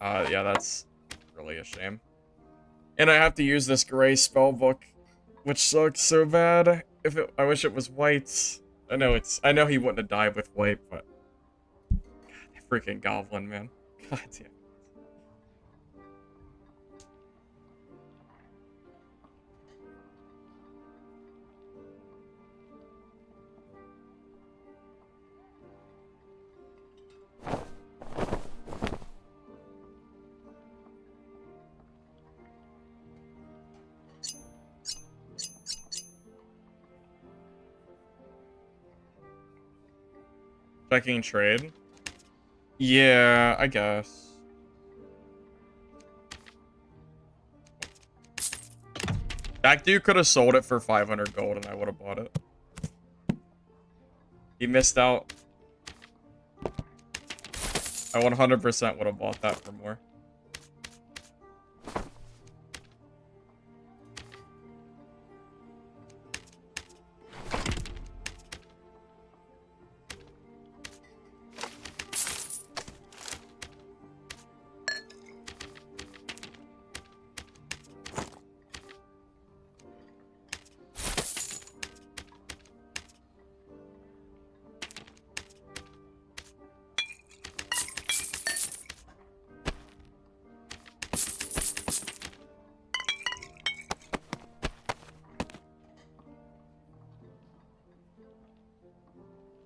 Yeah, that's really a shame. And I have to use this gray spell book, which sucks so bad. I wish it was white. I know he wouldn't have died with white, but God, freaking goblin, man. God damn. Checking trade? Yeah, I guess. That dude could have sold it for 500 gold and I would have bought it. He missed out. I 100% would have bought that for more.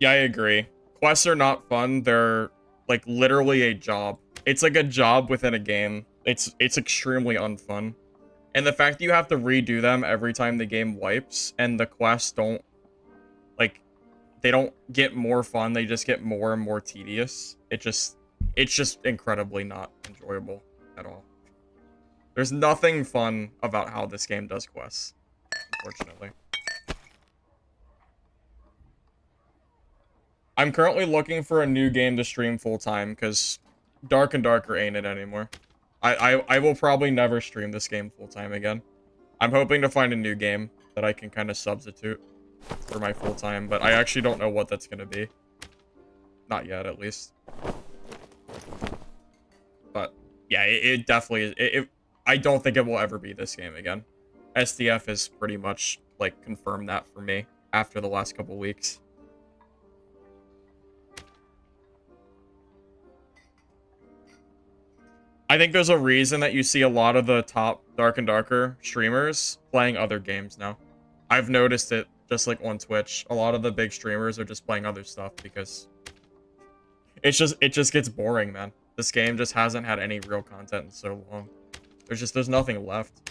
Yeah, I agree. Quests are not fun. They're like literally a job. It's like a job within a game. It's extremely unfun. And the fact that you have to redo them every time the game wipes and the quests don't like they don't get more fun, they just get more and more tedious. It's just incredibly not enjoyable at all. There's nothing fun about how this game does quests, unfortunately. I'm currently looking for a new game to stream full-time, because Dark and Darker ain't it anymore. I will probably never stream this game full-time again. I'm hoping to find a new game that I can kind of substitute for my full-time, but I actually don't know what that's going to be. Not yet, at least. But, yeah, it definitely is. I don't think it will ever be this game again. SDF has pretty much, like, confirmed that for me after the last couple weeks. I think there's a reason that you see a lot of the top Dark and Darker streamers playing other games now. I've noticed it just like on Twitch. A lot of the big streamers are just playing other stuff because it just gets boring, man. This game just hasn't had any real content in so long. There's nothing left.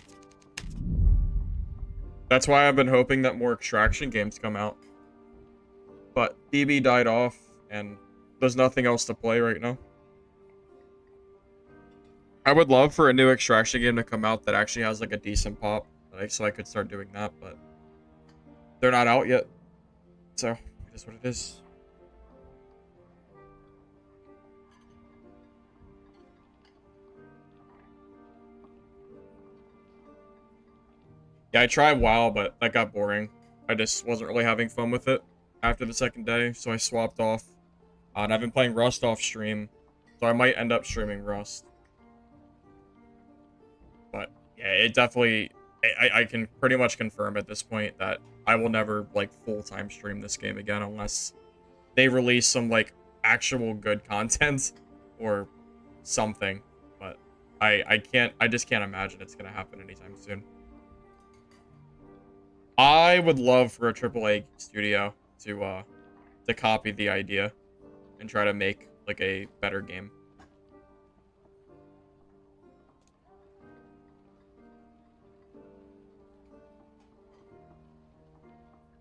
That's why I've been hoping that more extraction games come out. But DB died off and there's nothing else to play right now. I would love for a new extraction game to come out that actually has like a decent pop, so I could start doing that, but they're not out yet. So, it is what it is. Yeah, I tried WoW, but that got boring. I just wasn't really having fun with it after the second day, so I swapped off. And I've been playing Rust off stream, so I might end up streaming Rust. But yeah, it definitely, I can pretty much confirm at this point that I will never like full-time stream this game again unless they release some like actual good content or something. But I just can't imagine it's gonna happen anytime soon. I would love for a AAA studio to copy the idea and try to make like a better game.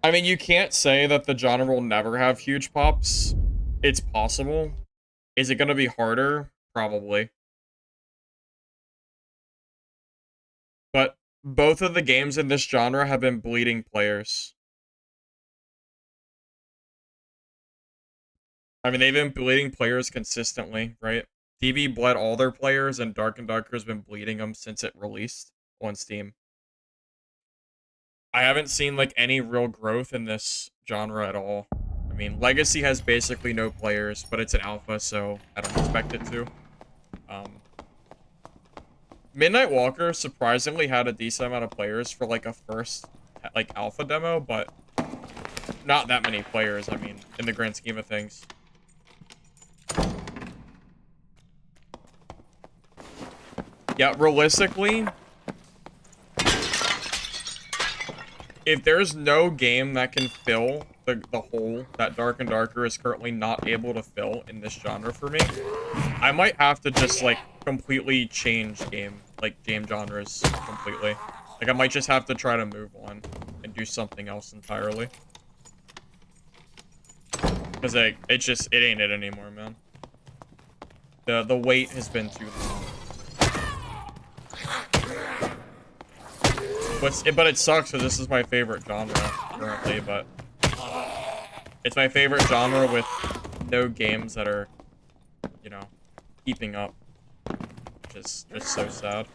I mean, you can't say that the genre will never have huge pops. It's possible. Is it going to be harder? Probably. But both of the games in this genre have been bleeding players. I mean, they've been bleeding players consistently, right? DB bled all their players, and Dark and Darker has been bleeding them since it released on Steam. I haven't seen, like, any real growth in this genre at all. I mean, Legacy has basically no players, but it's an alpha, so I don't expect it to. Midnight Walker surprisingly had a decent amount of players for, like, a first, like, alpha demo, but not that many players, I mean, in the grand scheme of things. Yeah, realistically, if there's no game that can fill the hole that Dark and Darker is currently not able to fill in this genre for me, I might have to just, like, completely change game genres completely. Like, I might just have to try to move on and do something else entirely. Because, like, it ain't it anymore, man. The wait has been too long. But it sucks because this is my favorite genre currently, but it's my favorite genre with no games that are, you know, keeping up. Which is just so sad.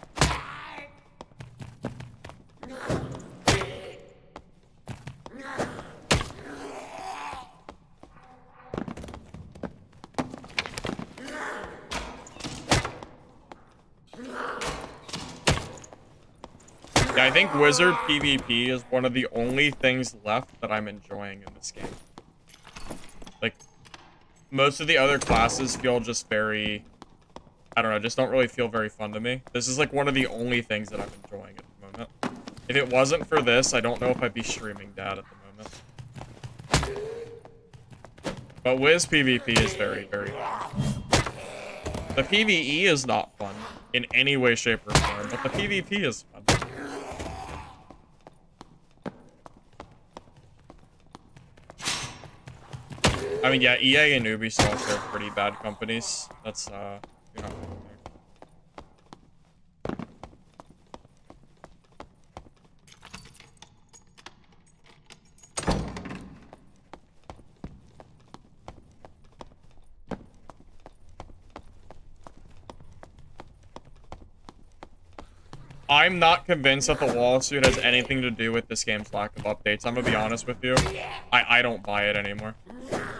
Yeah, I think Wizard PvP is one of the only things left that I'm enjoying in this game. Like, most of the other classes feel just very, I don't know, just don't really feel very fun to me. This is like one of the only things that I'm enjoying at the moment. If it wasn't for this, I don't know if I'd be streaming Dad at the moment. But Wiz PvP is very, very fun. The PvE is not fun in any way, shape, or form, but the PvP is fun. I mean, yeah, EA and Ubisoft are pretty bad companies. That's, you know. I'm not convinced that the lawsuit has anything to do with this game's lack of updates. I'm gonna be honest with you. I don't buy it anymore.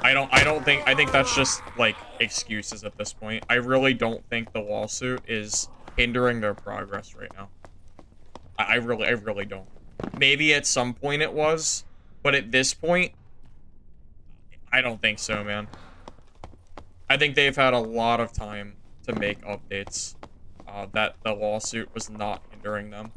I think that's just, like, excuses at this point. I really don't think the lawsuit is hindering their progress right now. I really don't. Maybe at some point it was, but at this point, I don't think so, man. I think they've had a lot of time to make updates, that the lawsuit was not hindering them.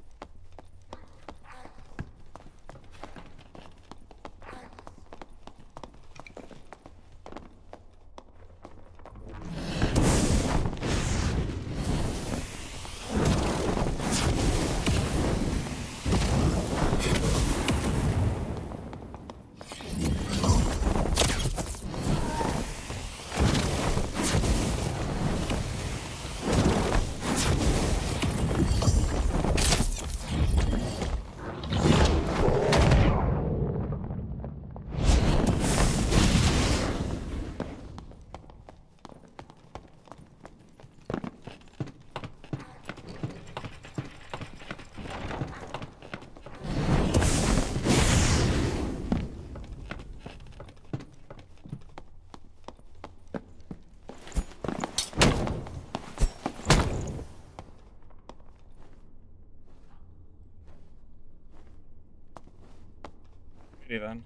Then.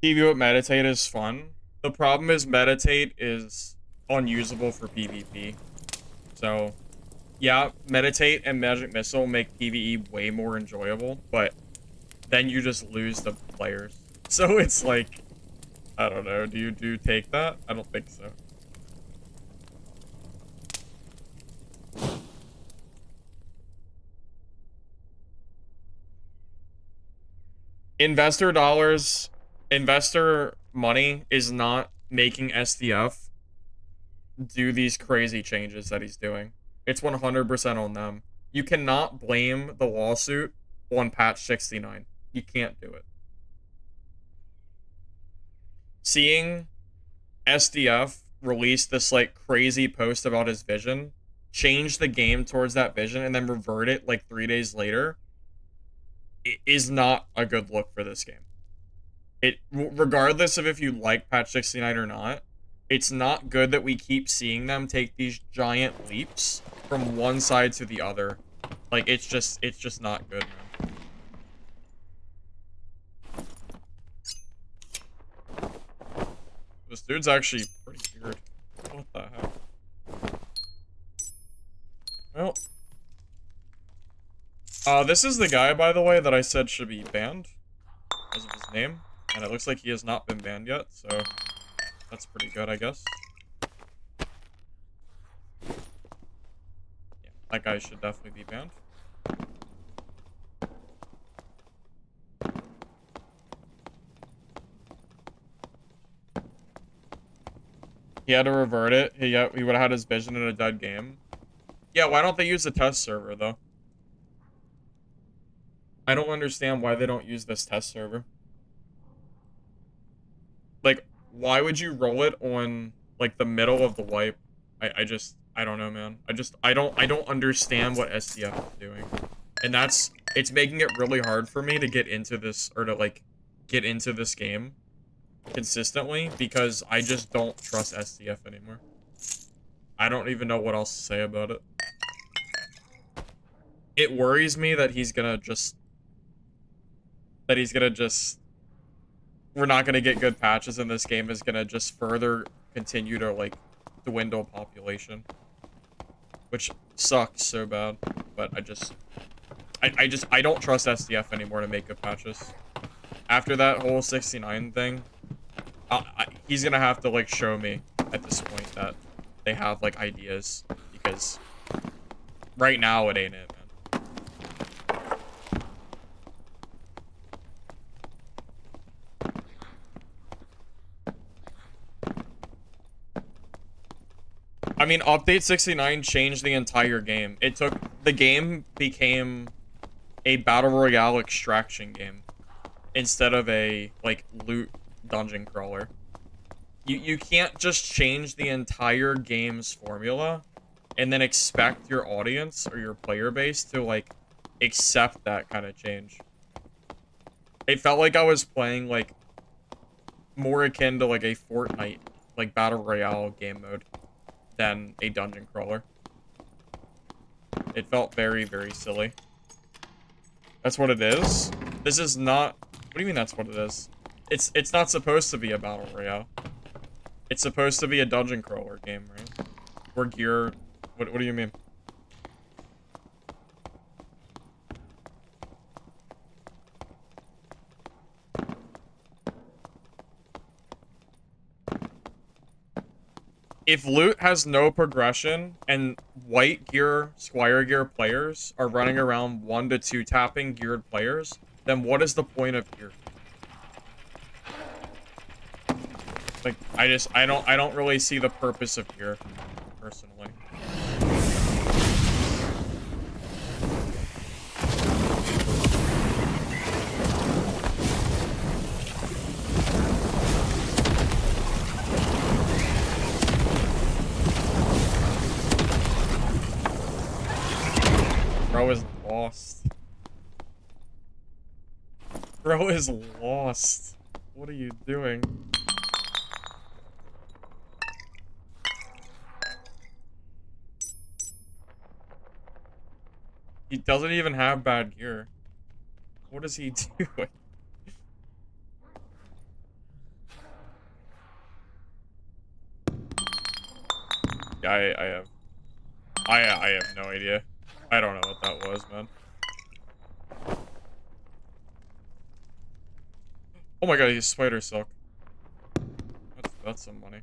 TV with Meditate is fun. The problem is meditate is unusable for PvP. So, yeah, meditate and magic missile make PvE way more enjoyable, but then you just lose the players. So it's like, I don't know. Do you take that? I don't think so. Investor dollars, investor money is not making SDF do these crazy changes that he's doing. It's 100% on them. You cannot blame the lawsuit on patch 69. You can't do it. Seeing SDF release this like crazy post about his vision, change the game towards that vision, and then revert it like 3 days later, it is not a good look for this game. It, regardless of if you like patch 69 or not, it's not good that we keep seeing them take these giant leaps from one side to the other. Like, it's just not good, man. This dude's actually pretty weird. What the heck? Well, this is the guy, by the way, that I said should be banned because of his name, and it looks like he has not been banned yet, so that's pretty good, I guess. Yeah, that guy should definitely be banned. He had to revert it. He would have had his vision in a dead game. Yeah, why don't they use the test server, though? I don't understand why they don't use this test server. Like, why would you roll it on, like, the middle of the wipe? I don't know, man. I don't understand what SDF is doing. And it's making it really hard for me to get into this, or to, like, get into this game consistently, because I just don't trust SDF anymore. I don't even know what else to say about it. It worries me that he's gonna just... we're not gonna get good patches, and this game is gonna just further continue to, like, dwindle population. Which sucks so bad. But I don't trust SDF anymore to make good patches. After that whole 69 thing, he's gonna have to, like, show me at this point that they have, like, ideas. Because right now it ain't it, man. I mean, Update 69 changed the entire game. The game became a Battle Royale extraction game instead of a, like, loot dungeon crawler. You can't just change the entire game's formula and then expect your audience or your player base to, like, accept that kind of change. It felt like I was playing, like, more akin to, like, a Fortnite, like, Battle Royale game mode than a dungeon crawler. It felt very, very silly. That's what it is? This is not... What do you mean that's what it is? It's not supposed to be a Battle Royale. It's supposed to be a dungeon crawler game, right? Where gear... What do you mean? If loot has no progression and white gear, squire gear players are running around 1 to 2 tapping geared players, then what is the point of gear? Like, I don't really see the purpose of gear, personally. Bro is lost. Bro is lost. What are you doing? He doesn't even have bad gear. What is he doing? Yeah, I have no idea. I don't know what that was, man. Oh my god, he's spider silk. That's some money.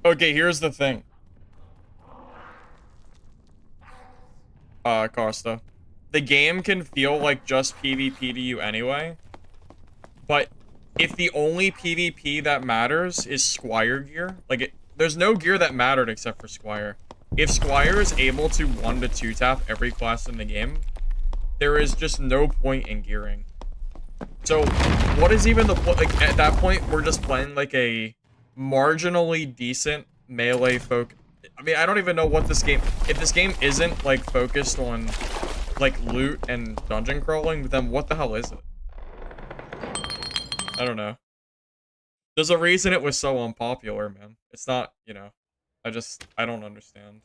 Okay, here's the thing. Costa. The game can feel like just PvP to you anyway. But if the only PvP that matters is Squire gear, like there's no gear that mattered except for Squire. If Squire is able to 1 to 2 tap every class in the game, there is just no point in gearing. So what is even the point? Like at that point, we're just playing like a marginally decent melee folk. I mean, I don't even know what this game. If this game isn't like focused on like loot and dungeon crawling, then what the hell is it? I don't know. There's a reason it was so unpopular, man. It's not, you know, I don't understand.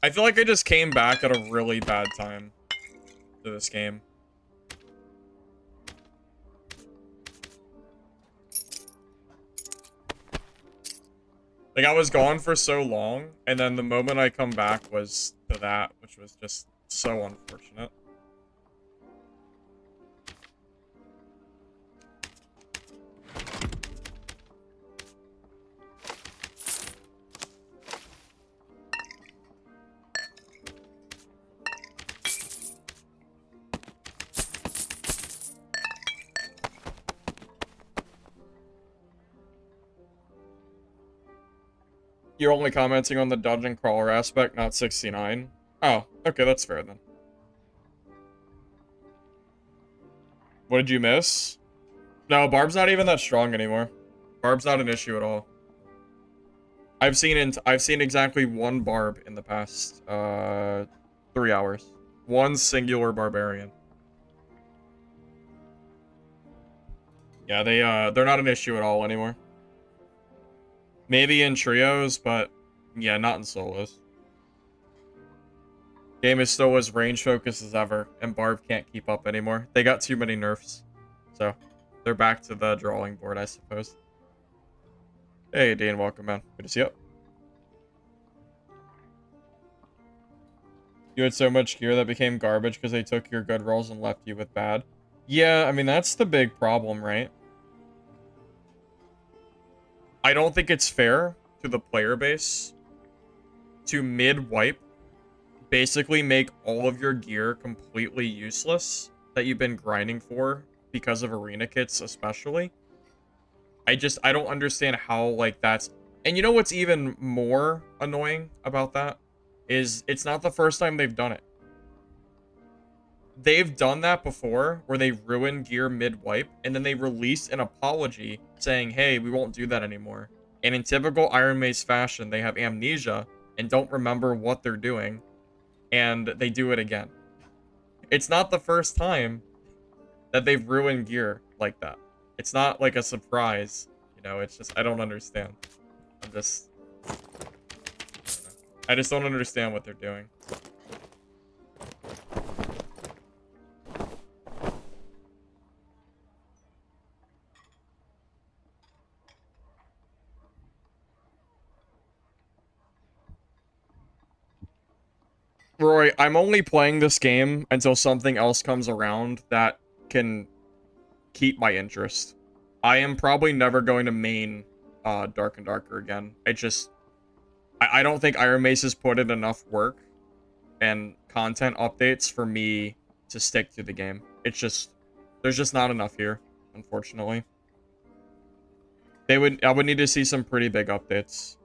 I feel like I just came back at a really bad time to this game. Like, I was gone for so long, and then the moment I come back was to that, which was just so unfortunate. You're only commenting on the dungeon crawler aspect, not 69. Oh, okay, that's fair then. What did you miss? No, Barb's not even that strong anymore. Barb's not an issue at all. I've seen exactly 1 Barb in the past 3 hours. 1 singular barbarian. Yeah, they're not an issue at all anymore. Maybe in trios, but yeah, not in solos. Game is still as range focused as ever, and Barb can't keep up anymore. They got too many nerfs. So, they're back to the drawing board, I suppose. Hey, Dean, welcome, man. Good to see you. You had so much gear that became garbage because they took your good rolls and left you with bad. Yeah, I mean, that's the big problem, right? I don't think it's fair to the player base to mid-wipe basically make all of your gear completely useless that you've been grinding for because of arena kits especially. I don't understand how, like, that's... And you know what's even more annoying about that? Is it's not the first time they've done it. They've done that before, where they ruin gear mid-wipe, and then they release an apology saying, hey, we won't do that anymore. And in typical Iron Mace fashion, they have amnesia and don't remember what they're doing, and they do it again. It's not the first time that they've ruined gear like that. It's not like a surprise, you know, it's just, I don't understand. I just don't understand what they're doing. Roy, I'm only playing this game until something else comes around that can keep my interest. I am probably never going to main Dark and Darker again. I don't think Iron Mace has put in enough work and content updates for me to stick to the game. There's just not enough here, unfortunately. I would need to see some pretty big updates.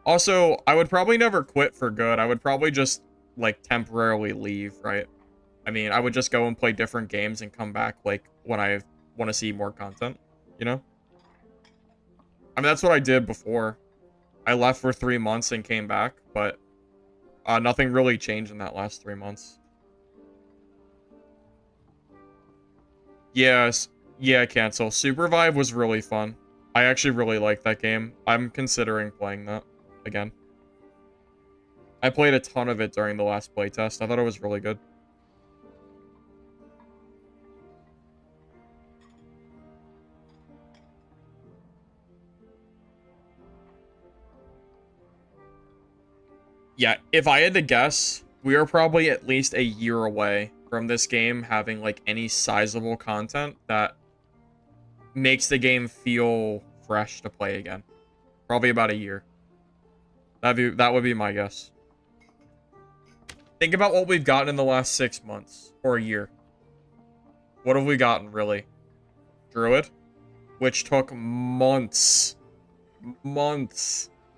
Also, I would probably never quit for good. I would probably just, like, temporarily leave, right? I mean, I would just go and play different games and come back, like, when I want to see more content, you know? I mean, that's what I did before. I left for 3 months and came back, but nothing really changed in that last 3 months. Yes. Yeah, cancel. Supervive was really fun. I actually really like that game. I'm considering playing that again. I played a ton of it during the last playtest. I thought it was really good. Yeah, if I had to guess, we are probably at least a year away from this game having like any sizable content that makes the game feel fresh to play again. Probably about a year. That would be my guess. Think about what we've gotten in the last 6 months or a year. What have we gotten really? Druid, which took months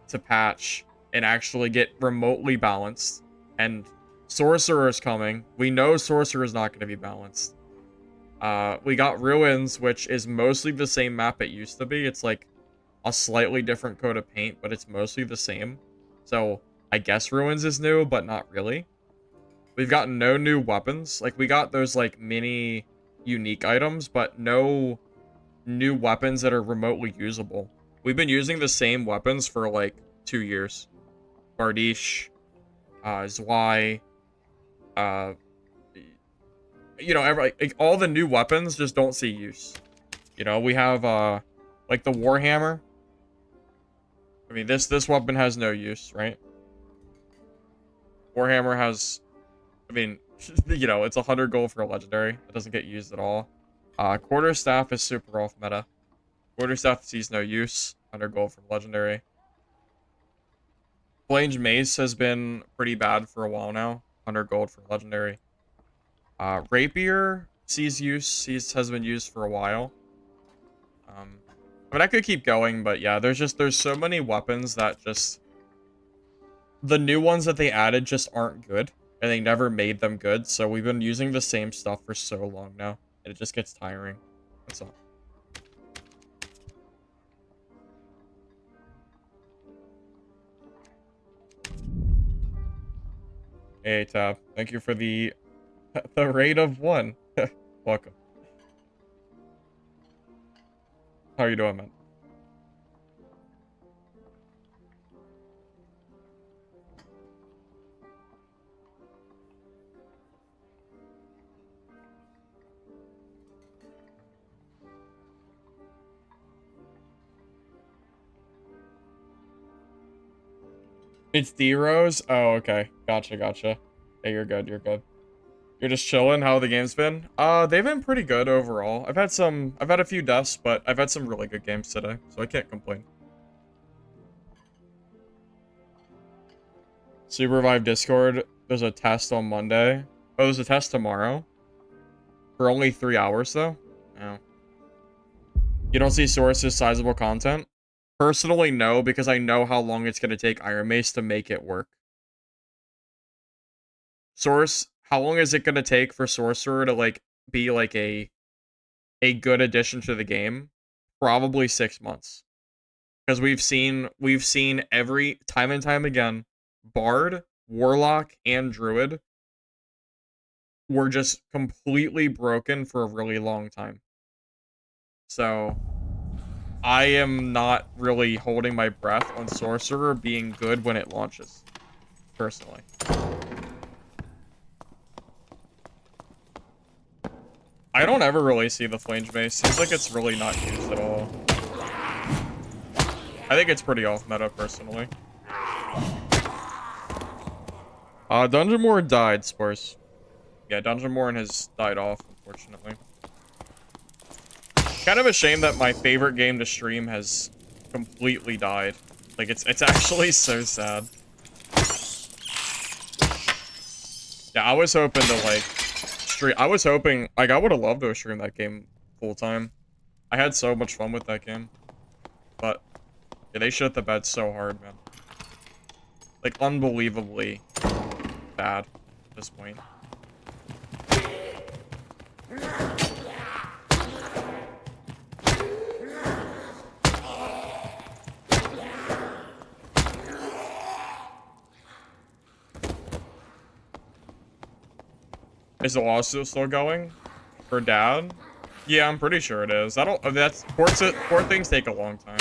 to patch and actually get remotely balanced. And Sorcerer is coming. We know Sorcerer is not going to be balanced. We got Ruins, which is mostly the same map it used to be. It's like a slightly different coat of paint, but it's mostly the same. So I guess Ruins is new, but not really. We've got no new weapons. Like, we got those, like, mini unique items, but no new weapons that are remotely usable. We've been using the same weapons for, like, 2 years. Bardiche, Zwei, you know, like, all the new weapons just don't see use. You know, we have, like, the Warhammer. I mean, this weapon has no use, right? Warhammer has, I mean, you know, it's 100 gold for a legendary. It doesn't get used at all. Quarterstaff is super off meta. Quarterstaff sees no use. 100 gold from legendary. Flange Mace has been pretty bad for a while now. 100 gold for legendary. Rapier sees use. Has been used for a while. I mean, I could keep going, but yeah, there's so many weapons that just... The new ones that they added just aren't good. And they never made them good, so we've been using the same stuff for so long now. And it just gets tiring. That's all. Hey, Tab. Thank you for the raid of 1. Welcome. How are you doing, man? It's D-Rose? Oh, okay. Gotcha. Hey, you're good, you're good. You're just chilling? How the game's been? They've been pretty good overall. I've had a few deaths, but I've had some really good games today, so I can't complain. Supervive Discord, there's a test on Monday. Oh, there's a test tomorrow. For only 3 hours, though? Oh. You don't see sources, sizable content? Personally, no, because I know how long it's going to take Iron Mace to make it work. Source, how long is it going to take for Sorcerer to, like, be, like, a good addition to the game? Probably 6 months. Because we've seen every time and time again, Bard, Warlock, and Druid were just completely broken for a really long time. So I am not really holding my breath on Sorcerer being good when it launches, personally. I don't ever really see the Flange Mace. Seems like it's really not used at all. I think it's pretty off meta, personally. Dungeonborn died, Spurs. Yeah, Dungeonborn has died off, unfortunately. Kind of a shame that my favorite game to stream has completely died. Like, it's actually so sad. Yeah, I was hoping to, like, stream... I was hoping... Like, I would have loved to stream that game full-time. I had so much fun with that game. But, yeah, they shit the bed so hard, man. Like, unbelievably bad at this point. Is the lawsuit still going? For Dad? Yeah, I'm pretty sure it is. I don't. That's port things take a long time.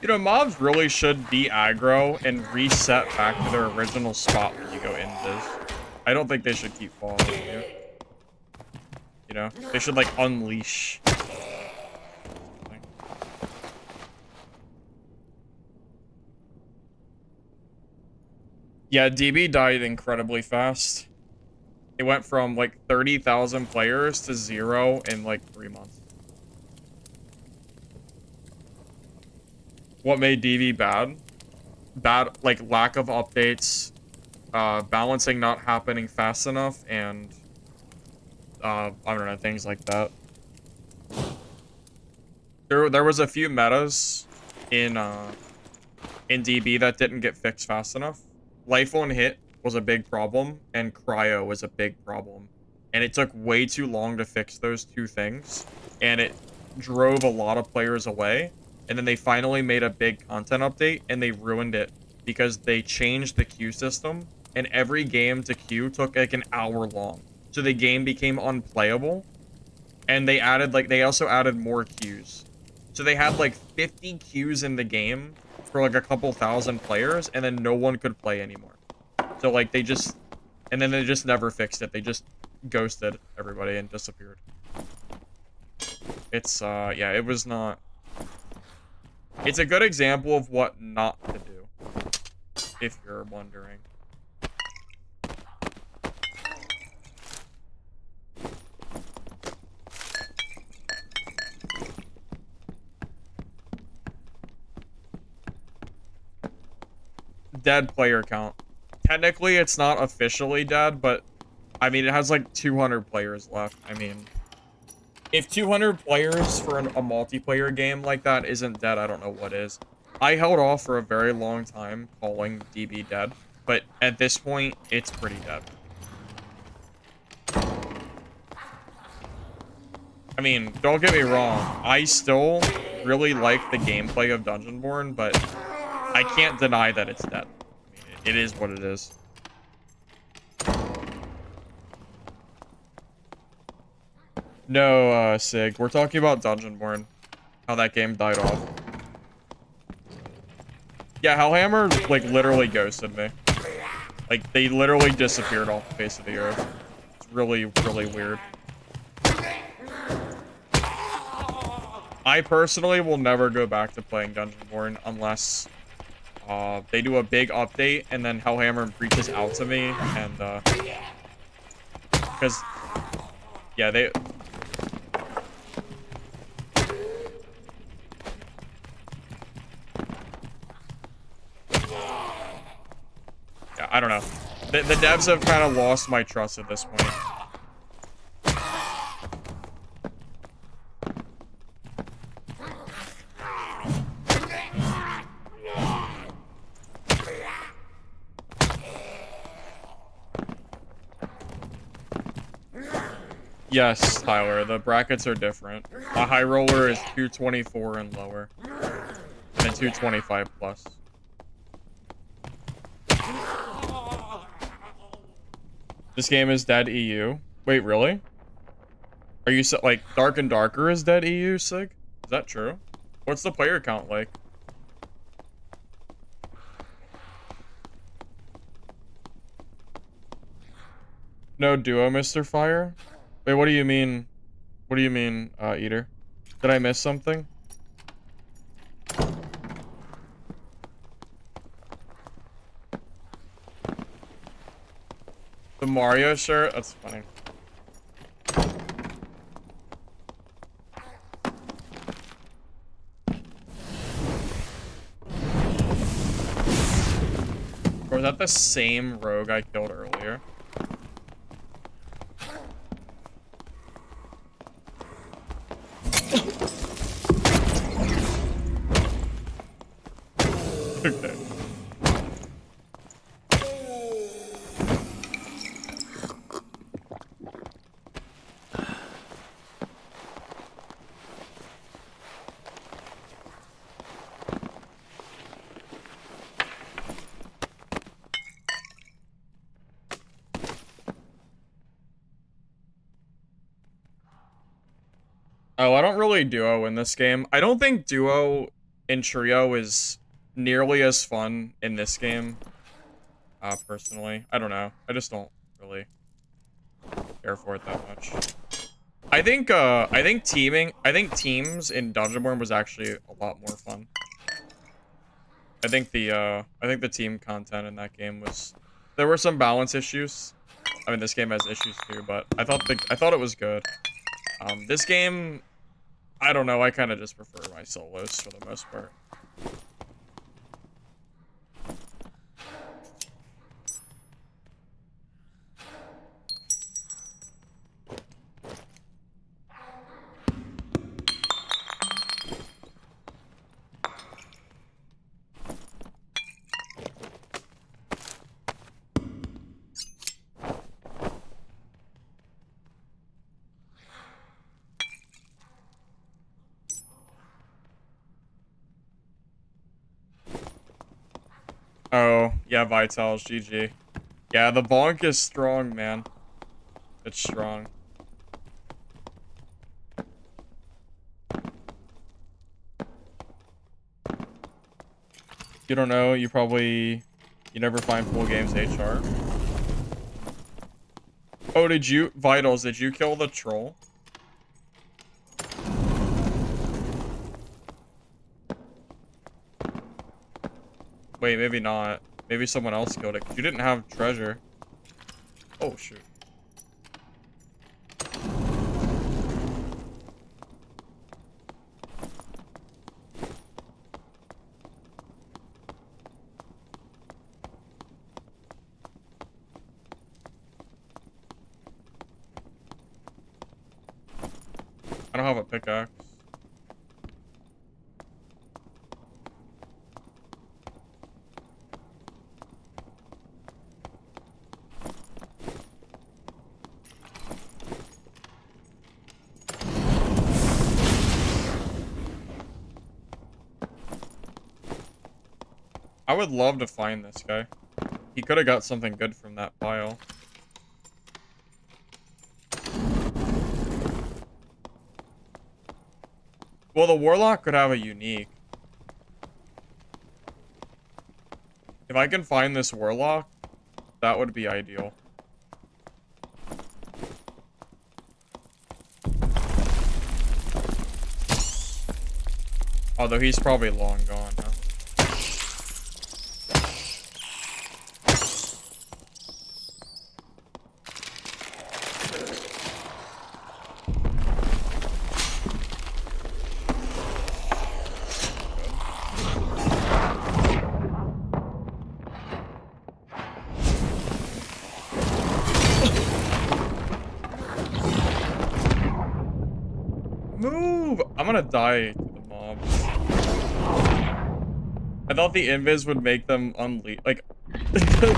You know, mobs really should be aggro and reset back to their original spot when you go in this. I don't think they should keep following you. You know? They should, like, unleash. Yeah, DB died incredibly fast. It went from, like, 30,000 players to 0 in, like, 3 months. What made DB bad? Bad, like, lack of updates, balancing not happening fast enough, and, I don't know, things like that. There was a few metas in DB that didn't get fixed fast enough. Life on hit was a big problem, and cryo was a big problem. And it took way too long to fix those two things, and it drove a lot of players away. And then they finally made a big content update, and they ruined it because they changed the queue system, and every game to queue took like an hour long. So the game became unplayable, and they also added more queues. So they had like 50 queues in the game for like a couple thousand players, and then no one could play anymore. So like and then they just never fixed it. They just ghosted everybody and disappeared. It's yeah, it was not. It's a good example of what not to do, if you're wondering. Dead player count. Technically, it's not officially dead, but I mean, it has like 200 players left. I mean, if 200 players for a multiplayer game like that isn't dead, I don't know what is. I held off for a very long time calling DB dead, but at this point, it's pretty dead. I mean, don't get me wrong, I still really like the gameplay of Dungeonborn, but I can't deny that it's dead. I mean, it is what it is. No, Sig, we're talking about Dungeonborn. How that game died off. Yeah, Hellhammer, like, literally ghosted me. Like, they literally disappeared off the face of the earth. It's really, really weird. I personally will never go back to playing Dungeonborn unless they do a big update and then Hellhammer reaches out to me and because yeah, I don't know. The devs have kind of lost my trust at this point. Yes, Tyler, the brackets are different. A high roller is 224 and lower, and 225 plus. This game is dead EU. Wait, really? Are you like Dark and Darker is dead EU, Sig? Is that true? What's the player count like? No duo, Mr. Fire? Wait, what do you mean? What do you mean, Eater? Did I miss something? The Mario shirt? That's funny. Or is that the same rogue I killed earlier? Okay. Oh, I don't really duo in this game. I don't think duo in trio is nearly as fun in this game. Personally. I don't know. I just don't really care for it that much. I think teams in Dungeonborn was actually a lot more fun. I think the team content in that game was, there were some balance issues. I mean, this game has issues too, but I thought it was good. This game, I don't know, I kind of just prefer my solos for the most part. Oh, yeah, Vitals, GG. Yeah, the bonk is strong, man. It's strong. You don't know, you never find full games HR. Oh, Vitals, did you kill the troll? Wait, maybe not. Maybe someone else killed it, 'cause you didn't have treasure. Oh, shoot. I don't have a pickaxe. I would love to find this guy. He could have got something good from that pile. Well, the Warlock could have a unique. If I can find this Warlock, that would be ideal. Although he's probably long gone, huh? Move! I'm gonna die to the mobs. I thought the invis would make them unleash. Like,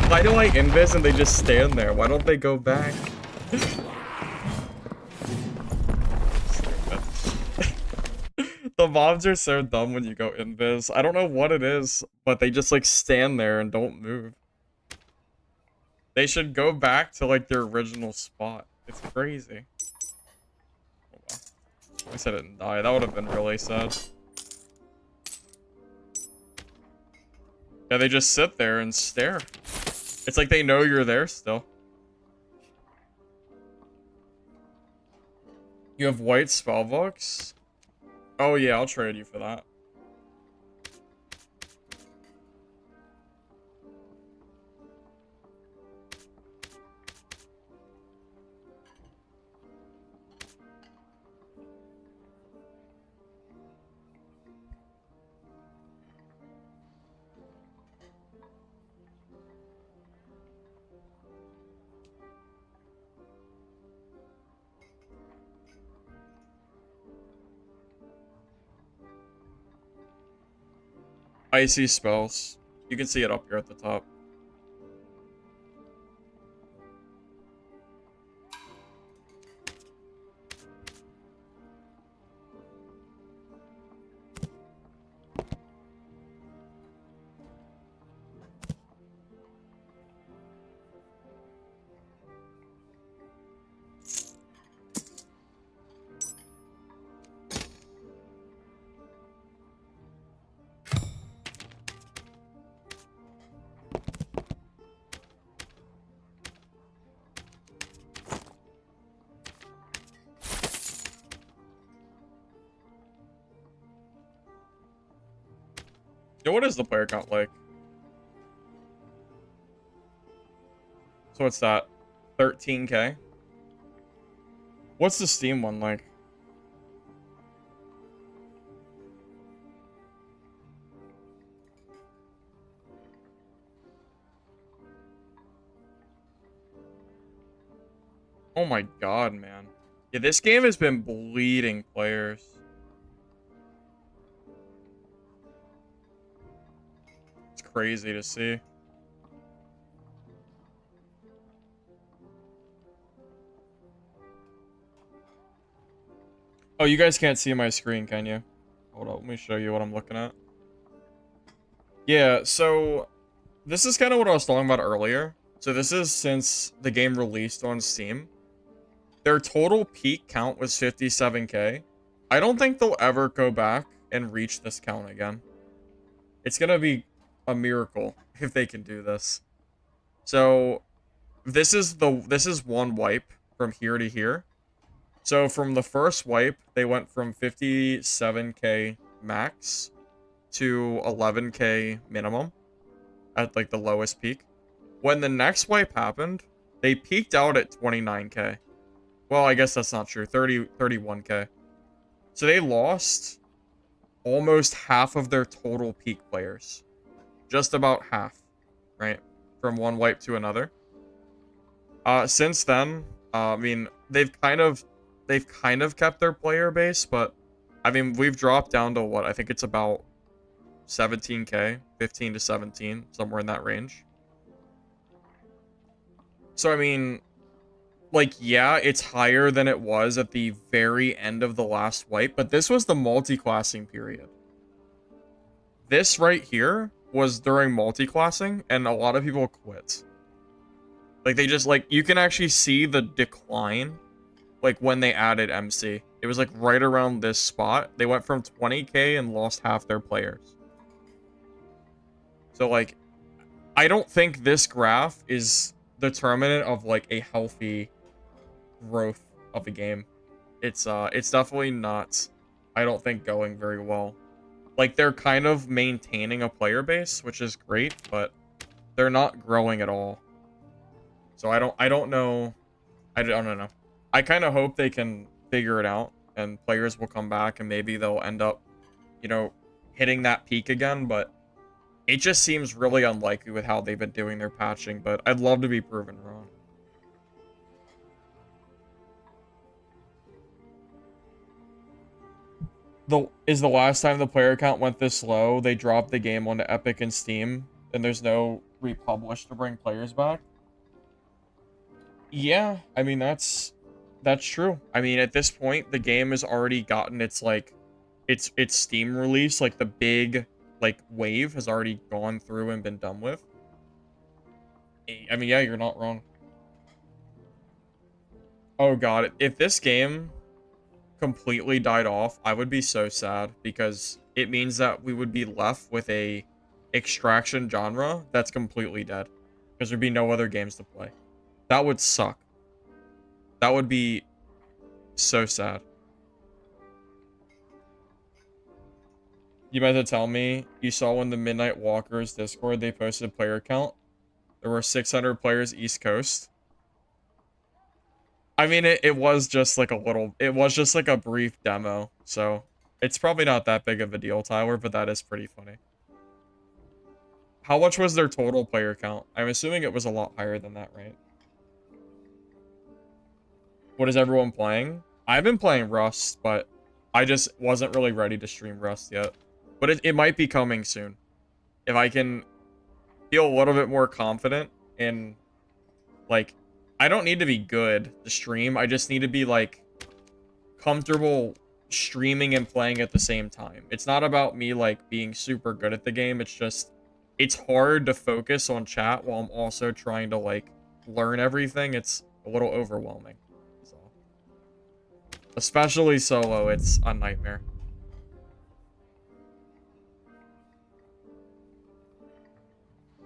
why do I invis and they just stand there? Why don't they go back? The mobs are so dumb when you go invis. I don't know what it is, but they just like stand there and don't move. They should go back to like their original spot. It's crazy. Oh, well. At least I didn't die. That would have been really sad. Yeah, they just sit there and stare. It's like they know you're there still. You have white spellbooks? Oh yeah, I'll trade you for that. Icy spells. You can see it up here at the top. Yo, what is the player count like? So what's that? 13K? What's the Steam one like? Oh my god, man. Yeah, this game has been bleeding players. It's crazy to see. Oh, you guys can't see my screen, can you? Hold up, let me show you what I'm looking at. Yeah, so this is kind of what I was talking about earlier. So this is since the game released on Steam. Their total peak count was 57K. I don't think they'll ever go back and reach this count again. It's gonna be a miracle if they can do this. So this is one wipe from here to here. So from the first wipe, they went from 57K max to 11K minimum at like the lowest peak. When the next wipe happened, they peaked out at 29K. Well, I guess that's not true. 31K. So they lost almost half of their total peak players. Just about half, right? From one wipe to another. Since then, I mean, they've kind of kept their player base, but I mean, we've dropped down to what? I think it's about 17K, 15 to 17, somewhere in that range. So, I mean, like, yeah, it's higher than it was at the very end of the last wipe, but this was the multi-classing period. This right here was during multi-classing, and a lot of people quit. Like, they just, like, you can actually see the decline, like, when they added MC. It was, like, right around this spot. They went from 20K and lost half their players. So, like, I don't think this graph is determinant of, like, a healthy growth of the game. It's definitely not, I don't think, going very well. Like, they're kind of maintaining a player base, which is great, but they're not growing at all. So I don't know. I don't know. I kind of hope they can figure it out and players will come back and maybe they'll end up, you know, hitting that peak again, but it just seems really unlikely with how they've been doing their patching, but I'd love to be proven wrong. Is the last time the player count went this low, they dropped the game onto Epic and Steam, and there's no republish to bring players back? Yeah, I mean, that's true. I mean, at this point, the game has already gotten its, like, its Steam release, like, the big, like, wave has already gone through and been done with. I mean, yeah, you're not wrong. Oh god, if this game completely died off, I would be so sad, because it means that we would be left with a extraction genre that's completely dead, because there'd be no other games to play. That would suck. That would be so sad. You meant to tell me you saw when the Midnight Walkers Discord, they posted player count. There were 600 players East Coast. I mean, it was just like it was just like a brief demo. So it's probably not that big of a deal, Tyler, but that is pretty funny. How much was their total player count? I'm assuming it was a lot higher than that, right? What is everyone playing? I've been playing Rust, but I just wasn't really ready to stream Rust yet. But it might be coming soon. If I can feel a little bit more confident in, like, I don't need to be good to stream. I just need to be, like, comfortable streaming and playing at the same time. It's not about me, like, being super good at the game. It's just, it's hard to focus on chat while I'm also trying to, like, learn everything. It's a little overwhelming. So, especially solo, it's a nightmare.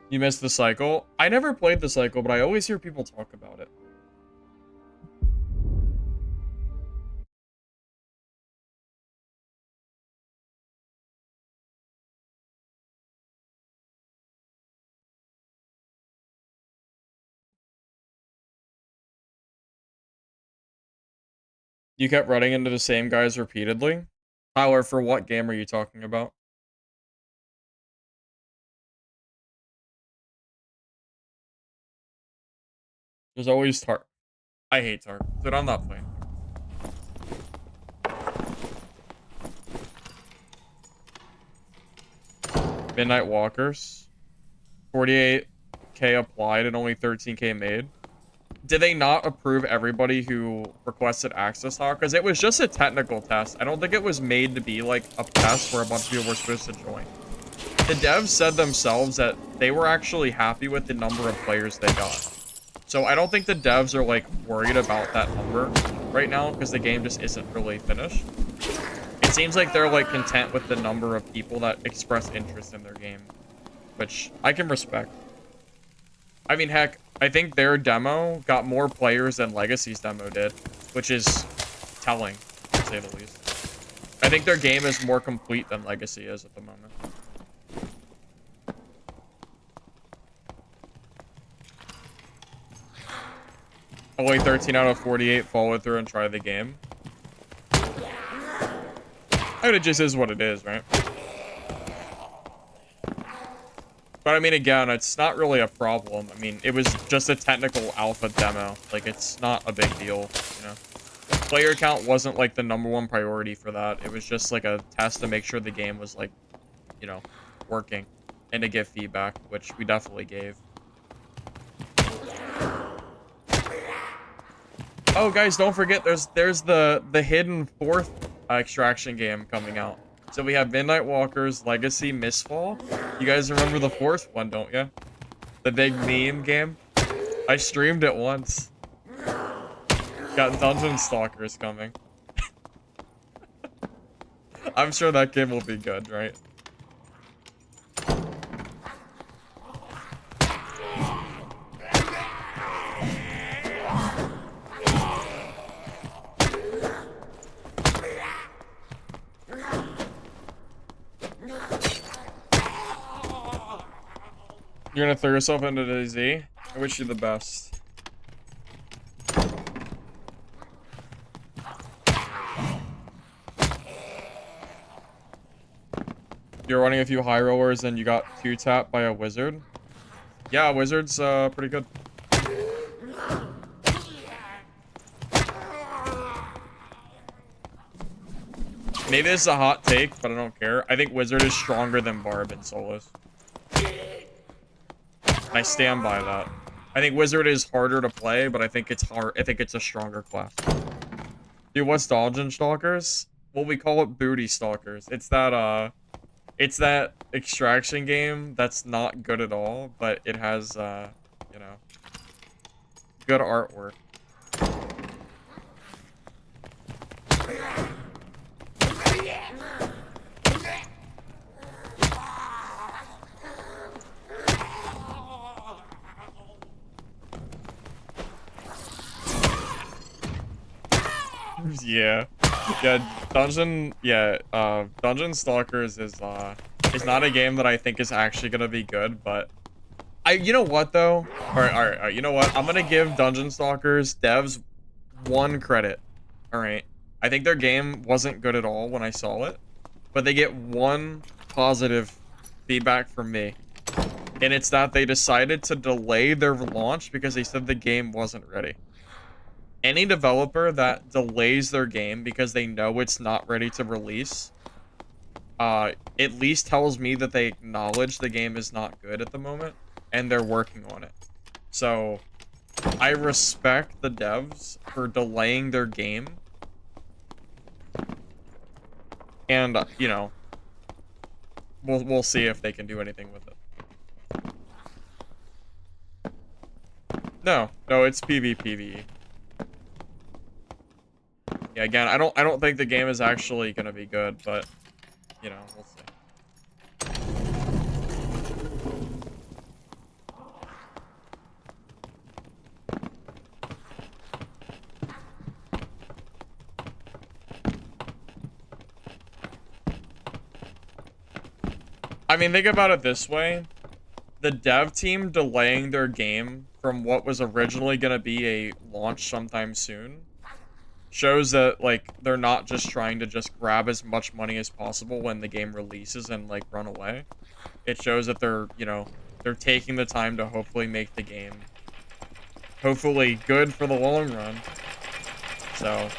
You missed the cycle? I never played the cycle, but I always hear people talk about it. You kept running into the same guys repeatedly? Tyler, for what game are you talking about? There's always Tar. I hate Tar. Dude, I'm not playing. Midnight Walkers. 48k applied and only 13k made. Did they not approve everybody who requested access talk? Because it was just a technical test. I don't think it was made to be like a test where a bunch of people were supposed to join. The devs said themselves that they were actually happy with the number of players they got. So I don't think the devs are like worried about that number right now because the game just isn't really finished. It seems like they're like content with the number of people that express interest in their game, which I can respect. I mean, heck, I think their demo got more players than Legacy's demo did, which is telling, to say the least. I think their game is more complete than Legacy is at the moment. Only 13 out of 48 followed through and tried the game. I mean, it just is what it is, right? But I mean, again, it's not really a problem. I mean, it was just a technical alpha demo. Like, it's not a big deal, you know? Player count wasn't, like, the #1 priority for that. It was just, like, a test to make sure the game was, like, you know, working. And to give feedback, which we definitely gave. Oh, guys, don't forget, there's the hidden 4th extraction game coming out. So we have Midnight Walkers, Legacy, Mistfall. You guys remember the 4th one, don't you? The big meme game. I streamed it once. Got Dungeon Stalkers coming. I'm sure that game will be good, right? You're gonna throw yourself into DayZ? I wish you the best. You're running a few high rollers and you got 2-tapped by a wizard? Yeah, wizard's pretty good. Maybe this is a hot take, but I don't care. I think wizard is stronger than barb in solos. I stand by that. I think wizard is harder to play, but I think it's hard. I think it's a stronger class. Dude, what's Dungeon Stalkers? Well, we call it booty stalkers. It's that extraction game that's not good at all, but it has you know, good artwork. Yeah. Dungeon Stalkers is not a game that I think is actually gonna be good, but you know what though? All right, you know what? I'm gonna give Dungeon Stalkers devs one credit. All right, I think their game wasn't good at all when I saw it, but they get one positive feedback from me, and it's that they decided to delay their launch because they said the game wasn't ready. Any developer that delays their game because they know it's not ready to release, at least tells me that they acknowledge the game is not good at the moment and they're working on it. So I respect the devs for delaying their game, and you know, we'll see if they can do anything with it. No, it's PvPvE. Yeah, again, I don't think the game is actually gonna be good, but you know, we'll see. I mean, think about it this way. The dev team delaying their game from what was originally going to be a launch sometime soon shows that, like, they're not just trying to just grab as much money as possible when the game releases and, like, run away. It shows that they're, you know, they're taking the time to hopefully make the game hopefully good for the long run. So,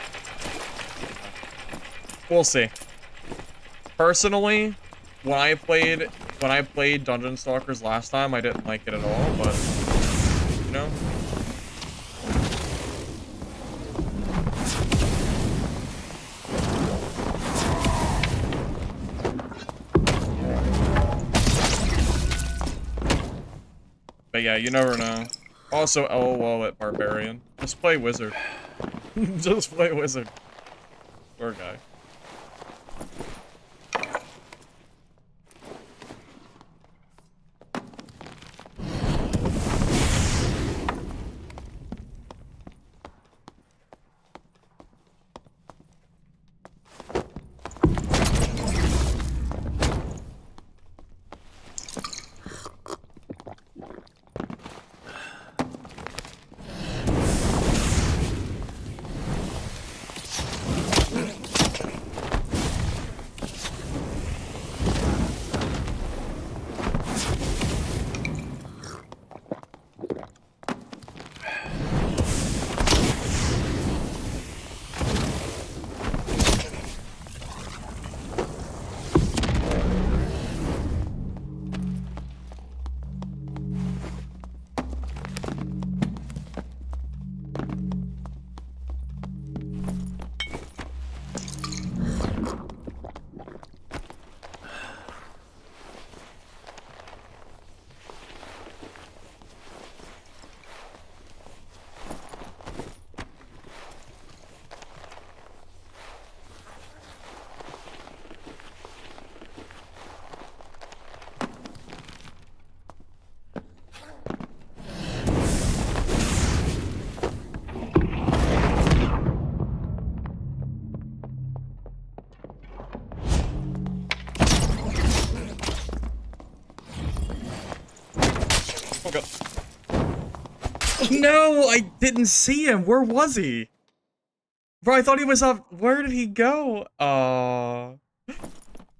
we'll see. Personally, when I played Dungeon Stalkers last time, I didn't like it at all, but you know. But yeah, you never know. Also, LOL at Barbarian. Just play Wizard. Just play Wizard. Poor guy. No, I didn't see him. Where was he? Bro, I thought he was up. Where did he go?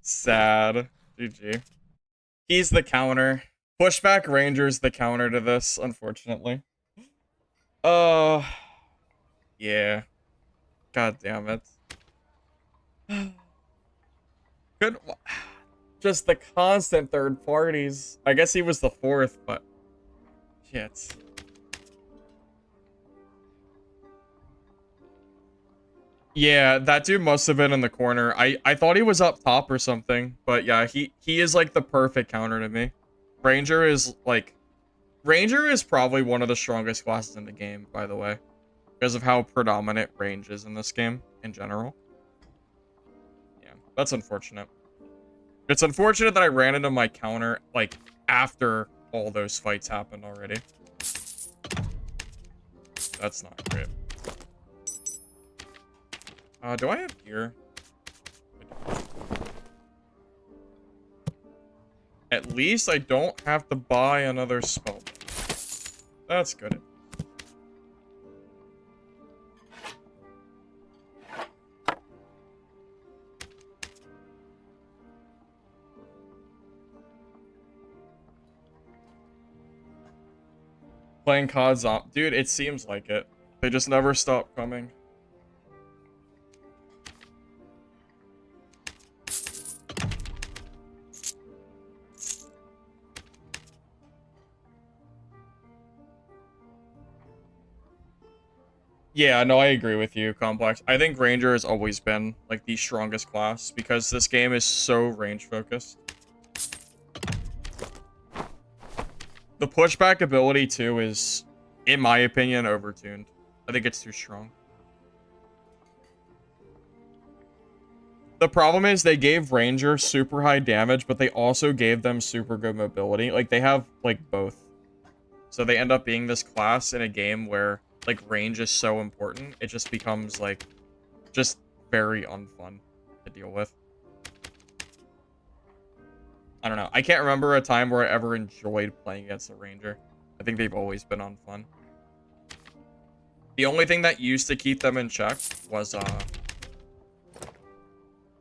Sad. GG. He's the counter. Pushback Ranger's the counter to this, unfortunately. Yeah. God damn it. Good. Just the constant third parties. I guess he was the fourth, but shit. Yeah, that dude must have been in the corner. I thought he was up top or something, but yeah, he is like the perfect counter to me. Ranger is probably one of the strongest classes in the game, by the way, because of how predominant range is in this game in general. Yeah, that's unfortunate. It's unfortunate that I ran into my counter like after all those fights happened already. That's not great. Do I have gear? At least I don't have to buy another spell. That's good. Playing COD Zomb. Dude, it seems like it. They just never stop coming. Yeah, no, I agree with you, Complex. I think Ranger has always been, like, the strongest class because this game is so range-focused. The pushback ability, too, is, in my opinion, overtuned. I think it's too strong. The problem is they gave Ranger super high damage, but they also gave them super good mobility. Like, they have, like, both. So they end up being this class in a game where, like, range is so important. It just becomes, like, just very unfun to deal with. I don't know. I can't remember a time where I ever enjoyed playing against a Ranger. I think they've always been unfun. The only thing that used to keep them in check was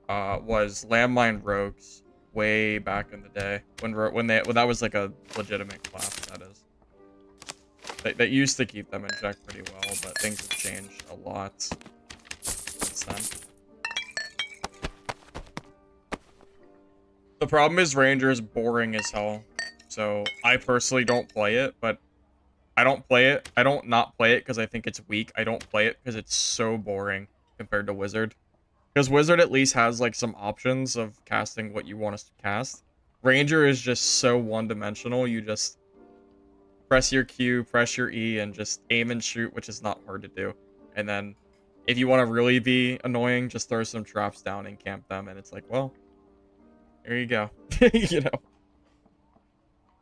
landmine rogues way back in the day when that was like a legitimate class. That is. That used to keep them in check pretty well, but things have changed a lot since then. The problem is Ranger is boring as hell. So I personally don't play it, but I don't play it. I don't not play it because I think it's weak. I don't play it because it's so boring compared to Wizard. Because Wizard at least has like some options of casting what you want us to cast. Ranger is just so one-dimensional. You just press your Q, press your E, and just aim and shoot, which is not hard to do. And then if you want to really be annoying, just throw some traps down and camp them. And it's like, well, there you go. You know,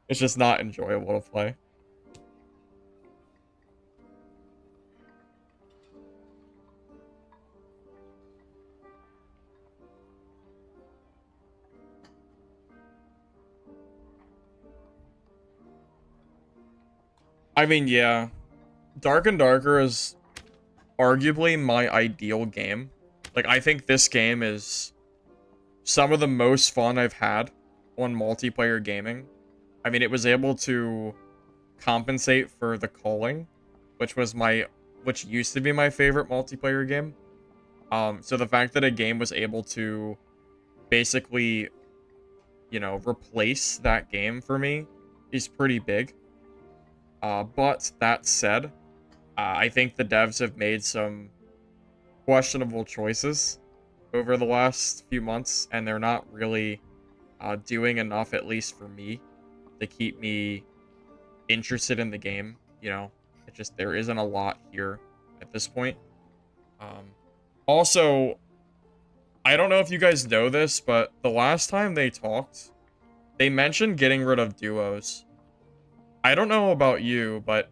it's just not enjoyable to play. I mean, yeah. Dark and Darker is arguably my ideal game. Like, I think this game is some of the most fun I've had on multiplayer gaming. I mean, it was able to compensate for the culling, which used to be my favorite multiplayer game. So the fact that a game was able to basically, you know, replace that game for me is pretty big. But that said, I think the devs have made some questionable choices over the last few months, and they're not really doing enough, at least for me, to keep me interested in the game. You know, there isn't a lot here at this point. Also, I don't know if you guys know this, but the last time they talked, they mentioned getting rid of duos. I don't know about you, but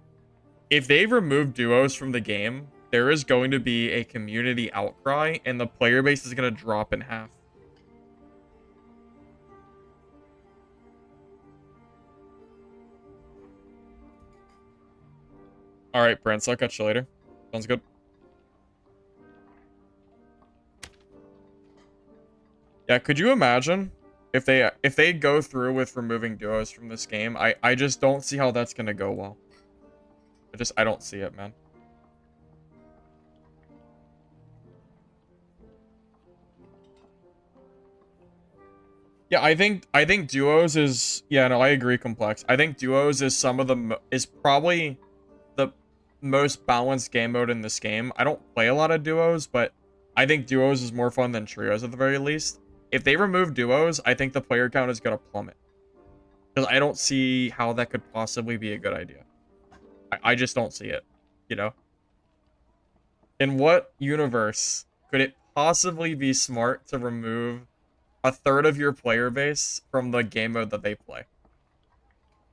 if they remove duos from the game, there is going to be a community outcry, and the player base is going to drop in half. Alright, Prince, I'll catch you later. Sounds good. Yeah, could you imagine if they go through with removing duos from this game? I just don't see how that's going to go well. I don't see it, man. Yeah, I think duos is, yeah, no, I agree, Complex. I think duos is is probably the most balanced game mode in this game. I don't play a lot of duos, but I think duos is more fun than trios at the very least. If they remove duos, I think the player count is going to plummet. Because I don't see how that could possibly be a good idea. I just don't see it, you know? In what universe could it possibly be smart to remove a third of your player base from the game mode that they play?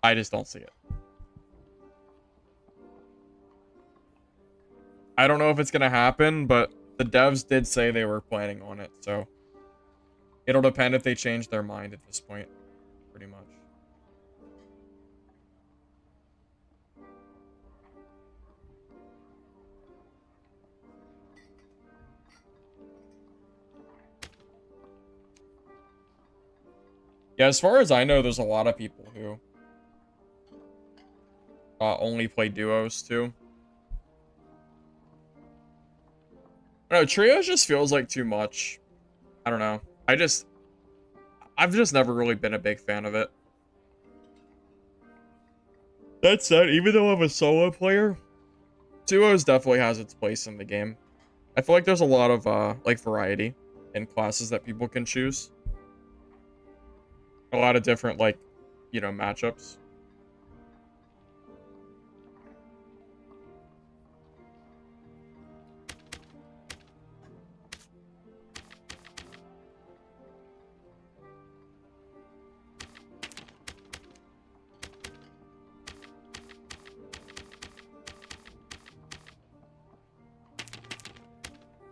I just don't see it. I don't know if it's going to happen, but The devs did say they were planning on it, so it'll depend if they change their mind at this point, pretty much. Yeah, as far as I know, there's a lot of people who only play duos too. I don't know, trios just feels like too much. I don't know. I've just never really been a big fan of it. That said, even though I'm a solo player, duos definitely has its place in the game. I feel like there's a lot of like variety in classes that people can choose. A lot of different, like, you know, matchups.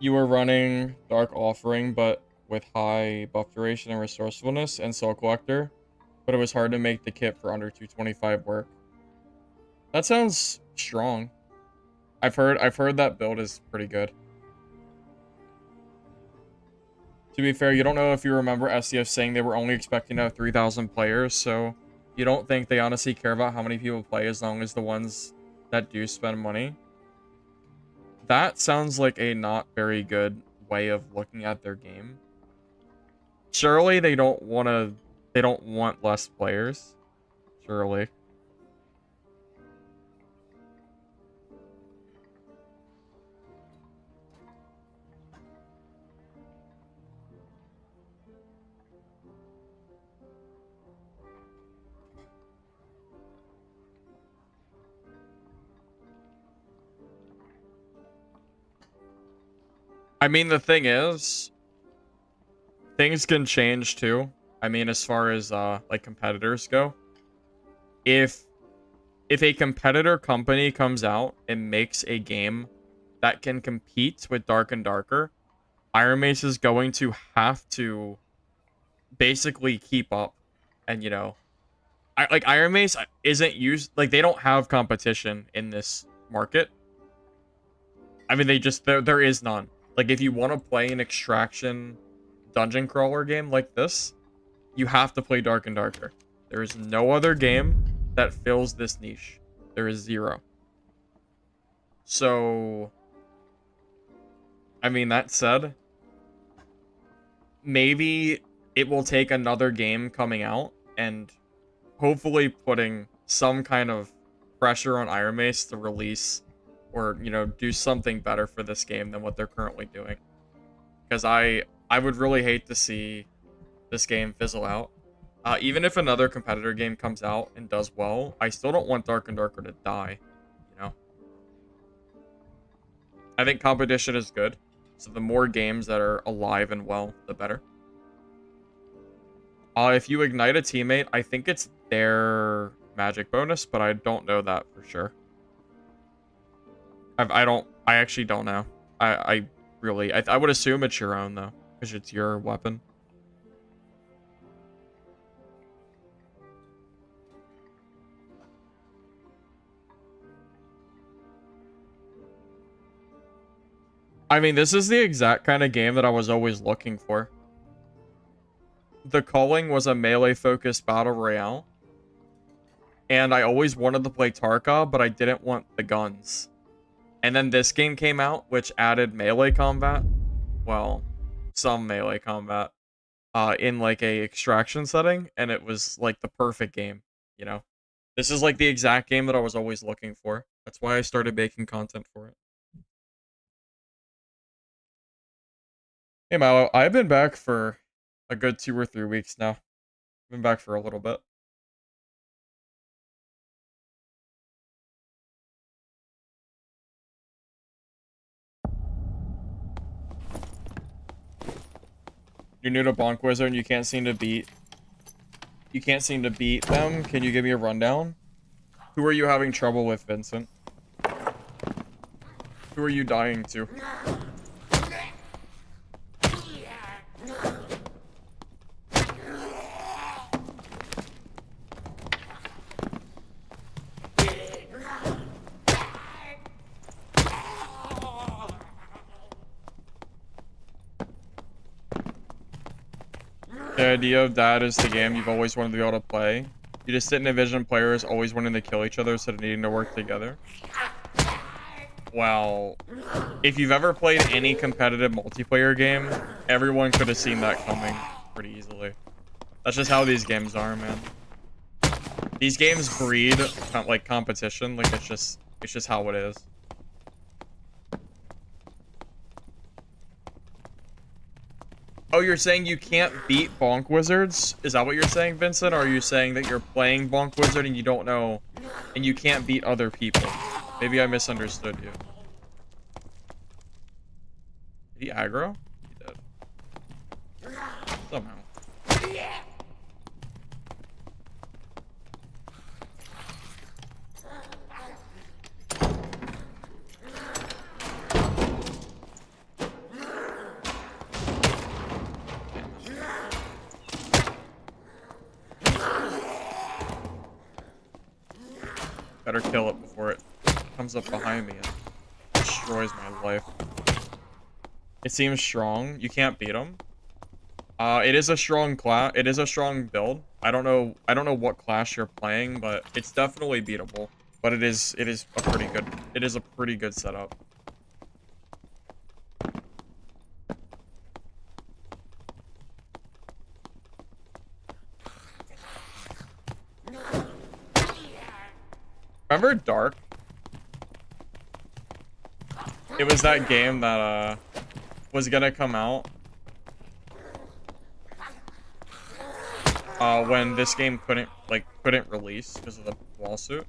You were running Dark Offering, but with high buff duration and resourcefulness and Soul Collector, but it was hard to make the kit for under 225 work. That sounds strong. I've heard that build is pretty good. To be fair, you don't know if you remember SCF saying they were only expecting to have 3,000 players, so you don't think they honestly care about how many people play as long as the ones that do spend money. That sounds like a not very good way of looking at their game. Surely they don't want less players. Surely. I mean, the thing is, things can change too. I mean, as far as like competitors go, if a competitor company comes out and makes a game that can compete with Dark and Darker, Iron Mace is going to have to basically keep up. And, you know, like Iron Mace isn't used, like they don't have competition in this market. I mean, there is none. Like, if you want to play an extraction dungeon crawler game like this, you have to play Dark and Darker. There is no other game that fills this niche. There is zero. So, I mean, that said, maybe it will take another game coming out and hopefully putting some kind of pressure on Iron Mace to release or, you know, do something better for this game than what they're currently doing. Because I would really hate to see this game fizzle out. Even if another competitor game comes out and does well, I still don't want Dark and Darker to die, you know? I think competition is good, so the more games that are alive and well, the better. If you ignite a teammate, I think it's their magic bonus, but I don't know that for sure. I actually don't know. I would assume it's your own though, because it's your weapon. I mean, this is the exact kind of game that I was always looking for. The Calling was a melee-focused battle royale. And I always wanted to play Tarkov, but I didn't want the guns. And then this game came out, which added melee combat. Well, some melee combat. In like a extraction setting. And it was like the perfect game, you know? This is like the exact game that I was always looking for. That's why I started making content for it. Hey, Malo, I've been back for a good 2 or 3 weeks now. I've been back for a little bit. You're new to Bonk Wizard and you can't seem to beat them. Can you give me a rundown? Who are you having trouble with, Vincent? Who are you dying to? idea of that is the game you've always wanted to be able to play. You just didn't envision players always wanting to kill each other instead of needing to work together. Well, if you've ever played any competitive multiplayer game, everyone could have seen that coming pretty easily. That's just how these games are, man. These games breed like competition. Like it's just how it is. Oh, you're saying you can't beat Bonk Wizards? Is that what you're saying, Vincent? Or are you saying that you're playing Bonk Wizard and you don't know, and you can't beat other people? Maybe I misunderstood you. Did he aggro? He did. Somehow. Better kill it before it comes up behind me and destroys my life. It seems strong. You can't beat him. It is a strong class. It is a strong build. I don't know what class you're playing, but it's definitely beatable. But it is a pretty good setup. Remember Dark? It was that game that was gonna come out when this game couldn't release because of the lawsuit.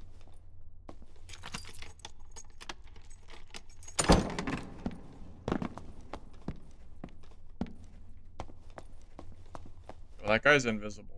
Well, that guy's invisible.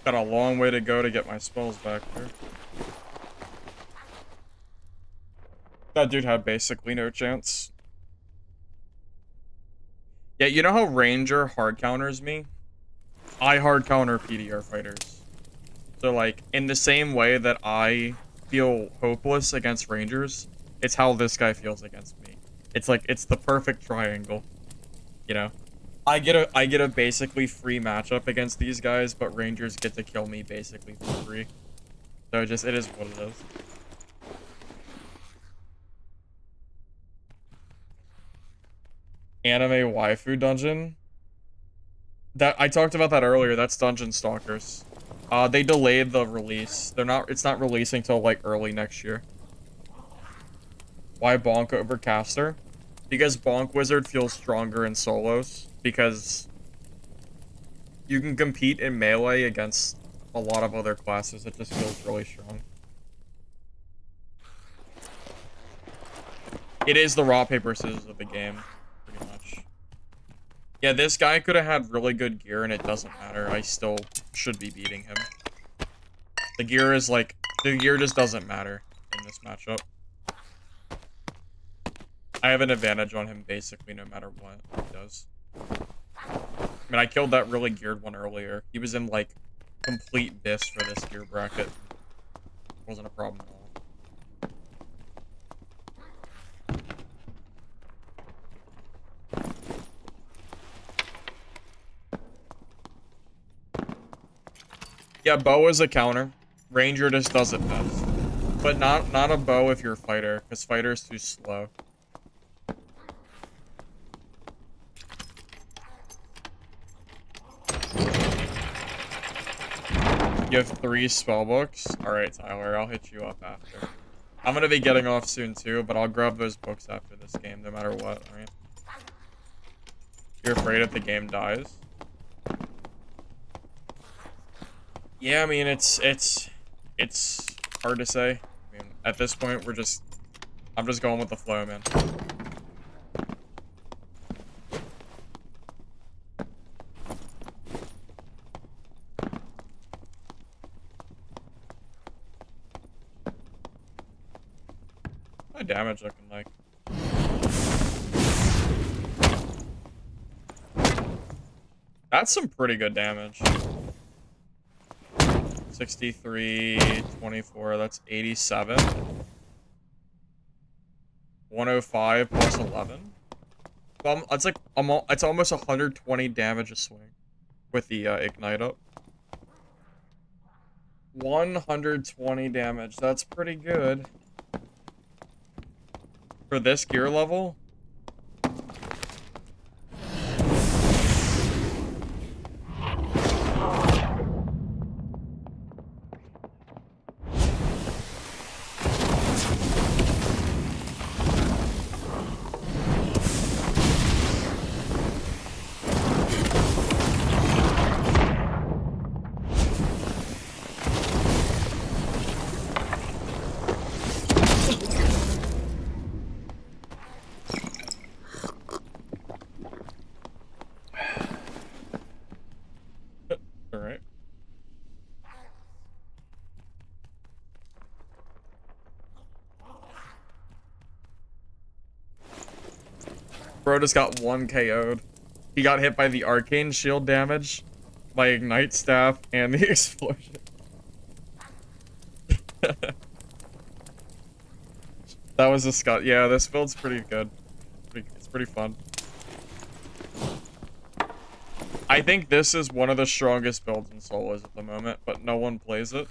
Got a long way to go to get my spells back there. That dude had basically no chance. Yeah, you know how Ranger hard counters me? I hard counter PDR fighters. So like, in the same way that I feel hopeless against Rangers, it's how this guy feels against me. It's like, it's the perfect triangle, you know? I get a basically free matchup against these guys, but Rangers get to kill me basically for free. So it is what it is. Anime waifu dungeon? That I talked about that earlier. That's Dungeon Stalkers. They delayed the release. It's not releasing till like early next year. Why Bonk over Caster? Because Bonk Wizard feels stronger in solos. Because you can compete in melee against a lot of other classes. It just feels really strong. It is the rock, paper, scissors of the game, pretty much. Yeah, this guy could have had really good gear and it doesn't matter. I still should be beating him. The gear just doesn't matter in this matchup. I have an advantage on him basically no matter what he does. I mean, I killed that really geared one earlier. He was in, like, complete BIS for this gear bracket. Wasn't a problem at all. Yeah, bow is a counter. Ranger just does it best. But not a bow if you're a fighter, because fighter's too slow. You have 3 spellbooks? Alright, Tyler, I'll hit you up after. I'm gonna be getting off soon too, but I'll grab those books after this game, no matter what, alright? You're afraid if the game dies? Yeah, I mean, it's hard to say. I mean, at this point, I'm just going with the flow, man. My damage looking like. That's some pretty good damage. 63, 24, that's 87. 105 plus 11. It's like, it's almost 120 damage a swing with the ignite up. 120 damage, that's pretty good. For this gear level? Alright. Bro just got 1 KO'd. He got hit by the arcane shield damage, by ignite staff, and the explosion. That was a Scott. Yeah, this build's pretty good. It's pretty fun. I think this is one of the strongest builds in solos at the moment, but no one plays it.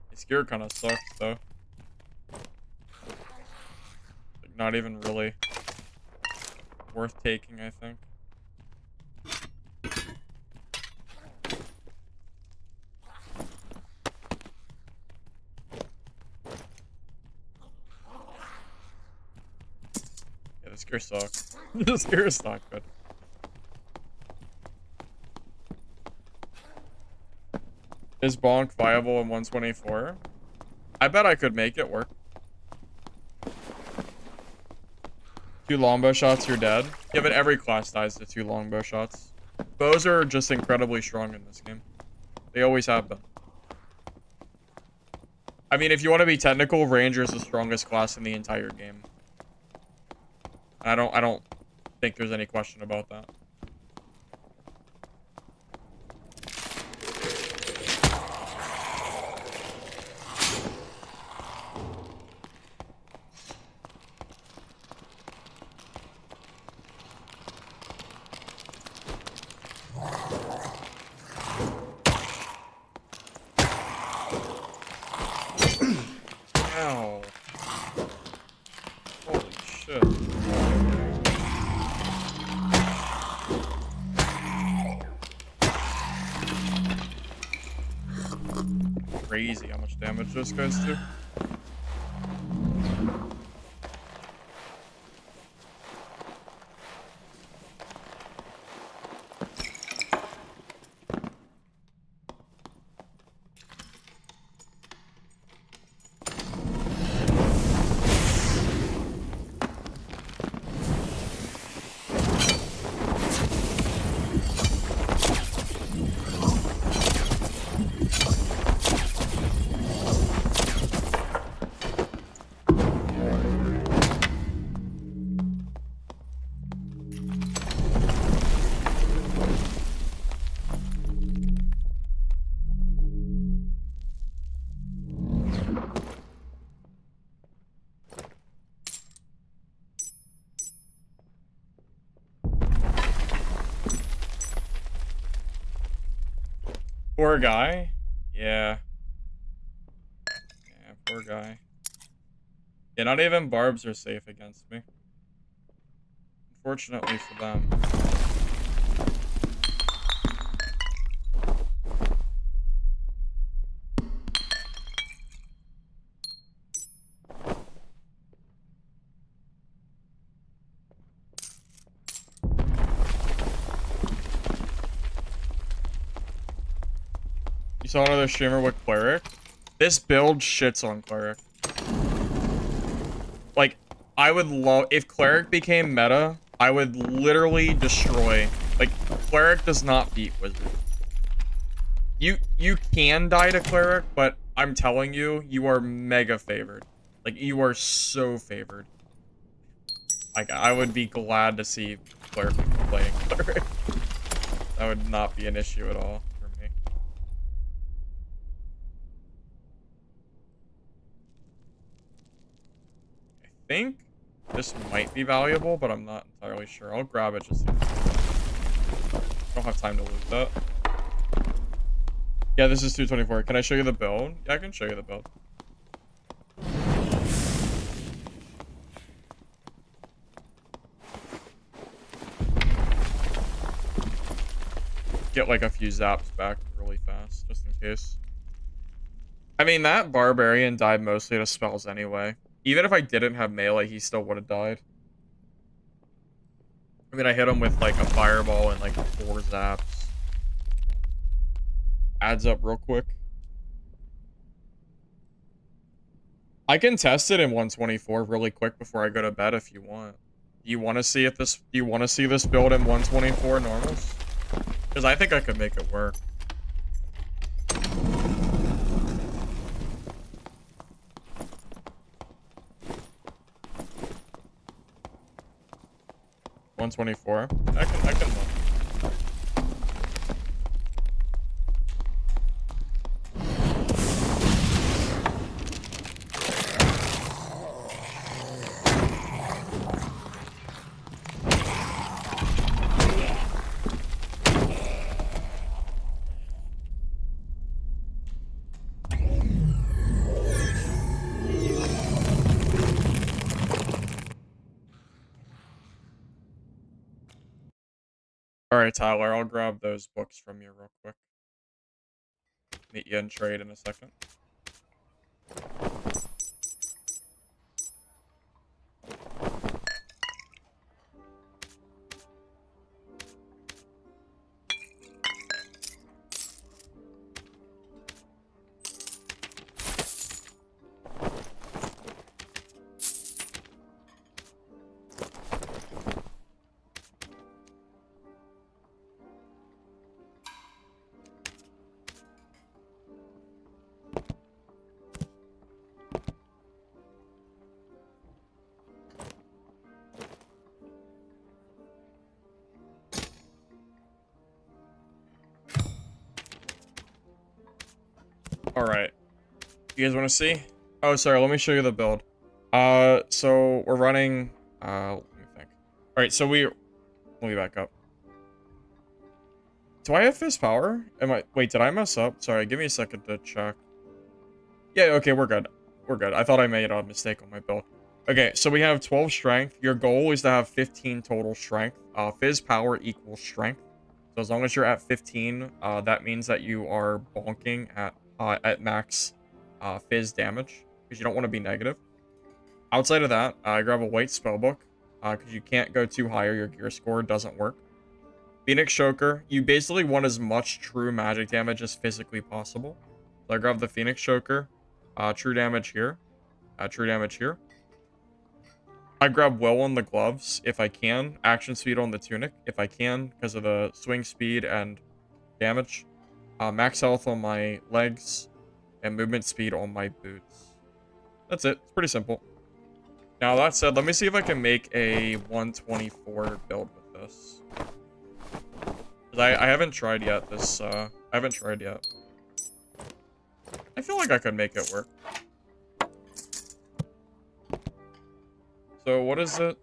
This gear kind of sucks, though. Like, not even really worth taking, I think. Yeah, this gear sucks. This gear is not good. Is Bonk viable in 124? I bet I could make it work. 2 longbow shots, you're dead. Yeah, but every class dies to 2 longbow shots. Bows are just incredibly strong in this game. They always have been. I mean, if you want to be technical, Ranger is the strongest class in the entire game. I don't think there's any question about that. Ow. Holy shit. Crazy how much damage those guys do. Poor guy? Yeah. Yeah, poor guy. Yeah, not even barbs are safe against me. Fortunately for them. You saw another streamer with Cleric? This build shits on Cleric. Like, I would love... If Cleric became meta, I would literally destroy... Like, Cleric does not beat Wizard. You can die to Cleric, but I'm telling you, you are mega favored. Like, you are so favored. Like, I would be glad to see Cleric playing Cleric. That would not be an issue at all for me. I think this might be valuable, but I'm not entirely sure. I'll grab it just in case. I don't have time to lose that. Yeah, this is 224. Can I show you the build? Yeah, I can show you the build. Get like a few zaps back really fast, just in case. I mean, that barbarian died mostly to spells anyway. Even if I didn't have melee, he still would have died. I mean, I hit him with like a fireball and like 4 zaps. Adds up real quick. I can test it in 124 really quick before I go to bed if you want. Do you want to see if this? Do you want to see this build in 124 normals? Because I think I could make it work. $124. I can look. Alright, Tyler, I'll grab those books from you real quick. Meet you in trade in a second. Alright. You guys want to see? Oh, sorry, let me show you the build. So we're running, let me think. Alright, so let me back up. Do I have fist power? Wait, did I mess up? Sorry, give me a second to check. Yeah, okay, we're good. We're good. I thought I made a mistake on my build. Okay, so we have 12 strength. Your goal is to have 15 total strength. Fizz power equals strength. So as long as you're at 15, that means that you are bonking at max fizz damage, because you don't want to be negative. Outside of that, grab a white spellbook, because you can't go too high or your gear score doesn't work. Phoenix Choker, you basically want as much true magic damage as physically possible. So I grab the Phoenix Choker, true damage here, true damage here. I grab Will on the gloves if I can, action speed on the tunic if I can, because of the swing speed and damage. Max health on my legs, and movement speed on my boots. That's it. It's pretty simple. Now, that said, let me see if I can make a 124 build with this. I haven't tried yet. I haven't tried yet. I feel like I could make it work. So, what is it?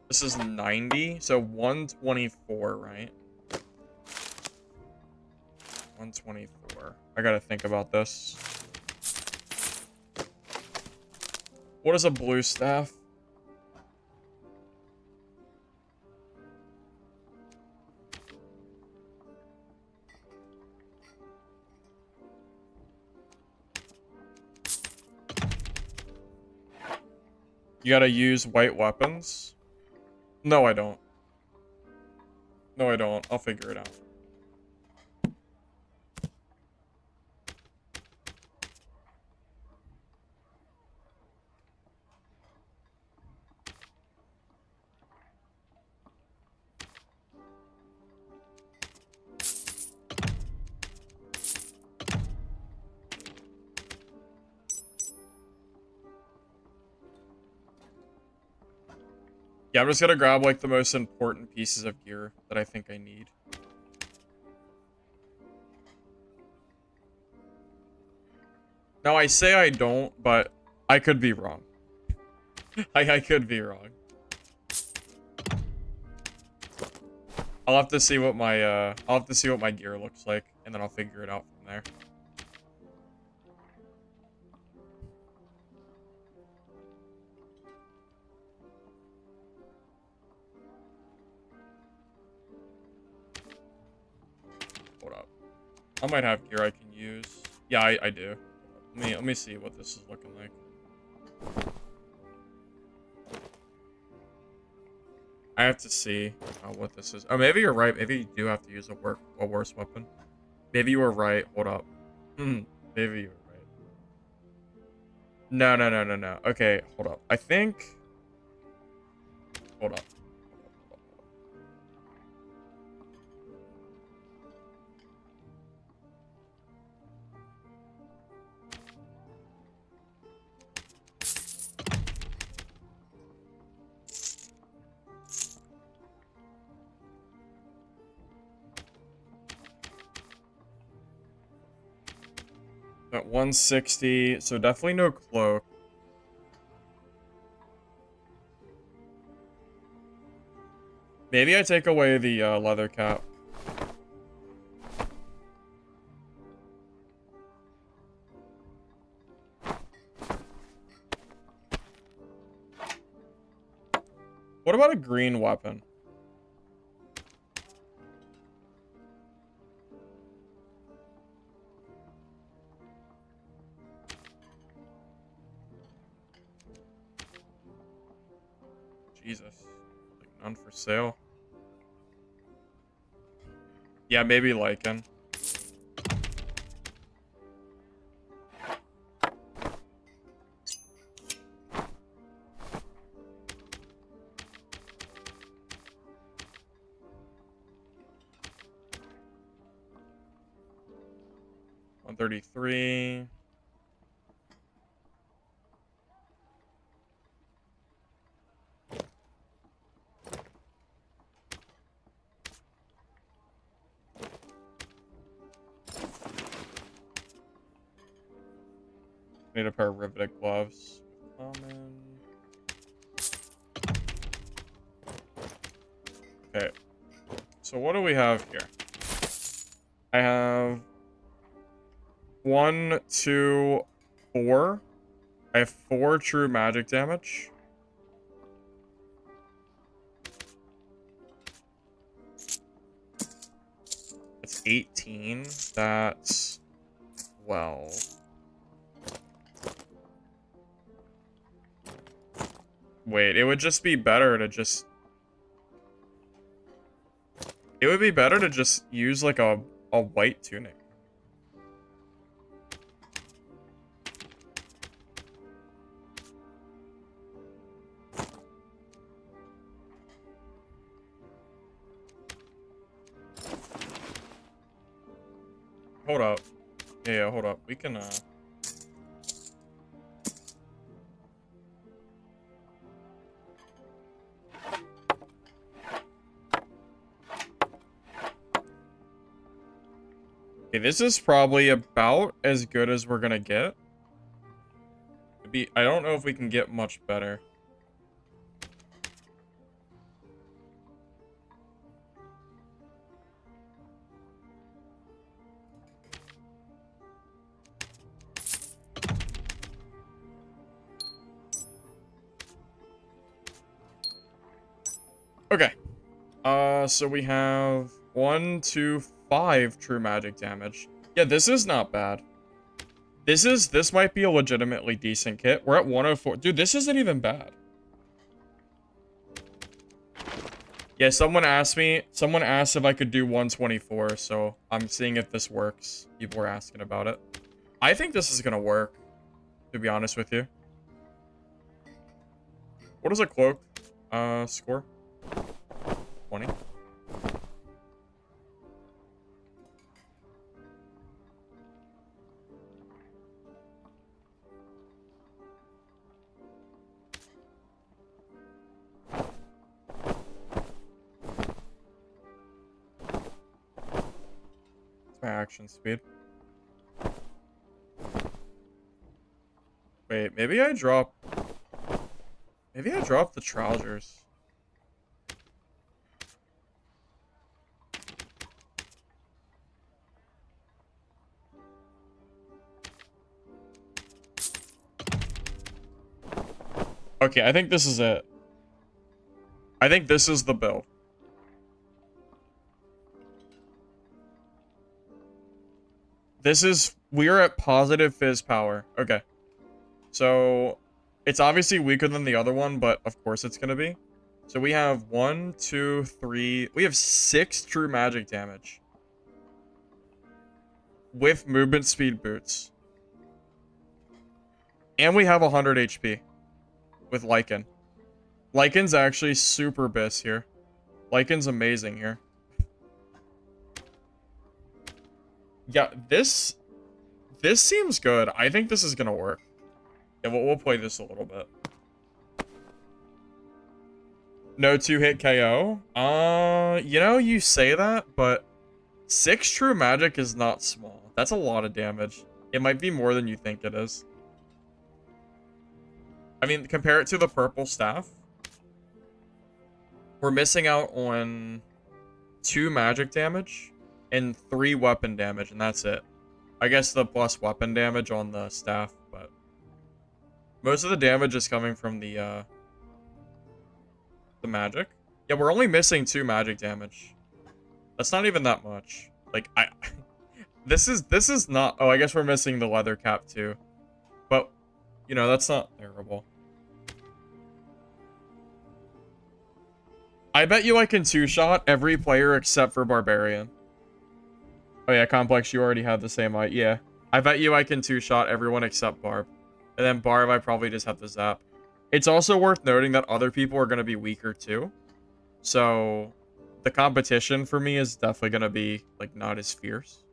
This is 90. So, 124, right? 124. I gotta think about this. What is a blue staff? You gotta use white weapons? No, I don't. No, I don't. I'll figure it out. Yeah, I'm just gonna grab, like, the most important pieces of gear that I think I need. Now, I say I don't, but I could be wrong. I could be wrong. I'll have to see what my, I'll have to see what my gear looks like, and then I'll figure it out from there. Hold up. I might have gear I can use. Yeah, I do. Let me see what this is looking like. I have to see what this is. Oh, maybe you're right. Maybe you do have to use a worse weapon. Maybe you were right. Hold up. Maybe you were right. No. Okay, hold up. I think... Hold up. At 160, so definitely no cloak. Maybe I take away the leather cap. What about a green weapon? Jesus. Like, none for sale. Yeah, maybe lichen. $133. Need a pair of riveted gloves. Common. Okay. So what do we have here? I have 1, 2, 4. I have 4 true magic damage. It's 18. That's 12. Wait, it would just be better to just... It would be better to just use, like, a white tunic. Hold up. Yeah, hold up. We can, Okay, this is probably about as good as we're gonna get. I don't know if we can get much better. Okay. So we have 1, 2, 5 true magic damage. Yeah, this is not bad. This might be a legitimately decent kit. We're at 104. Dude, this isn't even bad. Yeah, someone asked if I could do 124, so I'm seeing if this works. People were asking about it. I think this is gonna work, to be honest with you. What is a cloak? Score? 20. My action speed. Wait, maybe I drop the trousers. Okay, I think this is it. I think this is the build. We are at positive fizz power. Okay. So, it's obviously weaker than the other one, but of course it's gonna be. So we have 1, 2, 3... We have 6 true magic damage. With movement speed boots. And we have 100 HP. With Lycan. Lycan's actually super BIS here. Lycan's amazing here. Yeah, this seems good. I think this is gonna work. Yeah, we'll play this a little bit. No 2-hit KO? You know, you say that, but 6 true magic is not small. That's a lot of damage. It might be more than you think it is. I mean, compare it to the purple staff. We're missing out on 2 magic damage and 3 weapon damage, and that's it. I guess the plus weapon damage on the staff, but most of the damage is coming from the magic. Yeah, we're only missing 2 magic damage. That's not even that much. Like, this is not... Oh, I guess we're missing the leather cap too. But, you know, that's not terrible. I bet you I can 2-shot every player except for Barbarian. Oh yeah, Complex, you already had the same height. Yeah. I bet you I can 2-shot everyone except Barb. And then Barb, I probably just have to zap. It's also worth noting that other people are going to be weaker too. So, the competition for me is definitely going to be, like, not as fierce.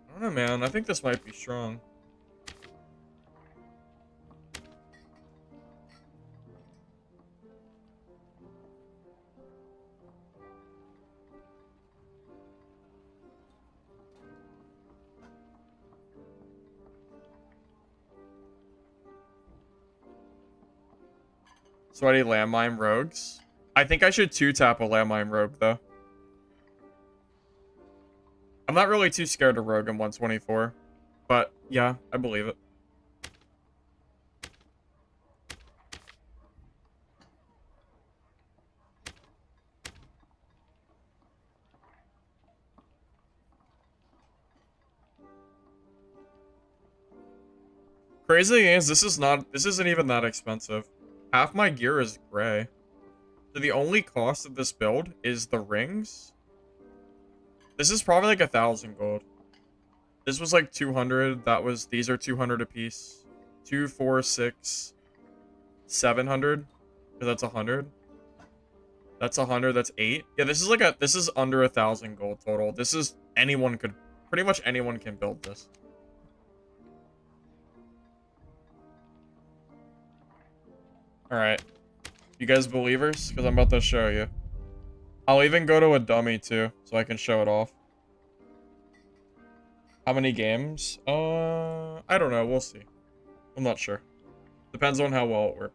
I don't know, man. I think this might be strong. Sweaty landmine rogues. I think I should 2-tap a landmine rogue, though. I'm not really too scared of rogue in 124. But, yeah, I believe it. Crazy thing is, this isn't even that expensive. Half my gear is gray. So the only cost of this build is the rings. This is probably like 1,000 gold. This was like 200. These are 200 apiece. 2, 4, 6, 700. Because that's 100. That's 100. That's 8. Yeah, this is under 1,000 gold total. This is pretty much anyone can build this. All right. You guys believers? Because I'm about to show you. I'll even go to a dummy too, so I can show it off. How many games? I don't know. We'll see. I'm not sure. Depends on how well it works.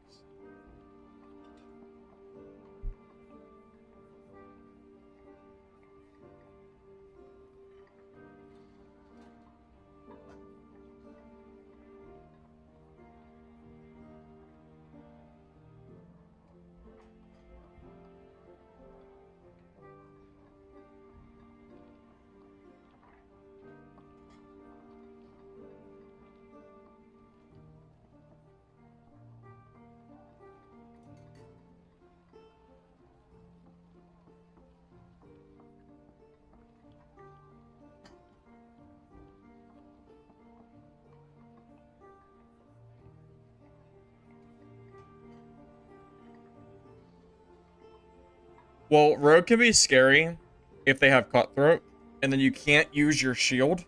Well, rogue can be scary if they have cutthroat, and then you can't use your shield.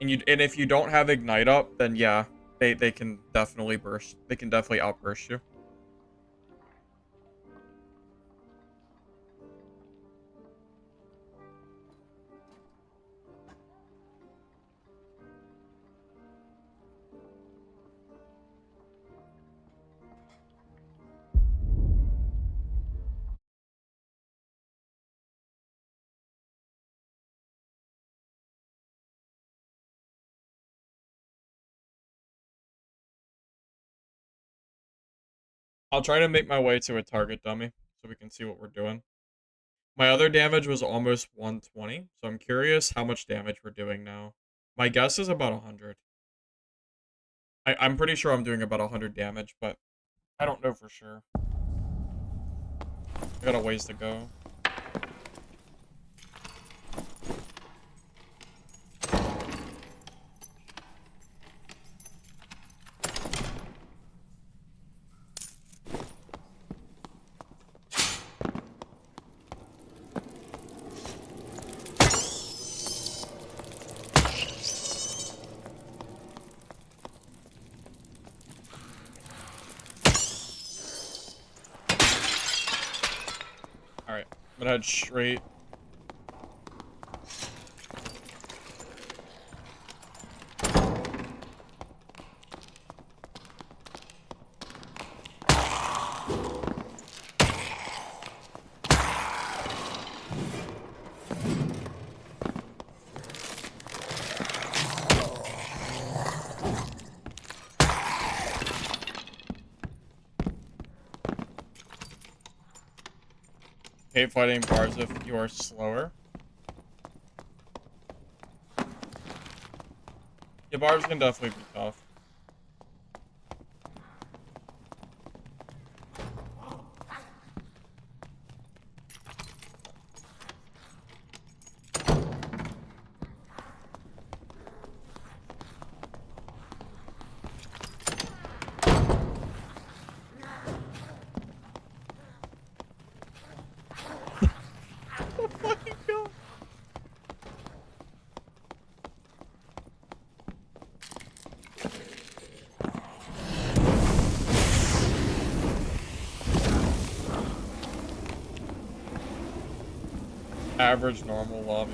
And if you don't have ignite up, then yeah, they can definitely burst. They can definitely outburst you. I'll try to make my way to a target dummy so we can see what we're doing. My other damage was almost 120, so I'm curious how much damage we're doing now. My guess is about 100. I'm pretty sure I'm doing about 100 damage, but I don't know for sure. I got a ways to go. Alright, I'm gonna head straight. Hate fighting bars if you are slower. Yeah, barbs can definitely be tough. Oh my god. Average normal lobby.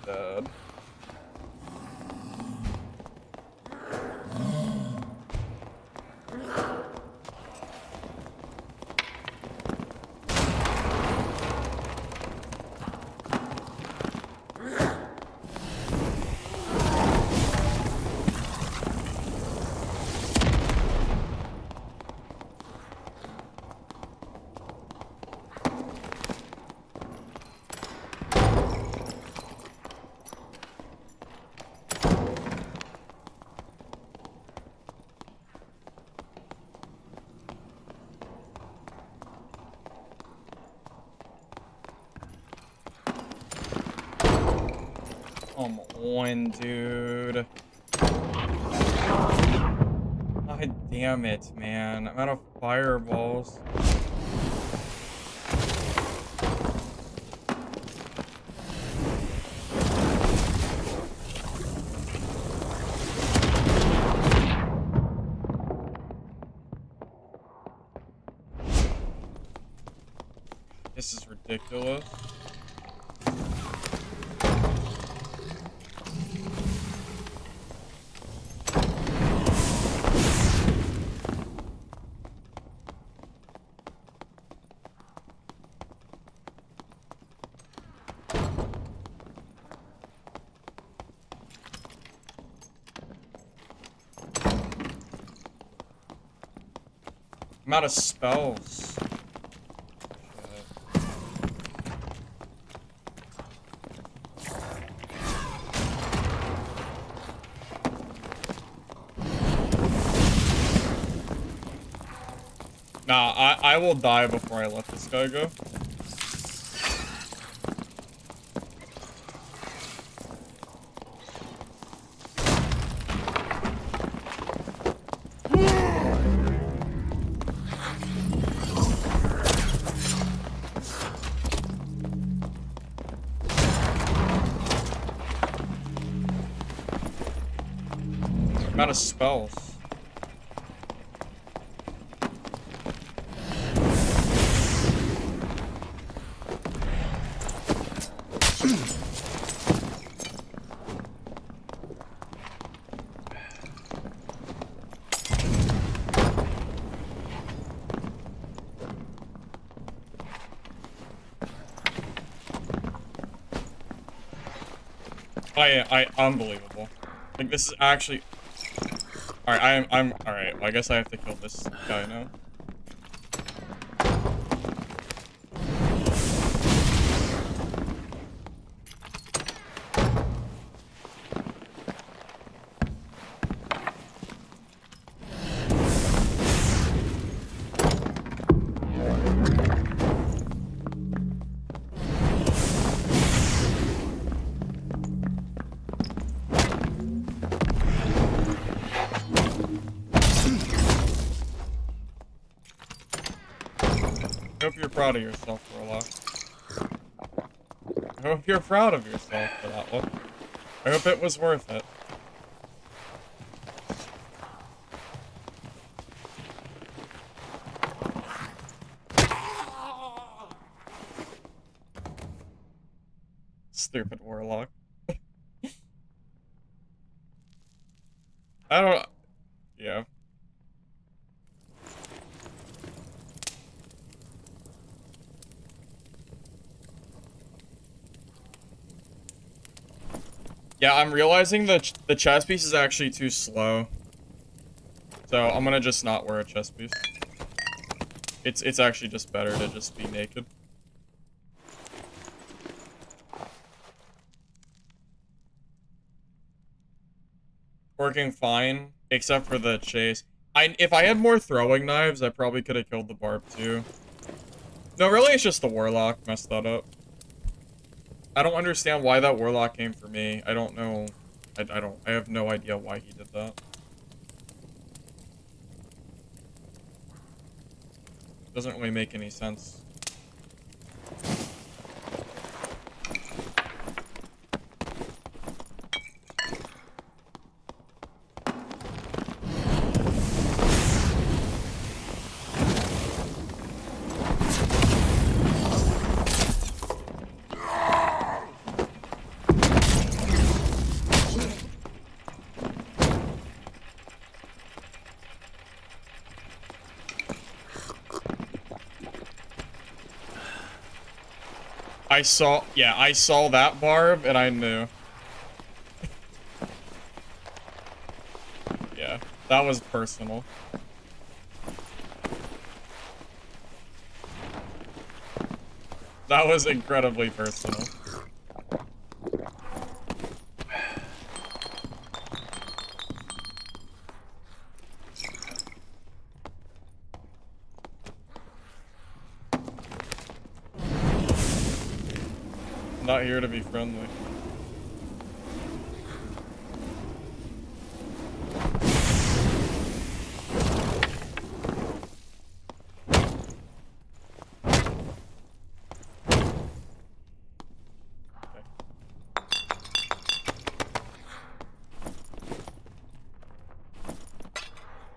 Dead. Come on, dude. God damn it, man. I'm out of fireballs. This is ridiculous. I'm out of spells. Nah, I will die before I let this guy go. I'm out of spells. Unbelievable. Like, this is actually... Alright, alright, well, I guess I have to kill this guy now. I hope you're proud of yourself, Warlock. I hope you're proud of yourself for that one. I hope it was worth it. Stupid Warlock. I don't... Yeah. Yeah, I'm realizing that the chest piece is actually too slow. So I'm gonna just not wear a chest piece. It's actually just better to just be naked. Working fine, except for the chase. If I had more throwing knives, I probably could have killed the barb too. No, really, it's just the Warlock messed that up. I don't understand why that Warlock came for me. I don't know. I have no idea why he did that. Doesn't really make any sense. I saw that barb, and I knew. Yeah, that was personal. That was incredibly personal. Not here to be friendly.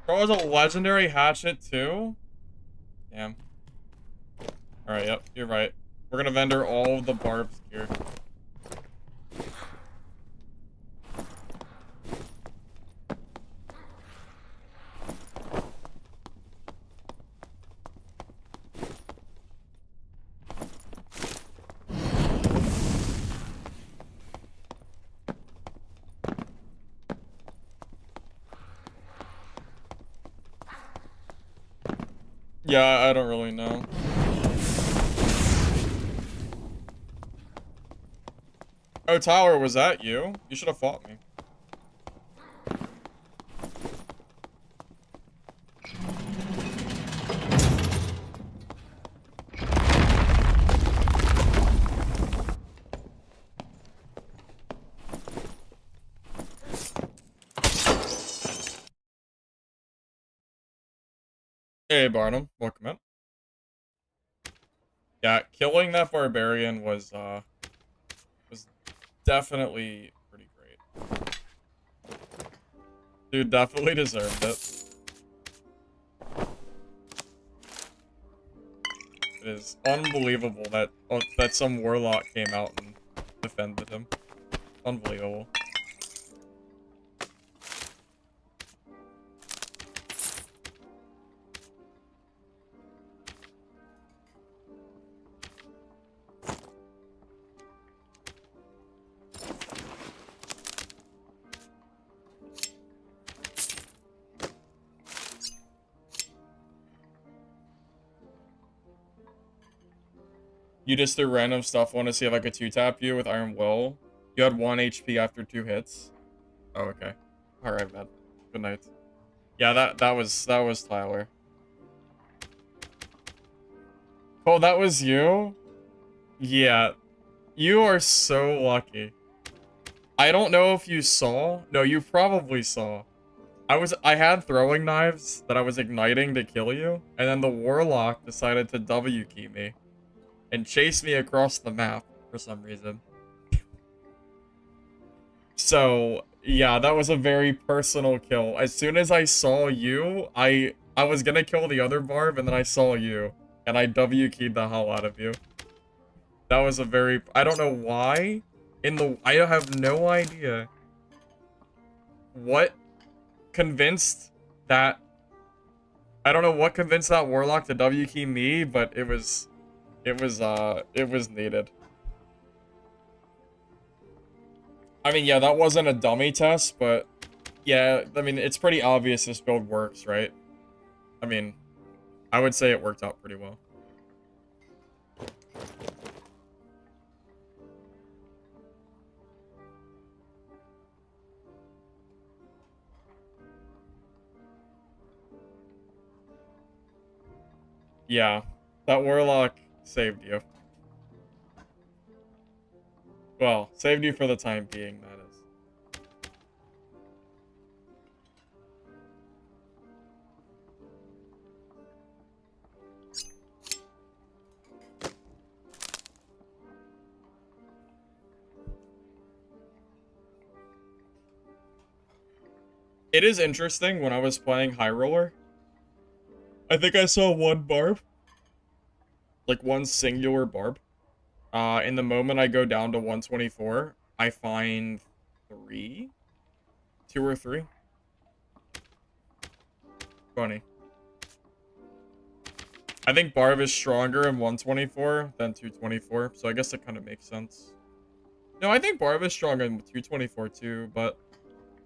Bro, was a legendary hatchet too? Damn. Alright, yep, you're right. We're gonna vendor all of the barbs here. Yeah, I don't really know. Oh, Tyler, was that you? You should have fought me. Hey, Barnum. Welcome in. Yeah, killing that barbarian was definitely pretty great. Dude definitely deserved it. It is unbelievable that some warlock came out and defended him. Unbelievable. You just threw random stuff. Want to see if I could 2-tap you with Iron Will? You had 1 HP after 2 hits. Oh, okay. Alright, man. Good night. Yeah, that was Tyler. Oh, that was you? Yeah. You are so lucky. I don't know if you saw. No, you probably saw. I had throwing knives that I was igniting to kill you, and then the warlock decided to W key me and chase me across the map for some reason. So, yeah, that was a very personal kill. As soon as I saw you, I was gonna kill the other barb, and then I saw you, and I W keyed the hell out of you. That was a very... I don't know why. I have no idea what convinced that... I don't know what convinced that warlock to W key me, but it was needed. I mean, yeah, that wasn't a dummy test, but yeah, I mean, it's pretty obvious this build works, right? I mean, I would say it worked out pretty well. Yeah, that warlock saved you. Well, saved you for the time being, that is. It is interesting, when I was playing High Roller, I think I saw one barb. Like, one singular barb. In the moment I go down to 124, I find 3? 2 or 3? Funny. I think barb is stronger in 124 than 224, so I guess it kind of makes sense. No, I think barb is stronger in 224 too, but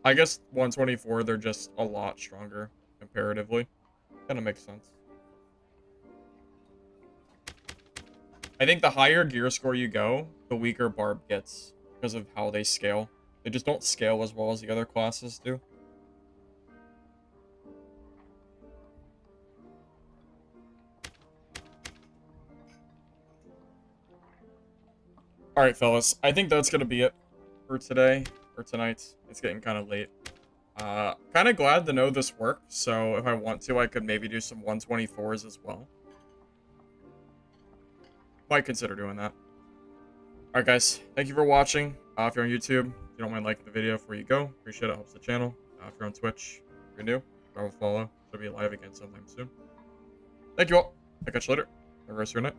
I guess 124, they're just a lot stronger comparatively. Kind of makes sense. I think the higher gear score you go, the weaker barb gets because of how they scale. They just don't scale as well as the other classes do. Alright, fellas. I think that's going to be it for today, or tonight. It's getting kind of late. Kind of glad to know this worked, so if I want to, I could maybe do some 124s as well. Might consider doing that. Alright, guys. Thank you for watching. If you're on YouTube, if you don't mind liking the video before you go, appreciate it. Helps the channel. If you're on Twitch, if you're new, grab a follow. I'll be live again sometime soon. Thank you all. I'll catch you later. Have a rest of your night.